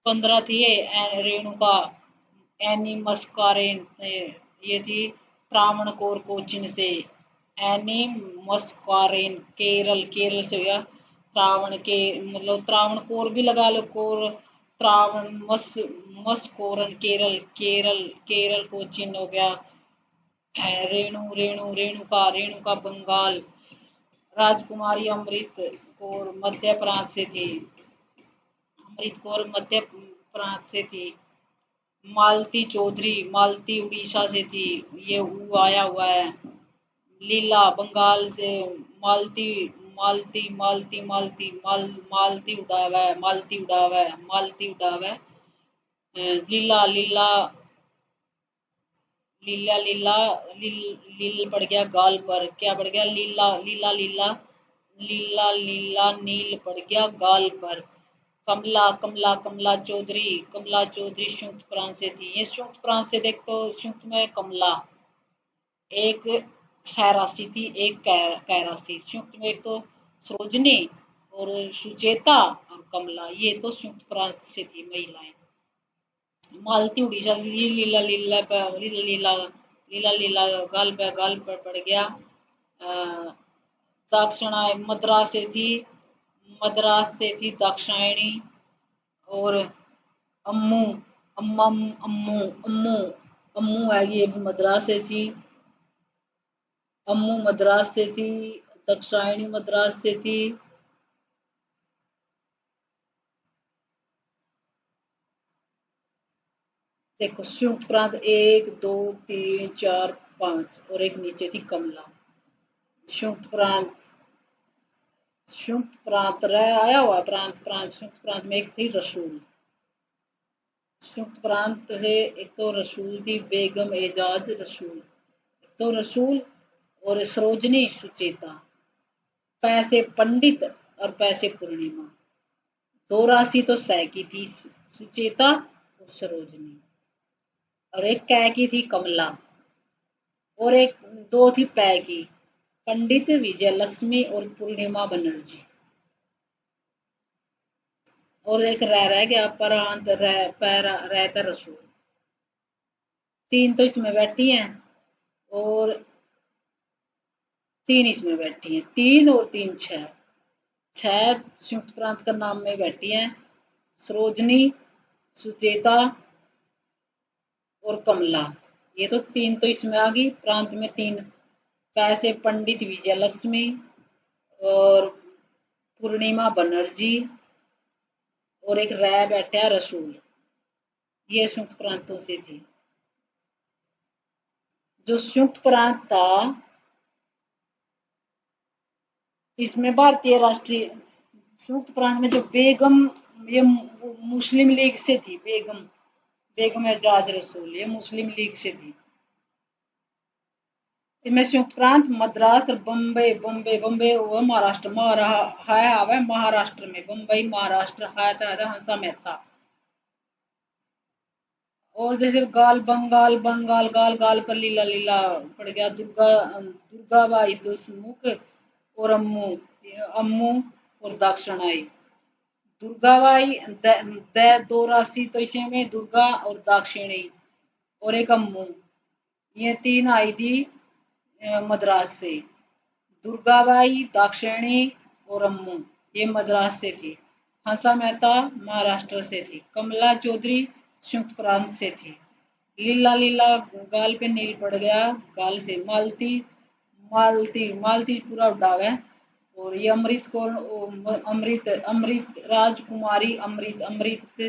15 थी रेणुका एनी मस्कारेन, ये थी त्रावणकोर कोचिन से। एनी मस्कारेन केरल से हो गया। त्रावण के मतलब त्रावणकोर भी लगा लो, कोर त्रावण मस्कोरन केरल कोचिन हो गया। रेणुका बंगाल। राजकुमारी अमृत कौर मध्य प्रांत से थी। मालती उड़ीसा से थी। ये ऊ आया हुआ है। लीला बंगाल से। मालती उड़ावा है। लीला लीला लीला लीला लील पड़ गया गाल पर। क्या पड़ गया? लीला नील पड़ गया गाल पर। कमला चौधरी संयुक्त प्रांत से थी। ये संयुक्त प्रांत से देखो, संयुक्त में कमला एक सैरासी थी, एक कैरासी। संयुक्त में एक तो सरोजनी और सुचेता और कमला, ये तो संयुक्त प्रांत से थी महिलाएं। मालती उड़ीसा की थी, लीला लीला लीला लीला लीला लीला गाल पर पड़ गया। दक्षिणाय मद्रास से थी, मद्रास से थी दाक्षायणी। और अम्मू अम्मम अम्मू अम्मू अम्मू है, ये भी मद्रास से थी। अम्मू मद्रास से थी, दाक्षायणी मद्रास से थी। देखो संयुक्त प्रांत 1 2 3 4 5 और एक नीचे थी कमला। संयुक्त प्रांत, संयुक्त प्रांत रह आया हुआ प्रांत, संयुक्त प्रांत में एक थी रसूल। संयुक्त प्रांत से एक तो रसूल थी, बेगम एजाज रसूल, एक तो रसूल। और सरोजनी सुचेता, पैसे पंडित और पैसे पूर्णिमा। दो राशि तो सै की थी सुचेता और सरोजनी, और एक कै की थी कमला, और एक दो थी पै की, पंडित विजय लक्ष्मी और पूर्णिमा बनर्जी। और एक रह गया परांत रहता रसूल। तीन तो इसमें बैठी हैं और तीन इसमें बैठी हैं, तीन और तीन छह, छह संयुक्त प्रांत का नाम में बैठी हैं, सरोजनी सुचेता और कमला। ये तो तीन तो इसमें आ गई प्रांत में, तीन पैसे पंडित विजय लक्ष्मी और पूर्णिमा बनर्जी, और एक रह बैठा रसूल। ये संयुक्त प्रांतों से थी। जो संयुक्त प्रांत था इसमें भारतीय राष्ट्रीय संयुक्त प्रांत में जो बेगम, ये मुस्लिम लीग से थी, बेगम बेगम एजाज रसूल, ये मुस्लिम लीग से थी। इसमें संयुक्त प्रांत मद्रास और बम्बई, बम्बई वो महाराष्ट्र है महाराष्ट्र में, बम्बई महाराष्ट्र है हंसा मेहता। और जैसे बंगाल गाल गाल पर लीला लीला पड़ गया, दुर्गा बाई देशमुख और अम्मू अम्मू और दाक्षिणाई। दुर्गाबाई दो राशि तो इसे में दुर्गा और दाक्षिणी, और एक अम्मू, ये तीन आई थी मद्रास से। दुर्गाबाई, दाक्षिणी और अम्मू ये मद्रास से थी। हंसा मेहता महाराष्ट्र से थी। कमला चौधरी संयुक्त प्रांत से थी। लीला लीला गाल पे नील पड़ गया, गाल से। मालती मालती मालती पूरा उड़ाव है। और ये अमृत कौन, अमृत अमृत राजकुमारी, अमृत अमृत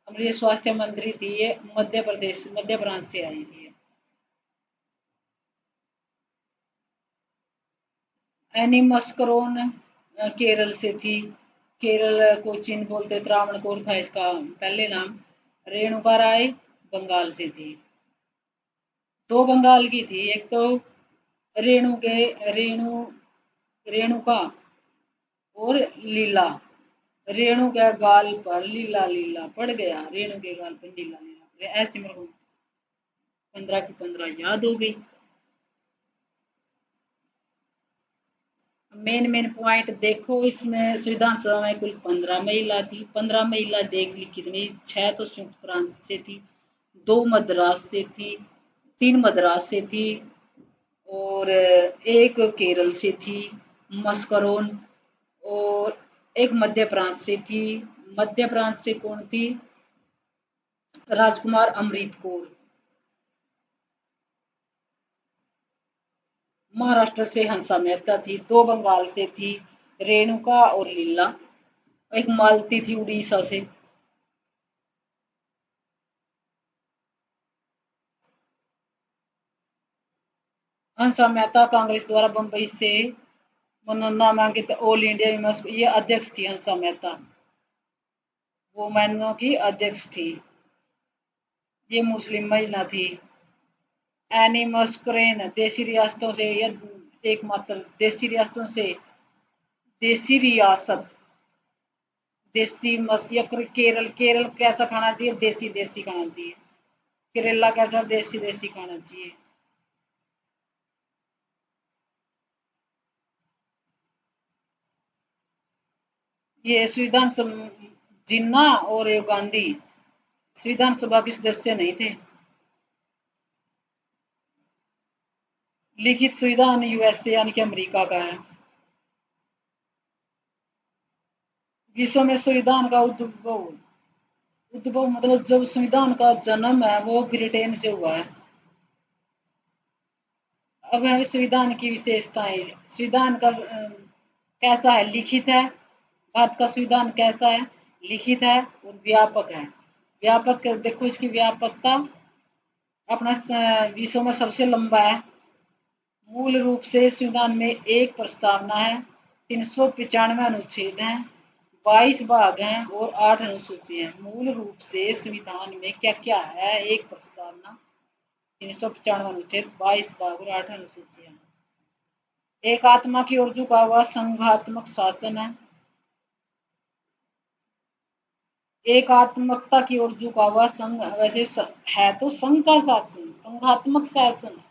अमृत स्वास्थ्य मंत्री थी, ये मध्य प्रदेश मध्य प्रांत से आई थी। एनी मस्करोन केरल से थी, केरल कोचीन बोलते, त्रावणकोर था इसका पहले नाम। रेणुका राय बंगाल से थी। दो बंगाल की थी, एक तो रेणु रेणुका और लीला। रेणु के गाल पर लीला लीला पड़ गया, रेणु के गाल पर लीला लीला पड़ गया। ऐसे मेरे को 15 की 15 याद हो गई। मेन पॉइंट देखो, इसमें संविधान सभा में कुल 15 महिला थी। 15 महिला देख ली कितनी, 6 तो संयुक्त प्रांत से थी, 2 मद्रास से थी, 3 मद्रास से थी, और एक केरल से थी मस्करोन, और एक मध्य प्रांत से थी। मध्य प्रांत से कौन थी? राजकुमार अमृत कौर। महाराष्ट्र से हंसा मेहता थी। 2 बंगाल से थी, रेणुका और लीला। एक मालती थी उड़ीसा से। हंसा मेहता कांग्रेस द्वारा बंबई से मनोनयन नामांकित ऑल इंडिया विमेंस, ये अध्यक्ष थी हंसा मेहता, वो मैनों की अध्यक्ष थी। ये मुस्लिम महिला थी। एनी मस्करेन देशी रियासतों से, या एकमात्र देशी रियासतों से, देशी रियासत, देसी मस, या केरल, केरल कैसा खाना चाहिए? देसी देसी खाना चाहिए। केरला कैसा? देसी देसी खाना चाहिए। ये संविधान जिन्ना और ये गांधी संविधान सभा के सदस्य नहीं थे। लिखित संविधान यूएसए यानी कि अमेरिका का है। विश्व में संविधान का उद्भव उद्भव मतलब जब संविधान का जन्म है वो ब्रिटेन से हुआ है। अब है संविधान की विशेषताएं। संविधान का कैसा है? लिखित है। भारत का संविधान कैसा है? लिखित है और व्यापक है। व्यापक देखो इसकी व्यापकता अपना विश्व में सबसे लंबा है। मूल रूप से संविधान में एक प्रस्तावना है, 395 अनुच्छेद हैं, 22 भाग हैं और 8 अनुसूची हैं। मूल रूप से संविधान में क्या क्या है? एक प्रस्तावना, 395 अनुच्छेद, 22 भाग और 8 अनुसूचियां। एक आत्मा की ओर झुका हुआ संघात्मक शासन है। एकात्मकता की ओर झुका हुआ संघ वैसे है तो संघ का शासन, संघात्मक शासन है,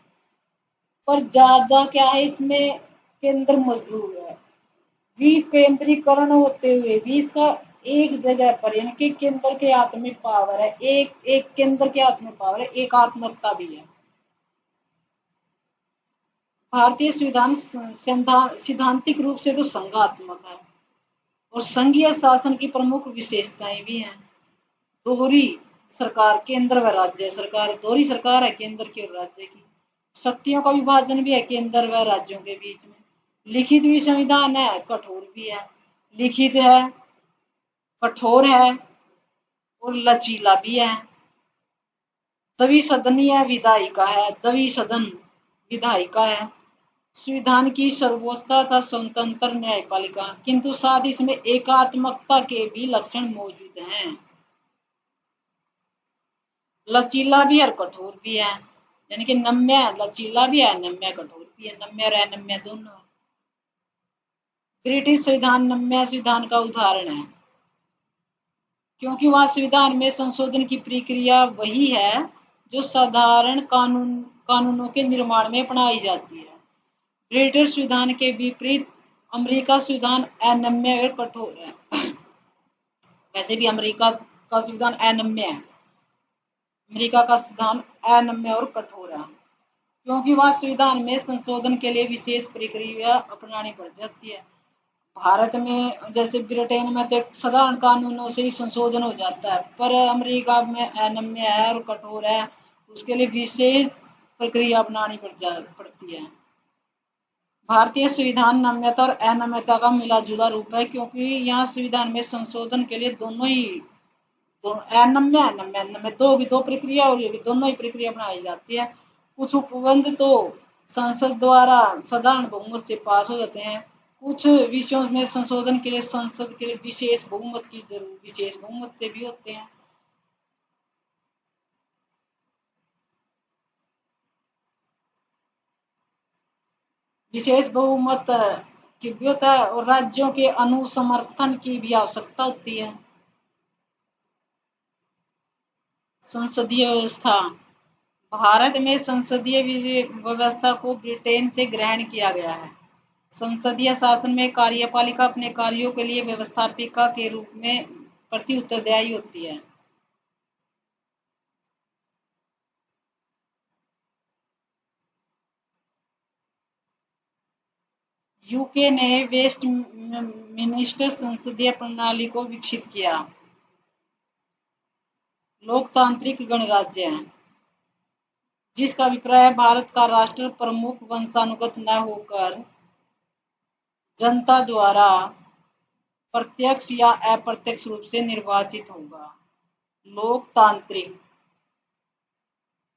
पर ज्यादा क्या है इसमें केंद्र मजबूत है। विकेंद्रीकरण होते हुए भी इसका एक जगह पर यानी कि केंद्र के हाथ में पावर है, एक एक केंद्र के हाथ में पावर है, एकात्मकता भी है। भारतीय संविधान सिद्धांतिक रूप से तो संघात्मक है और संघीय शासन की प्रमुख विशेषताएं भी हैं। दोहरी सरकार, केंद्र व राज्य सरकार, दोहरी सरकार है केंद्र की और राज्य की। शक्तियों का विभाजन भी है केंद्र व राज्यों के बीच में। लिखित भी संविधान है, कठोर भी है। लिखित है, कठोर है और लचीला भी है। द्विसदनीय विधायिका है, द्विसदन विधायिका है। संविधान की सर्वोच्चता तथा स्वतंत्र न्यायपालिका, किंतु साथ ही इसमें एकात्मकता के भी लक्षण मौजूद हैं। लचीला भी और कठोर भी है, यानी कि नम्य लचीला भी है, नम्य कठोर भी है, नम्य और अनम्य दोनों। ब्रिटिश संविधान नम्य संविधान का उदाहरण है, क्योंकि वहां संविधान में संशोधन की प्रक्रिया वही है जो साधारण कानूनों के निर्माण में अपनाई जाती है। ब्रिटिश संविधान के विपरीत अमेरिका संविधान अनम्य और कठोर है। वैसे भी अमेरिका का संविधान अनम्य है, अमेरिका का संविधान अनम्य और कठोर है, क्योंकि वह संविधान में संशोधन के लिए विशेष प्रक्रिया अपनानी पड़ जाती है। भारत में जैसे ब्रिटेन में तो साधारण कानूनों से ही संशोधन हो जाता है, पर अमेरिका में अनम्य है और कठोर है, उसके लिए विशेष प्रक्रिया अपनानी पड़ती है। भारतीय संविधान नम्यता और अनम्यता का मिला जुला रूप है, क्योंकि यहाँ संविधान में संशोधन के लिए दोनों ही अनम्य अनम्य अनम्य दो प्रक्रिया और दोनों ही प्रक्रिया अपनाई जाती है। कुछ उपबंध तो संसद द्वारा साधारण बहुमत से पास हो जाते हैं, कुछ विषयों में संशोधन के लिए संसद के लिए विशेष बहुमत की जरूरत, विशेष बहुमत से भी होते हैं। विशेष बहुमत की भी होता है और राज्यों के अनुसमर्थन की भी आवश्यकता होती है। संसदीय व्यवस्था, भारत में संसदीय व्यवस्था को ब्रिटेन से ग्रहण किया गया है। संसदीय शासन में कार्यपालिका अपने कार्यों के लिए व्यवस्थापिका के रूप में प्रति उत्तरदायी होती है। यूके ने वेस्ट मिनिस्टर संसदीय प्रणाली को विकसित किया। लोकतांत्रिक गणराज्य है, जिसका अभिप्राय भारत का राष्ट्र प्रमुख वंशानुगत न होकर जनता द्वारा प्रत्यक्ष या अप्रत्यक्ष रूप से निर्वाचित होगा। लोकतांत्रिक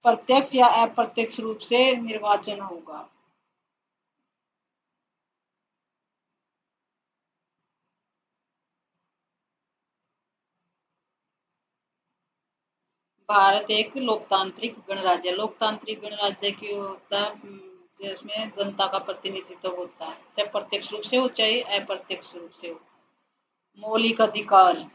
प्रत्यक्ष या अप्रत्यक्ष रूप से निर्वाचन होगा। भारत एक लोकतांत्रिक गणराज्य, लोकतांत्रिक गणराज्य की होता है जिसमें जनता का प्रतिनिधित्व होता है, चाहे प्रत्यक्ष रूप से हो चाहे अप्रत्यक्ष रूप से हो। मौलिक अधिकार,